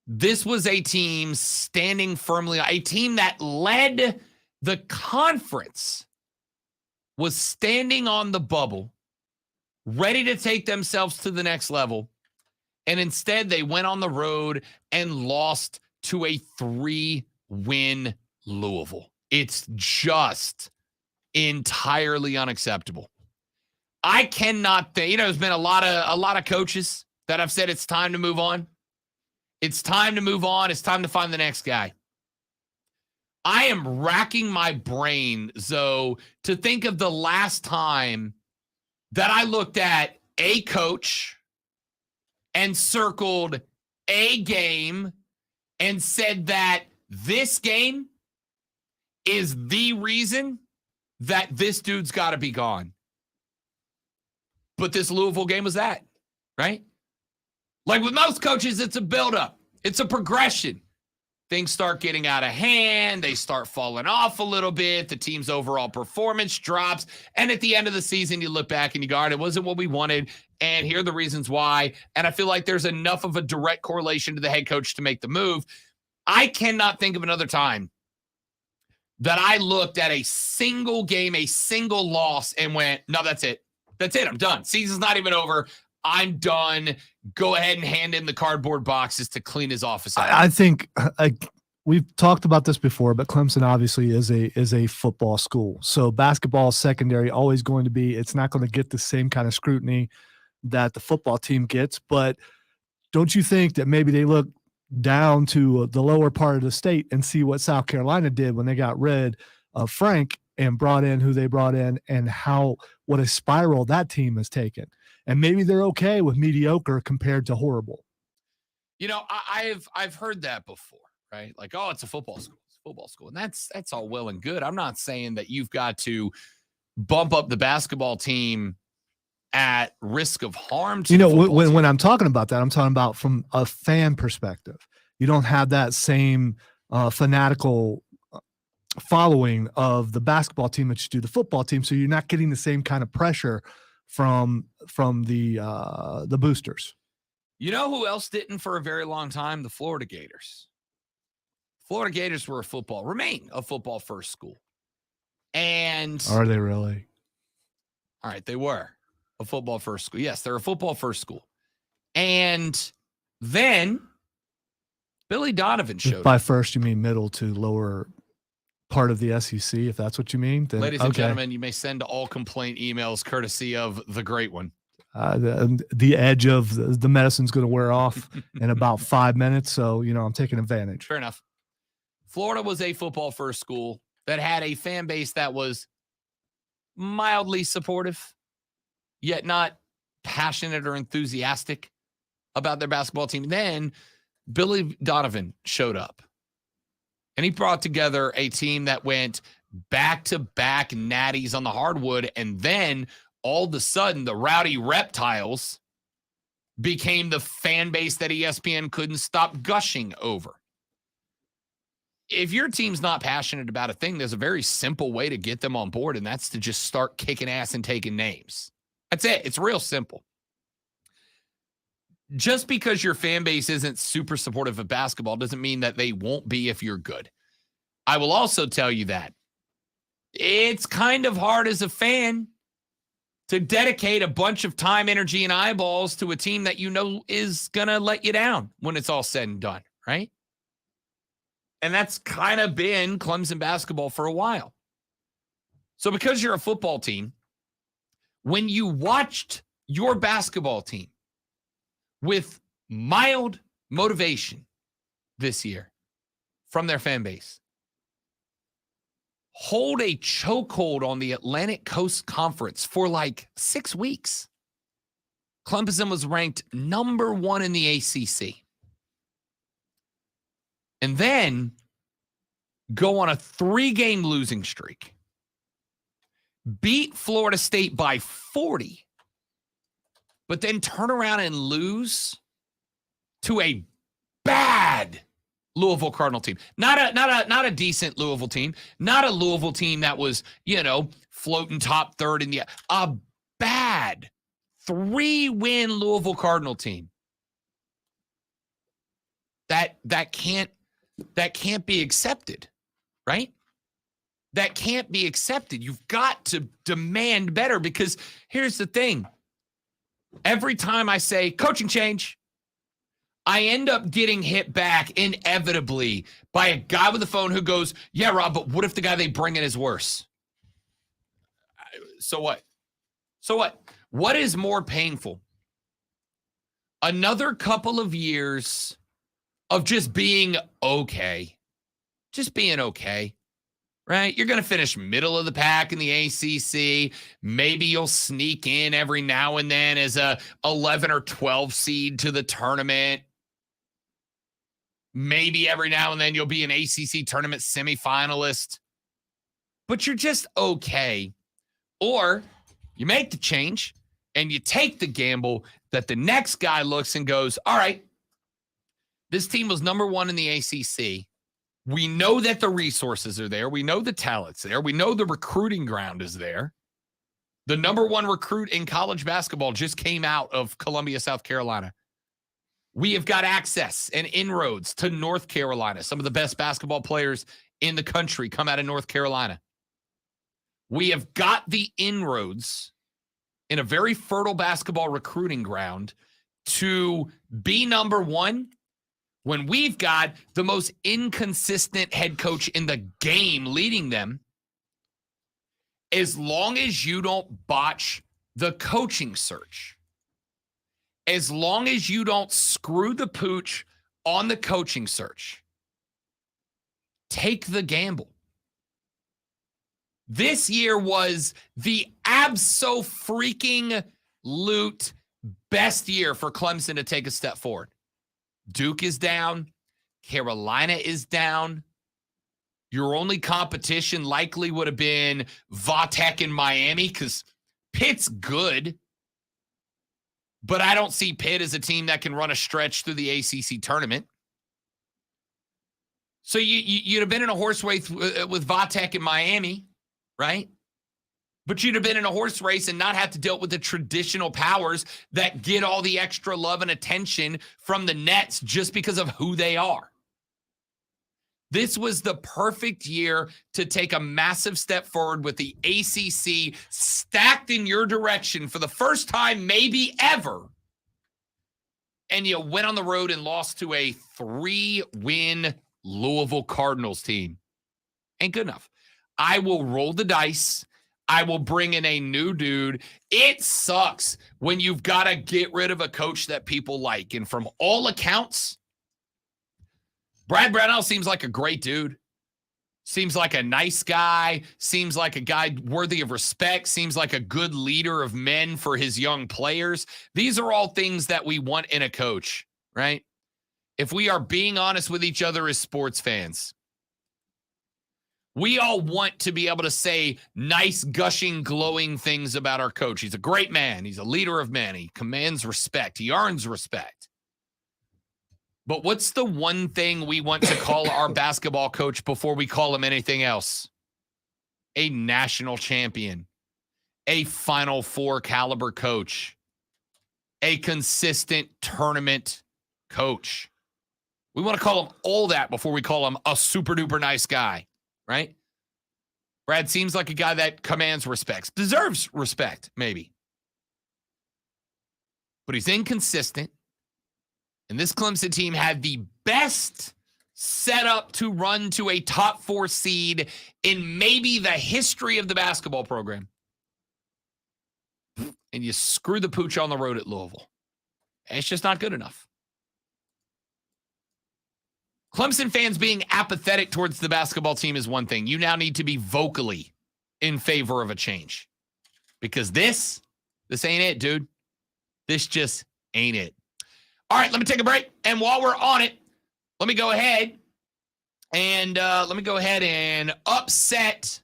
This was a team standing firmly, a team that led the conference, was standing on the bubble, ready to take themselves to the next level. And instead, they went on the road and lost to a 3-win Louisville. It's just entirely unacceptable. I cannot think, there's been a lot of coaches that I've said it's time to move on? It's time to move on. It's time to find the next guy. I am racking my brain, Zoe, to think of the last time that I looked at a coach and circled a game and said that this game is the reason that this dude's got to be gone. But this Louisville game was that, right? Like with most coaches, it's a buildup. It's a progression. Things start getting out of hand. They start falling off a little bit. The team's overall performance drops. And at the end of the season, you look back and you go, all right, it wasn't what we wanted. And here are the reasons why. And I feel like there's enough of a direct correlation to the head coach to make the move. I cannot think of another time that I looked at a single game, a single loss, and went, no, that's it. That's it. I'm done. Season's not even over. I'm done. Go ahead and hand him the cardboard boxes to clean his office out. I think we've talked about this before, but Clemson obviously is a football school. So basketball secondary always going to be, it's not going to get the same kind of scrutiny that the football team gets. But don't you think that maybe they look down to the lower part of the state and see what South Carolina did when they got rid of Frank and brought in who they brought in, and what a spiral that team has taken? And maybe they're okay with mediocre compared to horrible. You know, I've heard that before, right? Like, oh, it's a football school. It's a football school. And that's all well and good. I'm not saying that you've got to bump up the basketball team at risk of harm to when I'm talking about that, I'm talking about from a fan perspective. You don't have that same fanatical following of the basketball team that you do the football team, so you're not getting the same kind of pressure from the boosters. You know who else didn't for a very long time? The Florida Gators. Florida Gators remain a football first school. And are they really? All right, they were a football first school. Yes, they're a football first school. And then Billy Donovan showed By up. first, you mean middle to lower part of the SEC, if that's what you mean. Then, ladies and gentlemen, you may send all complaint emails courtesy of the great one. The edge of the medicine's going to wear off in about 5 minutes. So, I'm taking advantage. Fair enough. Florida was a football first school that had a fan base that was mildly supportive, yet not passionate or enthusiastic about their basketball team. Then Billy Donovan showed up, and he brought together a team that went back-to-back natties on the hardwood, and then all of a sudden the Rowdy Reptiles became the fan base that ESPN couldn't stop gushing over. If your team's not passionate about a thing, there's a very simple way to get them on board, and that's to just start kicking ass and taking names. That's it. It's real simple. Just because your fan base isn't super supportive of basketball doesn't mean that they won't be if you're good. I will also tell you that it's kind of hard as a fan to dedicate a bunch of time, energy, and eyeballs to a team that you know is going to let you down when it's all said and done, right? And that's kind of been Clemson basketball for a while. So because you're a football team, when you watched your basketball team with mild motivation this year from their fan base hold a chokehold on the Atlantic Coast Conference for like 6 weeks, Clemson was ranked number 1 in the ACC. And then go on a 3-game losing streak, beat Florida State by 40, but then turn around and lose to a bad Louisville Cardinal team. Not a decent Louisville team, not a Louisville team that was, floating top third in a bad 3-win Louisville Cardinal team. That can't be accepted, right? That can't be accepted. You've got to demand better, because here's the thing. Every time I say coaching change, I end up getting hit back inevitably by a guy with a phone who goes, yeah, Rob, but what if the guy they bring in is worse? So what? So what? What is more painful? another couple of years of just being okay. Just being okay, right? You're going to finish middle of the pack in the ACC. Maybe you'll sneak in every now and then as a 11 or 12 seed to the tournament. Maybe every now and then you'll be an ACC tournament semifinalist. But you're just okay. Or you make the change and you take the gamble that the next guy looks and goes, all right, this team was number one in the ACC. We know that the resources are there. We know the talent's there. We know the recruiting ground is there. The number one recruit in college basketball just came out of Columbia, South Carolina. We have got access and inroads to North Carolina. Some of the best basketball players in the country come out of North Carolina. We have got the inroads in a very fertile basketball recruiting ground to be number one when we've got the most inconsistent head coach in the game leading them. As long as you don't botch the coaching search, as long as you don't screw the pooch on the coaching search, take the gamble. This year was the abso-freaking-lute best year for Clemson to take a step forward. Duke is down. Carolina is down. Your only competition likely would have been Vatek in Miami because Pitt's good. But I don't see Pitt as a team that can run a stretch through the ACC tournament. So you'd have been in a horse race with Vatek in Miami, right? But you'd have been in a horse race and not have to deal with the traditional powers that get all the extra love and attention from the Nets just because of who they are. This was the perfect year to take a massive step forward with the ACC stacked in your direction for the first time maybe ever. And you went on the road and lost to a 3-win Louisville Cardinals team. Ain't good enough. I will roll the dice. I will bring in a new dude. It sucks when you've got to get rid of a coach that people like. And from all accounts, Brad Brownell seems like a great dude. Seems like a nice guy. Seems like a guy worthy of respect. Seems like a good leader of men for his young players. These are all things that we want in a coach, right? If we are being honest with each other as sports fans, we all want to be able to say nice, gushing, glowing things about our coach. He's a great man. He's a leader of men. He commands respect. He earns respect. But what's the one thing we want to call our basketball coach before we call him anything else? A national champion, a Final Four caliber coach, a consistent tournament coach. We want to call him all that before we call him a super duper nice guy, right? Brad seems like a guy that commands respect, deserves respect, maybe. But he's inconsistent. And this Clemson team had the best setup to run to a top 4 seed in maybe the history of the basketball program. And you screw the pooch on the road at Louisville. It's just not good enough. Clemson fans being apathetic towards the basketball team is one thing. You now need to be vocally in favor of a change. Because this ain't it, dude. This just ain't it. All right, let me take a break. And while we're on it, let me go ahead and upset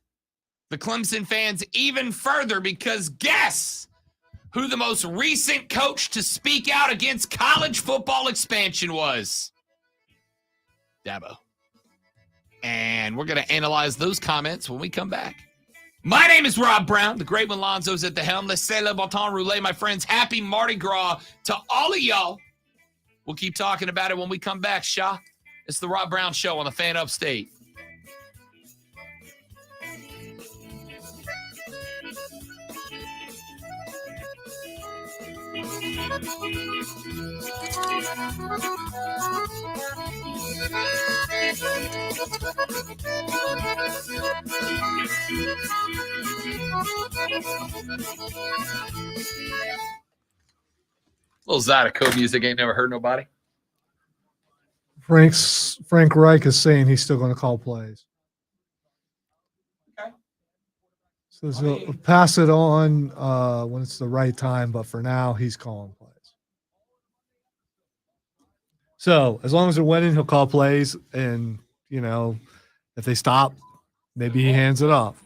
the Clemson fans even further, because guess who the most recent coach to speak out against college football expansion was? Dabo. And we're going to analyze those comments when we come back. My name is Rob Brown. The great one Lonzo's at the helm. Let's say le bâton roulé, my friends. Happy Mardi Gras to all of y'all. We'll keep talking about it when we come back, Shaw. It's the Rob Brown Show on the Fan Upstate. Little Zydeco music ain't never hurt nobody. Frank Reich is saying he's still going to call plays. Okay. So he'll pass it on when it's the right time, but for now, he's calling plays. So as long as they're winning, he'll call plays, and if they stop, maybe he hands it off.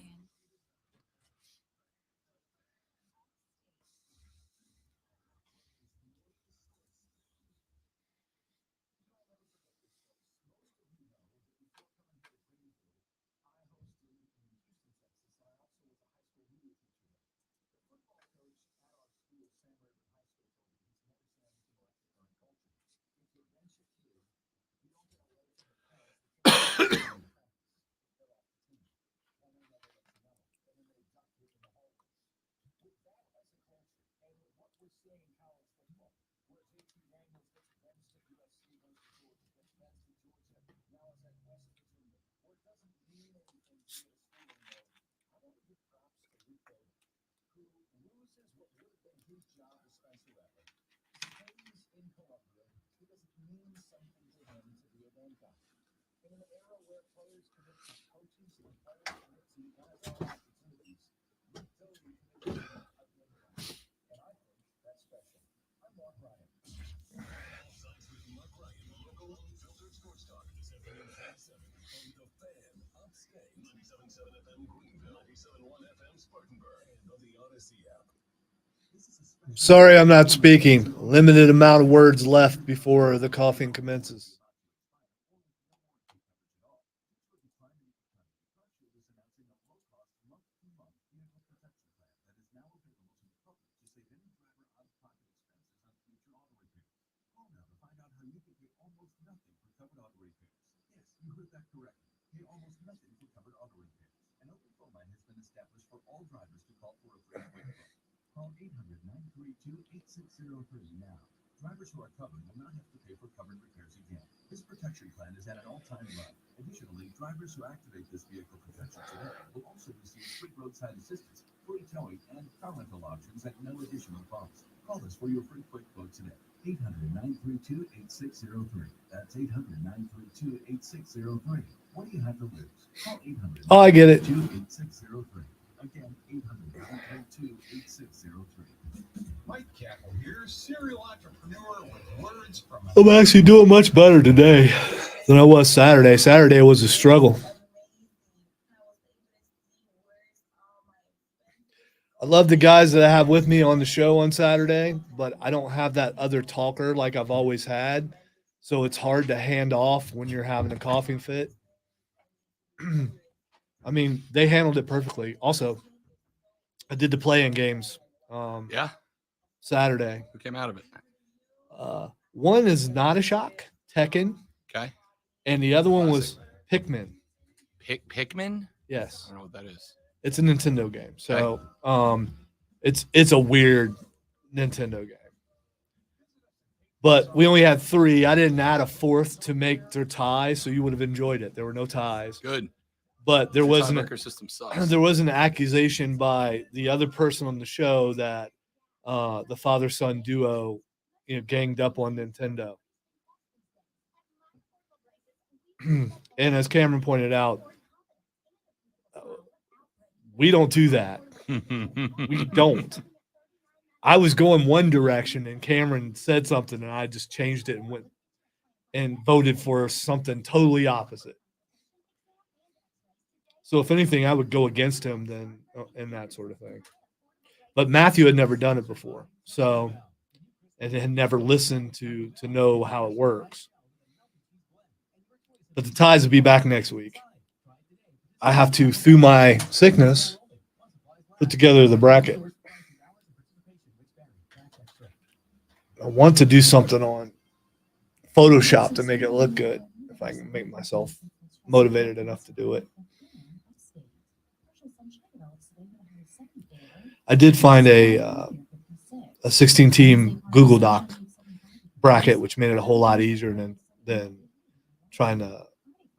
Sorry, I'm not speaking. Limited amount of words left before the coughing commences. Pay almost nothing for covered auto repairs. An open phone line has been established for all drivers to call for a free quick quote. Call 800-932-8603 now. Drivers who are covered will not have to pay for covered repairs again. This protection plan is at an all-time low. Additionally, drivers who activate this vehicle protection today will also receive free roadside assistance, free towing, and car rental options at no additional cost. Call us for your free quick quote today. 800-932-8603. That's 800-932-8603. What do you have to lose? Call 800. Oh, I get it. 8603. Again, 800-932-8603. Mike Campbell here, serial entrepreneur with words from. I'm actually doing much better today than I was Saturday. Saturday was a struggle. I love the guys that I have with me on the show on Saturday, but I don't have that other talker like I've always had. So it's hard to hand off when you're having a coughing fit. I mean, they handled it perfectly. Also, I did the play-in games Yeah. Saturday. Who came out of it? One is not a shock, Tekken, Okay. and the other one was Pikmin. Pikmin? Yes. I don't know what that is. It's a Nintendo game. So it's a weird Nintendo game. But we only had 3. I didn't add a 4th to make their tie, so you would have enjoyed it. There were no ties. Good. But there was system sucks. there was an accusation by the other person on the show that the father-son duo ganged up on Nintendo. And as Cameron pointed out, we don't do that. We don't. I was going one direction and Cameron said something and I just changed it and went and voted for something totally opposite. So if anything, I would go against him then and that sort of thing. But Matthew had never done it before. So and had never listened to know how it works. But the ties will be back next week. I have to, through my sickness, put together the bracket. I want to do something on Photoshop to make it look good, if I can make myself motivated enough to do it. I did find a 16-team Google Doc bracket, which made it a whole lot easier than trying to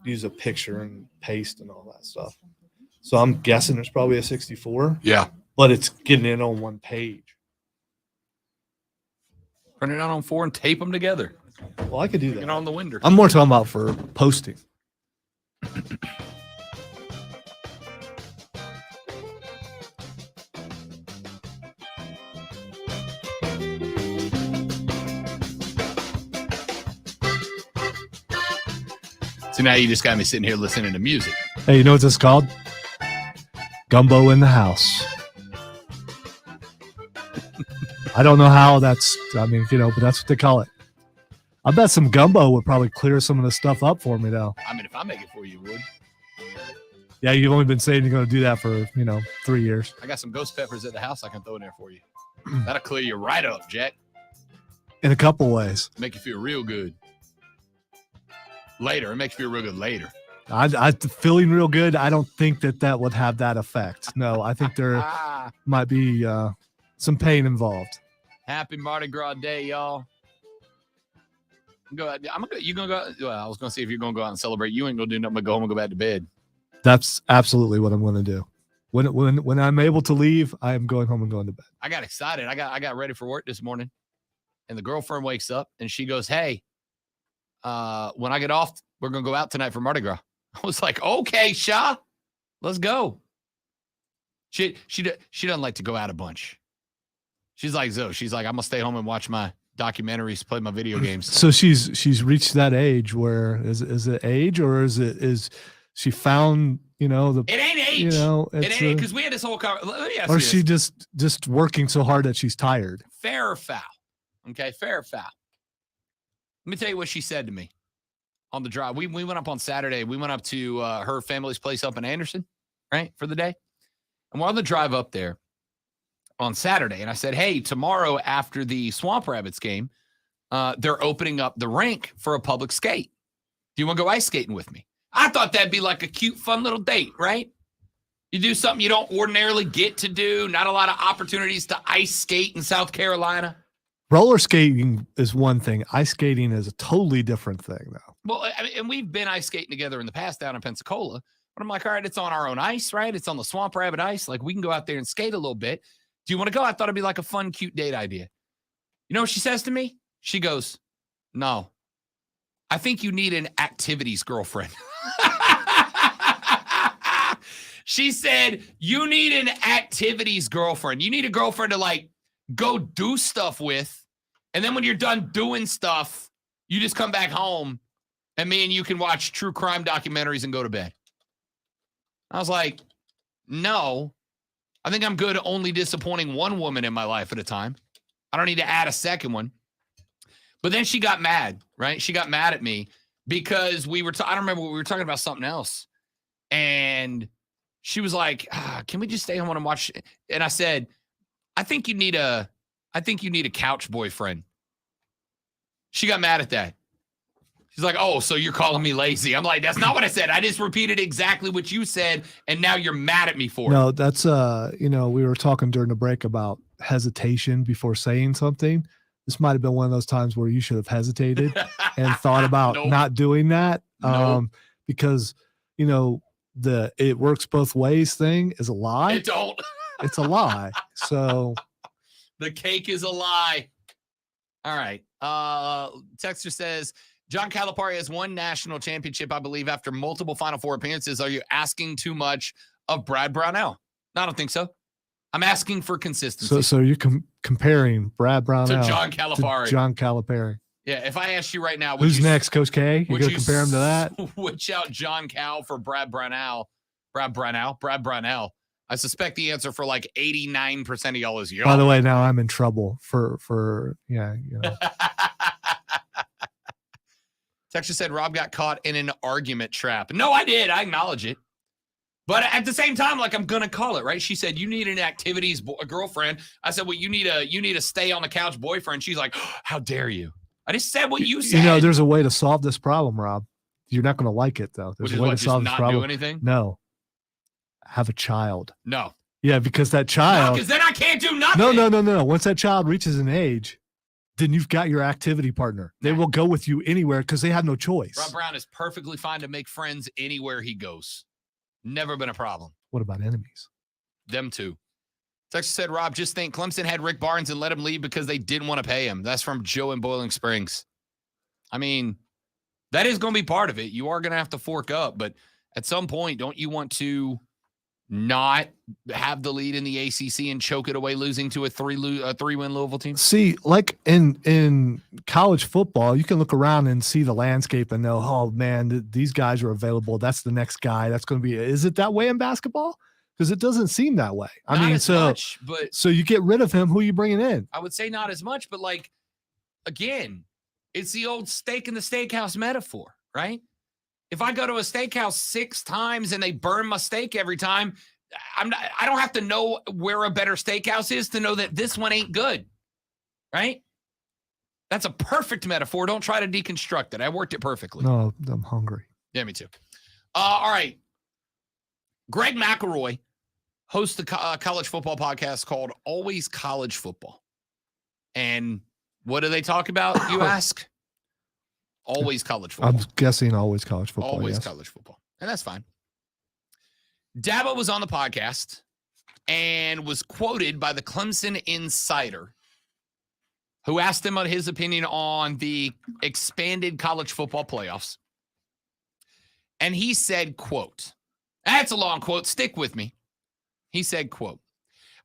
use a picture and paste and all that stuff. So I'm guessing there's probably a 64. Yeah. But it's getting in on one page. Run it out on 4 and tape them together. Well, I could do Get that. on the window. I'm more talking about for posting. So now you just got me sitting here listening to music. Hey, you know what this is called? Gumbo in the house. I don't know how that's, but that's what they call it. I bet some gumbo would probably clear some of the stuff up for me, though. I mean, if I make it for you, you would. Yeah, you've only been saying you're going to do that for, 3 years. I got some ghost peppers at the house I can throw in there for you. That'll clear you right up, Jack. In a couple ways. Make you feel real good. Later. It makes you feel real good later. I feeling real good. I don't think that would have that effect. No, I think there might be some pain involved. Happy Mardi Gras Day, y'all. You gonna go? Well, I was gonna see if you're gonna go out and celebrate. You ain't gonna do nothing but go home and go back to bed. That's absolutely what I'm going to do. When I'm able to leave, I am going home and going to bed. I got excited. I got ready for work this morning, and the girlfriend wakes up and she goes, "Hey, when I get off, we're gonna go out tonight for Mardi Gras." I was like, "Okay, Sha, let's go." She doesn't like to go out a bunch. She's like, "I'm gonna stay home and watch my documentaries, play my video games." So she's reached that age where is it age or is she found it ain't age. It ain't because we had this whole conversation. Let me ask you or this. she just working so hard that she's tired. Fair or foul? Okay, fair or foul. Let me tell you what she said to me on the drive. We went up on Saturday. We went up to her family's place up in Anderson, right, for the day. And we're on the drive up there on Saturday. And I said, hey, tomorrow after the Swamp Rabbits game, they're opening up the rink for a public skate. Do you want to go ice skating with me? I thought that'd be like a cute, fun little date, right? You do something you don't ordinarily get to do. Not a lot of opportunities to ice skate in South Carolina. Roller skating is one thing. Ice skating is a totally different thing, though. Well, I mean, and we've been ice skating together in the past down in Pensacola. But I'm like, all right, it's on our own ice, right? It's on the Swamp Rabbit ice. Like, we can go out there and skate a little bit. Do you want to go? I thought it'd be like a fun, cute date idea. You know what she says to me? She goes, no, I think you need an activities girlfriend. She said, you need an activities girlfriend. You need a girlfriend to like go do stuff with. And then when you're done doing stuff, you just come back home and me and you can watch true crime documentaries and go to bed. I was like, no, I think I'm good only disappointing one woman in my life at a time. I don't need to add a second one. But then she got mad, right? She got mad at me because I don't remember, we were talking about something else. And she was like, can we just stay home and watch? And I said, I think you need a couch boyfriend. She got mad at that. She's like, oh, so you're calling me lazy. I'm like, that's not what I said. I just repeated exactly what you said. And now you're mad at me for it. No, that's, we were talking during the break about hesitation before saying something. This might've been one of those times where you should have hesitated and thought about not doing that. Because, the it works both ways thing is a lie. It don't. It's a lie. So the cake is a lie. All right. Texter says, John Calipari has won national championship, I believe, after multiple Final Four appearances. Are you asking too much of Brad Brownell? No, I don't think so. I'm asking for consistency. So you're comparing Brad Brownell to John Calipari. Yeah, if I asked you right now, who's next, Coach K? You're going to compare him to that? Switch out John Cal for Brad Brownell. I suspect the answer for like 89% of y'all is y'all. By the way, now I'm in trouble for Texas said Rob got caught in an argument trap. No, I did. I acknowledge it. But at the same time, like, I'm going to call it, right? She said, you need an activities girlfriend. I said, well, you need a stay on the couch boyfriend. She's like, oh, how dare you? I just said what you said. There's a way to solve this problem, Rob. You're not going to like it, though. There's a way to solve this problem. Do anything? No. Have a child. No. Yeah, because that child. Because then I can't do nothing. No. Once that child reaches an age, then you've got your activity partner. They will go with you anywhere because they have no choice. Rob Brown is perfectly fine to make friends anywhere he goes. Never been a problem. What about enemies? Them too. Texas said, Rob, just think Clemson had Rick Barnes and let him leave because they didn't want to pay him. That's from Joe in Boiling Springs. I mean, that is going to be part of it. You are going to have to fork up, but at some point, don't you want to not have the lead in the ACC and choke it away, losing to a three-win Louisville team? See, like in college football, you can look around and see the landscape and know, oh man, these guys are available. That's the next guy. That's going to be. Is it that way in basketball? Because it doesn't seem that way. Not as much, but so you get rid of him. Who are you bringing in? I would say not as much, but like, again, it's the old steak in the steakhouse metaphor, right? If I go to a steakhouse 6 times and they burn my steak every time, I don't have to know where a better steakhouse is to know that this one ain't good, right? That's a perfect metaphor. Don't try to deconstruct it. I worked it perfectly. No, I'm hungry. Yeah, me too. All right. Greg McElroy hosts a college football podcast called Always College Football. And what do they talk about, you ask? Always college football. I'm guessing always college football. Always yes. college football. And that's fine. Dabo was on the podcast and was quoted by the Clemson Insider, who asked him on his opinion on the expanded college football playoffs. And he said, quote, that's a long quote. Stick with me. He said, quote,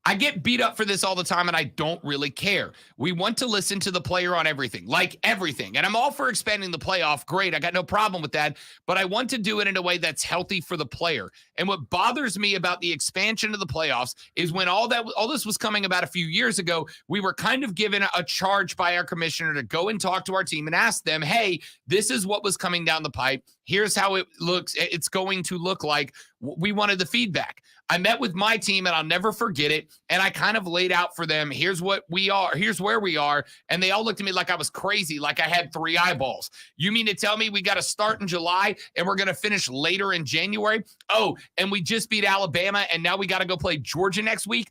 I get beat up for this all the time, and I don't really care. We want to listen to the player on everything, like everything. And I'm all for expanding the playoff. Great. I got no problem with that. But I want to do it in a way that's healthy for the player. And what bothers me about the expansion of the playoffs is when all this was coming about a few years ago, we were kind of given a charge by our commissioner to go and talk to our team and ask them, hey, this is what was coming down the pipe. Here's how it looks. It's going to look like. We wanted the feedback. I met with my team, and I'll never forget it. And I kind of laid out for them, here's what we are, here's where we are. And they all looked at me like I was crazy, like I had 3 eyeballs. You mean to tell me we got to start in July and we're going to finish later in January? Oh, and we just beat Alabama, and now we got to go play Georgia next week,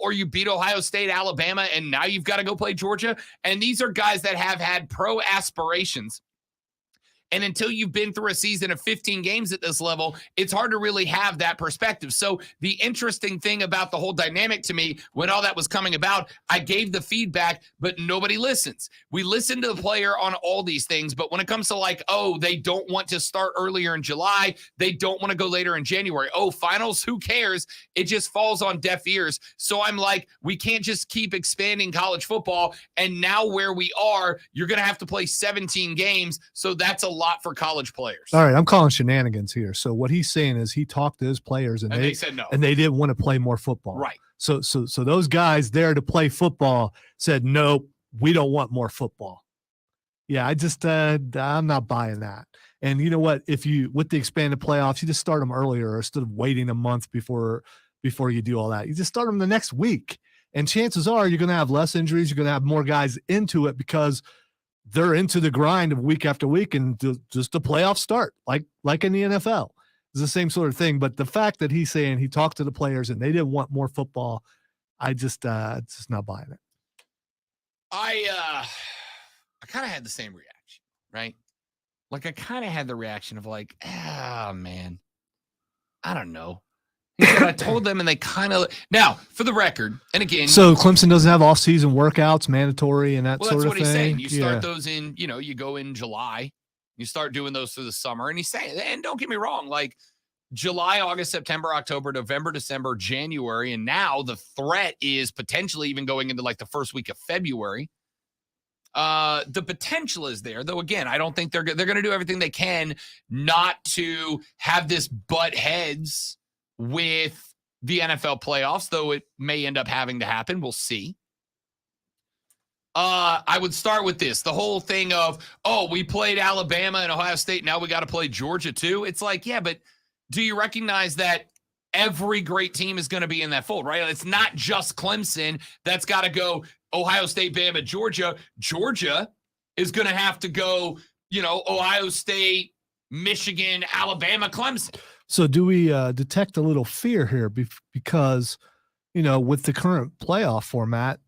or you beat Ohio State, Alabama, and now you've got to go play Georgia. And these are guys that have had pro aspirations. And until you've been through a season of 15 games at this level, it's hard to really have that perspective. So the interesting thing about the whole dynamic to me, when all that was coming about, I gave the feedback, but nobody listens. We listen to the player on all these things, but when it comes to like, oh, they don't want to start earlier in July, they don't want to go later in January. Oh, finals, who cares? It just falls on deaf ears. So I'm like, we can't just keep expanding college football. And now where we are, you're going to have to play 17 games. So that's a lot for college players. All right, I'm calling shenanigans here. So what he's saying is he talked to his players and they said no. And they didn't want to play more football. Right. So those guys there to play football said, nope, we don't want more football. Yeah, I just I'm not buying that. And you know what? If you with the expanded playoffs, you just start them earlier instead of waiting a month before you do all that. You just start them the next week. And chances are you're going to have less injuries. You're going to have more guys into it because they're into the grind of week after week, and just the playoffs start like in the NFL. It's the same sort of thing. But the fact that he's saying he talked to the players and they didn't want more football, I just not buying it. I kind of had the same reaction, right? Like I kind of had the reaction of like, man, I don't know. He said, I told them, and they kind of now for the record, and again, so Clemson doesn't have off-season workouts mandatory and that sort of thing. Well, that's what he's saying. You start those in, you go in July, you start doing those through the summer, and he's saying, and don't get me wrong, like July, August, September, October, November, December, January, and now the threat is potentially even going into like the first week of February. The potential is there, though. Again, I don't think they're going to do everything they can not to have this butt heads with the NFL playoffs, though it may end up having to happen. We'll see. I would start with this. The whole thing of, oh, we played Alabama and Ohio State. Now we got to play Georgia too. It's like, yeah, but do you recognize that every great team is going to be in that fold, right? It's not just Clemson that's got to go Ohio State, Bama, Georgia. Georgia is going to have to go, Ohio State, Michigan, Alabama, Clemson. So do we detect a little fear here because, with the current playoff format,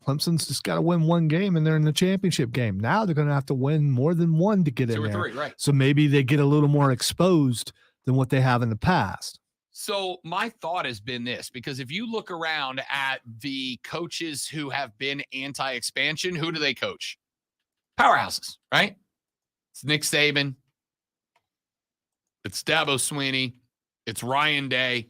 Clemson's just got to win one game and they're in the championship game. Now they're going to have to win more than one to get in there. 2 or 3, right. So maybe they get a little more exposed than what they have in the past. So my thought has been this, because if you look around at the coaches who have been anti-expansion, who do they coach? Powerhouses, right? It's Nick Saban. It's Dabo Swinney. It's Ryan Day.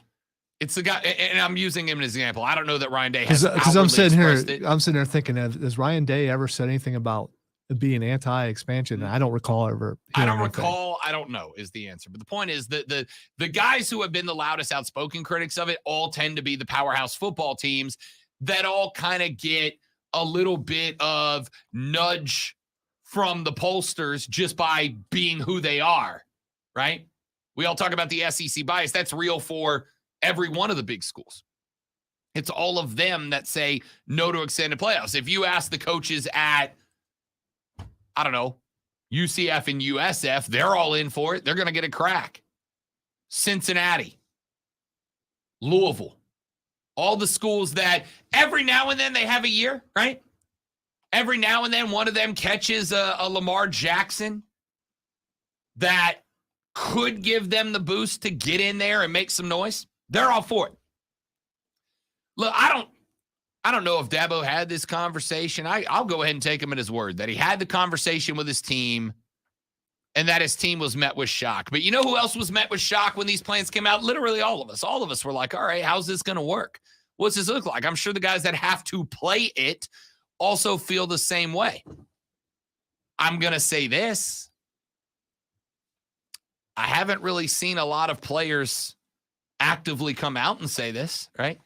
It's the guy, and I'm using him as an example. I don't know that Ryan Day has because I'm sitting it. here thinking, has Ryan Day ever said anything about being anti-expansion? And I don't recall ever. I don't recall. I don't know is the answer. But the point is that the guys who have been the loudest outspoken critics of it all tend to be the powerhouse football teams that all kind of get a little bit of nudge from the pollsters just by being who they are, right? We all talk about the SEC bias. That's real for every one of the big schools. It's all of them that say no to extended playoffs. If you ask the coaches at, I don't know, UCF and USF, they're all in for it. They're going to get a crack. Cincinnati, Louisville, all the schools that every now and then they have a year, right? Every now and then one of them catches a Lamar Jackson that could give them the boost to get in there and make some noise. They're all for it. Look, I don't know if Dabo had this conversation. I'll go ahead and take him at his word that he had the conversation with his team and that his team was met with shock. But you know who else was met with shock when these plans came out? Literally all of us. All of us were like, all right, how's this going to work? What's this look like? I'm sure the guys that have to play it also feel the same way. I'm going to say this. I haven't really seen a lot of players actively come out and say this, right?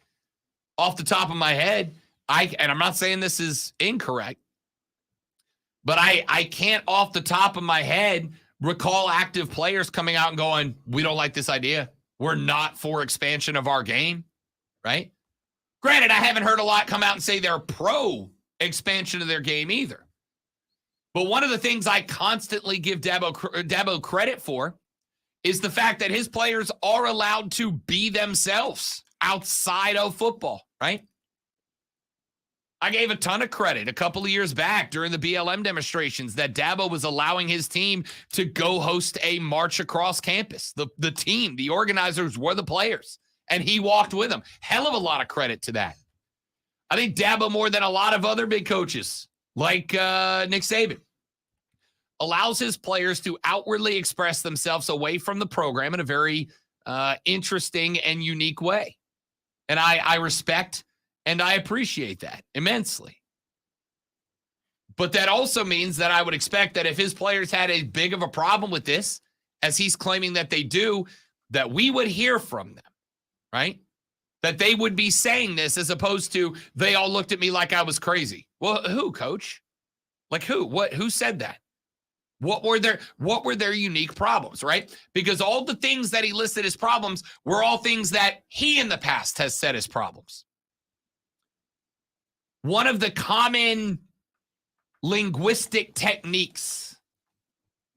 Off the top of my head, and I'm not saying this is incorrect, but I can't off the top of my head recall active players coming out and going, we don't like this idea. We're not for expansion of our game, right? Granted, I haven't heard a lot come out and say they're pro expansion of their game either. But one of the things I constantly give Dabo credit for is the fact that his players are allowed to be themselves outside of football, right? I gave a ton of credit a couple of years back during the BLM demonstrations that Dabo was allowing his team to go host a march across campus. The team, the organizers were the players, and he walked with them. Hell of a lot of credit to that. I think Dabo, more than a lot of other big coaches like Nick Saban, allows his players to outwardly express themselves away from the program in a very interesting and unique way. And I respect and I appreciate that immensely. But that also means that I would expect that if his players had a big of a problem with this, as he's claiming that they do, that we would hear from them, right? That they would be saying this as opposed to they all looked at me like I was crazy. Well, who, coach? Like who? What? Who said that? What were their unique problems, right? Because all the things that he listed as problems were all things that he in the past has said as problems. One of the common linguistic techniques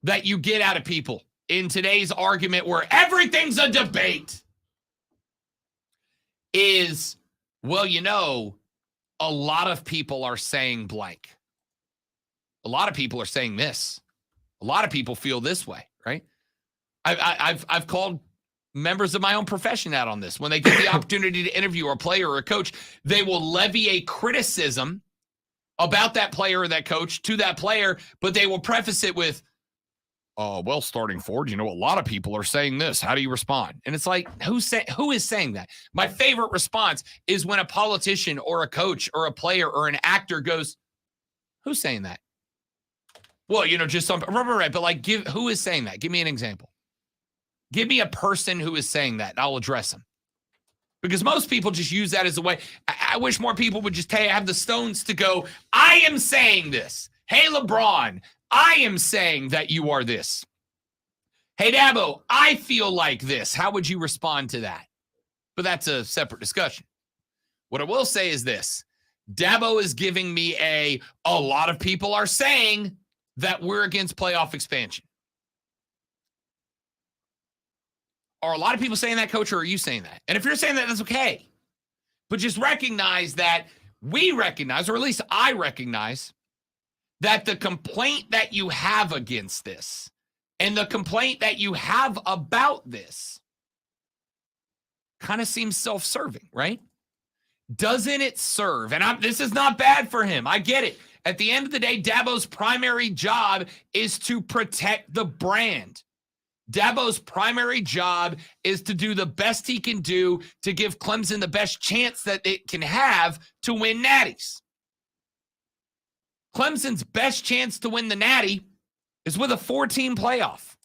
that you get out of people in today's argument where everything's a debate is, well, you know, a lot of people are saying blank. A lot of people are saying this. A lot of people feel this way, right? I've called members of my own profession out on this. When they get the opportunity to interview a player or a coach, they will levy a criticism about that player or that coach to that player, but they will preface it with, well, starting forward, you know, a lot of people are saying this. How do you respond? And it's like, who is saying that? My favorite response is when a politician or a coach or a player or an actor goes, who's saying that? Well, you know, just some, right, but like, who is saying that? Give me an example. Give me a person who is saying that, and I'll address them. Because most people just use that as a way. I wish more people would just have the stones to go, I am saying this. Hey, LeBron, I am saying that you are this. Hey, Dabo, I feel like this. How would you respond to that? But that's a separate discussion. What I will say is this. Dabo is giving me a lot of people are saying that we're against playoff expansion. Are a lot of people saying that, coach, or are you saying that? And if you're saying that, that's okay. But just recognize that we recognize, or at least I recognize, that the complaint that you have against this and the complaint that you have about this kind of seems self-serving, right? Doesn't it serve? And this is not bad for him. I get it. At the end of the day, Dabo's primary job is to protect the brand. Dabo's primary job is to do the best he can do to give Clemson the best chance that it can have to win natties. Clemson's best chance to win the natty is with a 4-team playoff.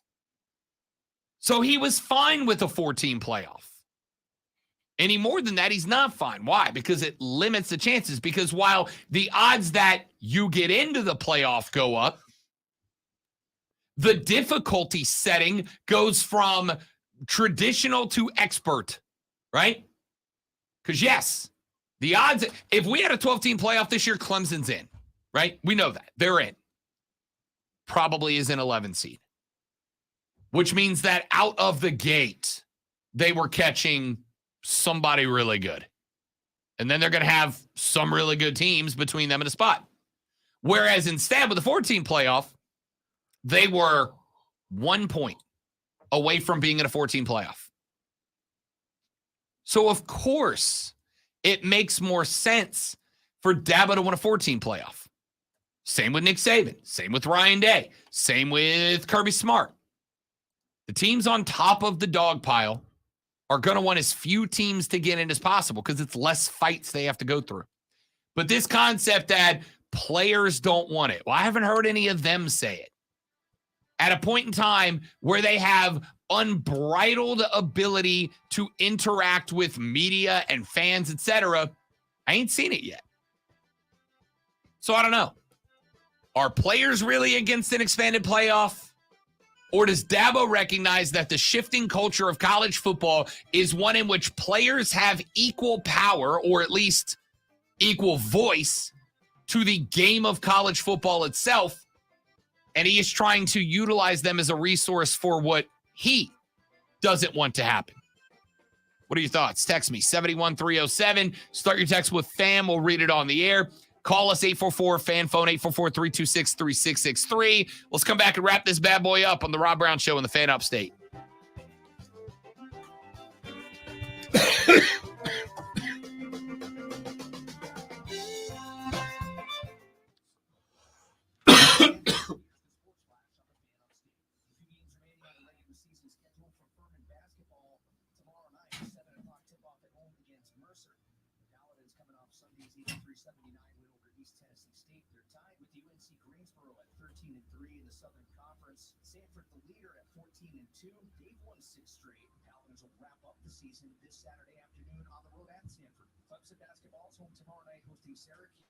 So he was fine with a 4-team playoff. Any more than that, he's not fine. Why? Because it limits the chances. Because while the odds that you get into the playoff go up, the difficulty setting goes from traditional to expert, right? Because yes, the odds, if we had a 12-team playoff this year, Clemson's in, right? We know that. They're in. Probably is an 11 seed. Which means that out of the gate, they were catching somebody really good. And then they're going to have some really good teams between them and a spot. Whereas instead, with the 14 playoff, they were 1 point away from being in a 14 playoff. So, of course, it makes more sense for Dabo to win a 14 playoff. Same with Nick Saban. Same with Ryan Day. Same with Kirby Smart. The teams on top of the dog pile are going to want as few teams to get in as possible because it's less fights they have to go through. But this concept that players don't want it, well, I haven't heard any of them say it. At a point in time where they have unbridled ability to interact with media and fans, etc., I ain't seen it yet. So I don't know. Are players really against an expanded playoff? Or does Dabo recognize that the shifting culture of college football is one in which players have equal power, or at least equal voice, to the game of college football itself, and he is trying to utilize them as a resource for what he doesn't want to happen? What are your thoughts? Text me, 71307. Start your text with FAM. We'll read it on the air. Call us, 844-FAN, phone 844-326-3663. Let's come back and wrap this bad boy up on the Rob Brown Show in the Fan Upstate. Sanford, the leader at 14-2. They've won 6 straight. Paladins will wrap up the season this Saturday afternoon on the road at Sanford. Clemson basketball is home tomorrow night hosting Syracuse.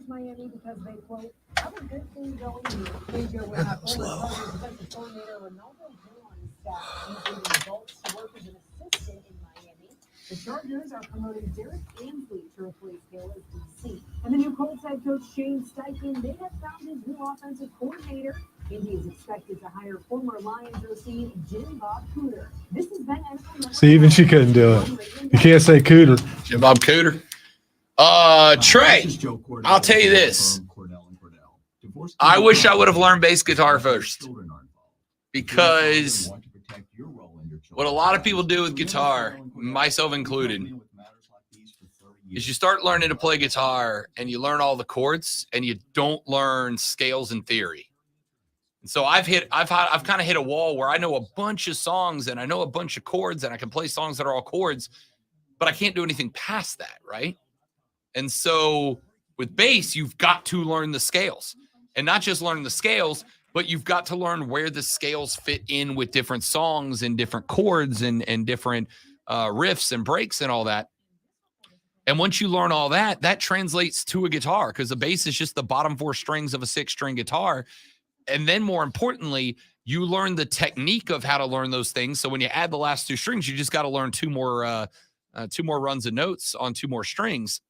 Miami because they quote, have a good thing going here. Pedro will have former Chargers defensive coordinator Ronaldo Hill on his staff, including adults to work as an assistant in Miami. The Chargers are promoting Derek Ansley to replace Hill as DC. And the new Colts head coach Shane Steichen, they have found his new offensive coordinator. Indy is expected to hire former Lions OC Jim Bob Cooter. This has been NFL. See, even she couldn't do it. You can't say Cooter. Jim Bob Cooter. Trey, I'll tell you this. I wish I would have learned bass guitar first, because what a lot of people do with guitar, myself included, is you start learning to play guitar and you learn all the chords and you don't learn scales and theory. And so I've kind of hit a wall where I know a bunch of songs and I know a bunch of chords and I can play songs that are all chords, but I can't do anything past that, right? And so with bass, you've got to learn the scales, and not just learn the scales, but you've got to learn where the scales fit in with different songs and different chords and different riffs and breaks and all that. And once you learn all that, that translates to a guitar, because the bass is just the bottom 4 strings of a 6-string guitar. And then more importantly, you learn the technique of how to learn those things. So when you add the last 2 strings, you just got to learn 2 more runs of notes on 2 more strings.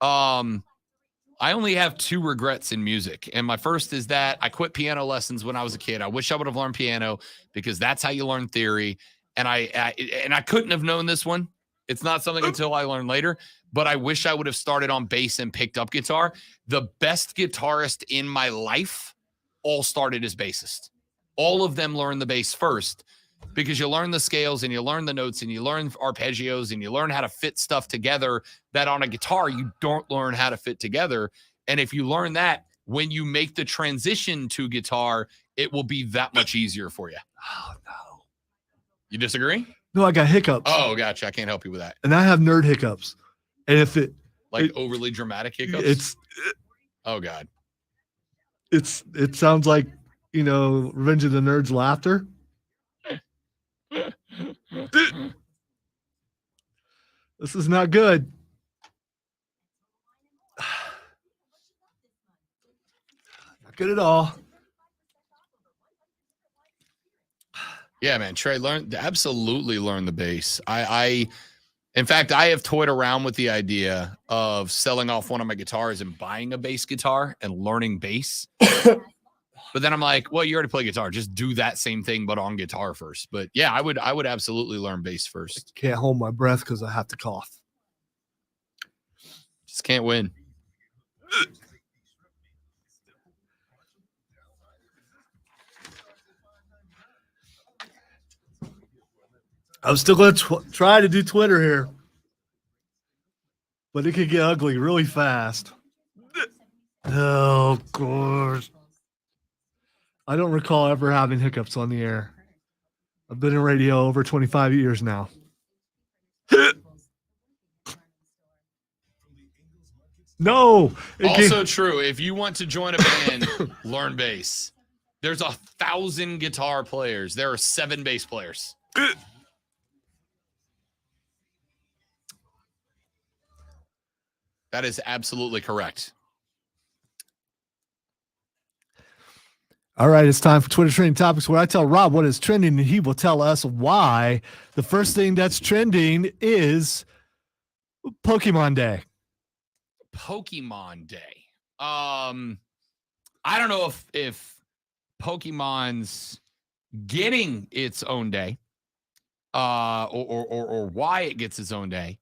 I only have 2 regrets in music. And my first is that I quit piano lessons when I was a kid. I wish I would have learned piano, because that's how you learn theory. And I couldn't have known this one. It's not something until I learned later, but I wish I would have started on bass and picked up guitar. The best guitarist in my life all started as bassist. All of them learned the bass first, because you learn the scales and you learn the notes and you learn arpeggios and you learn how to fit stuff together that on a guitar you don't learn how to fit together. And if you learn that, when you make the transition to guitar, it will be that much easier for you. Oh, no. You disagree? No, I got hiccups. Oh, gotcha. I can't help you with that. And I have nerd hiccups. And if Overly dramatic hiccups? It's oh God. It sounds like, Revenge of the Nerds laughter. This is not good. Not good at all. Yeah, man. Trey, absolutely learn the bass. In fact, I have toyed around with the idea of selling off one of my guitars and buying a bass guitar and learning bass. But then I'm like, well, you already play guitar. Just do that same thing, but on guitar first. But yeah, I would absolutely learn bass first. Can't hold my breath because I have to cough. Just can't win. I'm still going to try to do Twitter here, but it could get ugly really fast. Oh, gosh. I don't recall ever having hiccups on the air. I've been in radio over 25 years now. No. Also true. If you want to join a band, learn bass. There's 1,000 guitar players. There are 7 bass players. That is absolutely correct. All right, it's time for Twitter Trending Topics, where I tell Rob what is trending and he will tell us why. The first thing that's trending is Pokemon Day. Pokemon Day. I don't know if Pokemon's getting its own day, or why it gets its own day.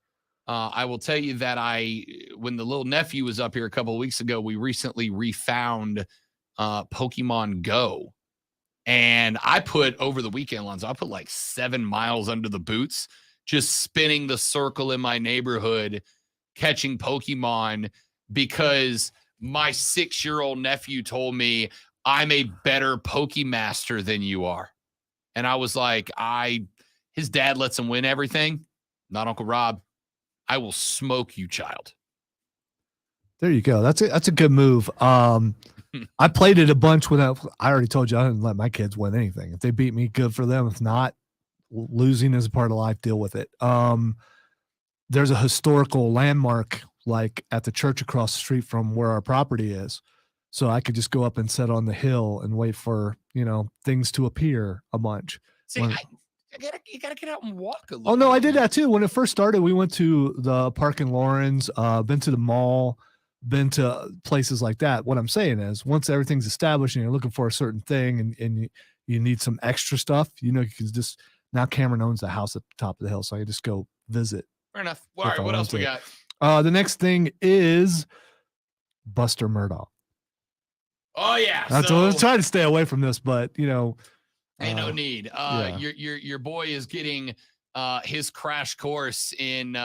I will tell you that when the little nephew was up here a couple of weeks ago, we recently refound Pokemon Go. And I put over the weekend, Lonzo, I put like 7 miles under the boots, just spinning the circle in my neighborhood, catching Pokemon, because my 6-year-old nephew told me I'm a better Pokemaster than you are. And I was like, his dad lets him win everything. Not Uncle Rob. I will smoke you, child. There you go. That's a good move. I played it a bunch when I already told you I didn't let my kids win anything. If they beat me, good for them. If not, losing is a part of life. Deal with it. There's a historical landmark like at the church across the street from where our property is. So I could just go up and sit on the hill and wait for, things to appear a bunch. See, you gotta get out and walk a little. Oh, no, I did that too. When it first started, we went to the park in Lawrence, been to the mall, been to places like that. What I'm saying is, once everything's established and you're looking for a certain thing and you need some extra stuff, you can just, now Cameron owns the house at the top of the hill, so I can just go visit. Fair enough. All right, what else we got? The next thing is Buster Murdaugh. Oh yeah. I was trying to stay away from this, but ain't no need. Yeah. Your boy is getting his crash course in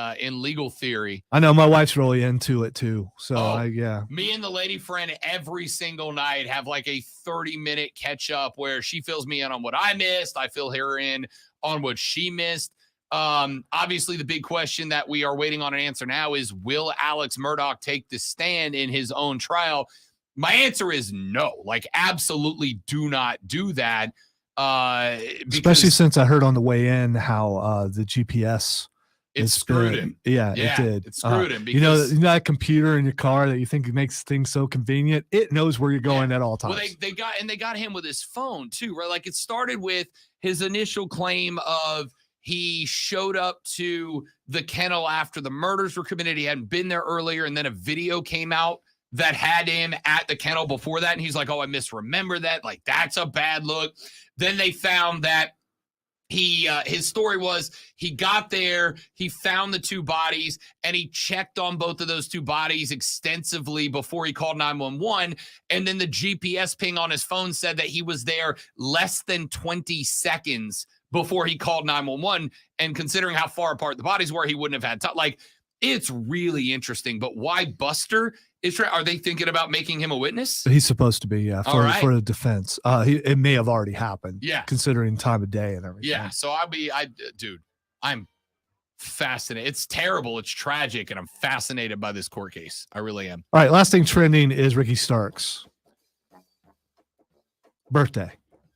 legal theory. I know my wife's really into it too. So Oh. yeah. Me and the lady friend every single night have like a 30-minute catch up where she fills me in on what I missed. I fill her in on what she missed. Obviously, the big question that we are waiting on an answer now is, will Alex Murdaugh take the stand in his own trial? My answer is no. Like, absolutely do not do that. Especially since I heard on the way in how the GPS it screwed him. Yeah, it did. It screwed him because you know that computer in your car that you think makes things so convenient. It knows where you're going at all times. Well, they got him with his phone too, right? Like, it started with his initial claim of he showed up to the kennel after the murders were committed. He hadn't been there earlier, and then a video came out that had him at the kennel before that, and he's like, "Oh, I misremember that. Like, that's a bad look." Then they found that his story was he got there, he found the two bodies, and he checked on both of those two bodies extensively before he called 911. And then the GPS ping on his phone said that he was there less than 20 seconds before he called 911. And considering how far apart the bodies were, he wouldn't have had time. Like, it's really interesting. But why Buster? Are they thinking about making him a witness? He's supposed to be, yeah, for the defense. It may have already happened, yeah, considering time of day and everything. Yeah, so dude, I'm fascinated. It's terrible, it's tragic, and I'm fascinated by this court case. I really am. All right, last thing trending is Ricky Starks' birthday.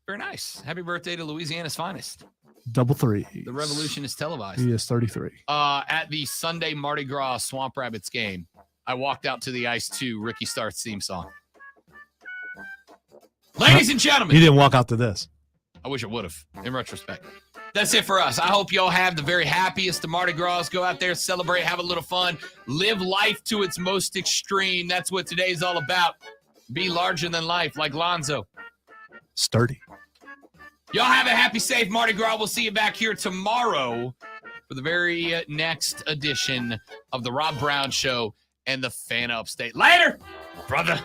Very nice. Happy birthday to Louisiana's finest. Double three. The revolution is televised. He is 33. At the Sunday Mardi Gras Swamp Rabbits game, I walked out to the ice to Ricky Starks' theme song. Ladies and gentlemen. You didn't walk out to this. I wish I would have, in retrospect. That's it for us. I hope y'all have the very happiest of Mardi Gras. Go out there, celebrate, have a little fun, live life to its most extreme. That's what today's all about. Be larger than life, like Lonzo. Sturdy. Y'all have a happy, safe Mardi Gras. We'll see you back here tomorrow for the very next edition of the Rob Brown Show and the Fan Upstate. Later, brother.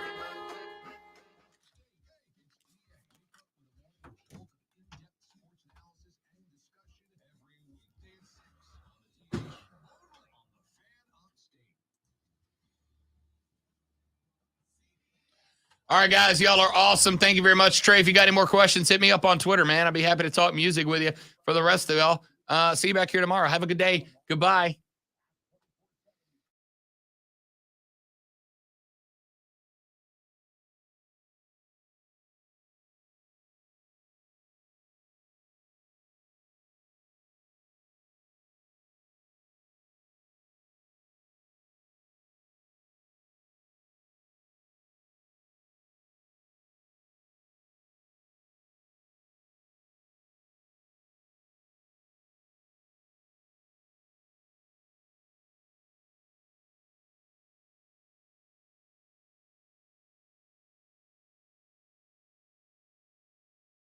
All right, guys, y'all are awesome. Thank you very much. Trey, if you got any more questions, hit me up on Twitter, man. I'd be happy to talk music with you for the rest of y'all. See you back here tomorrow. Have a good day. Goodbye.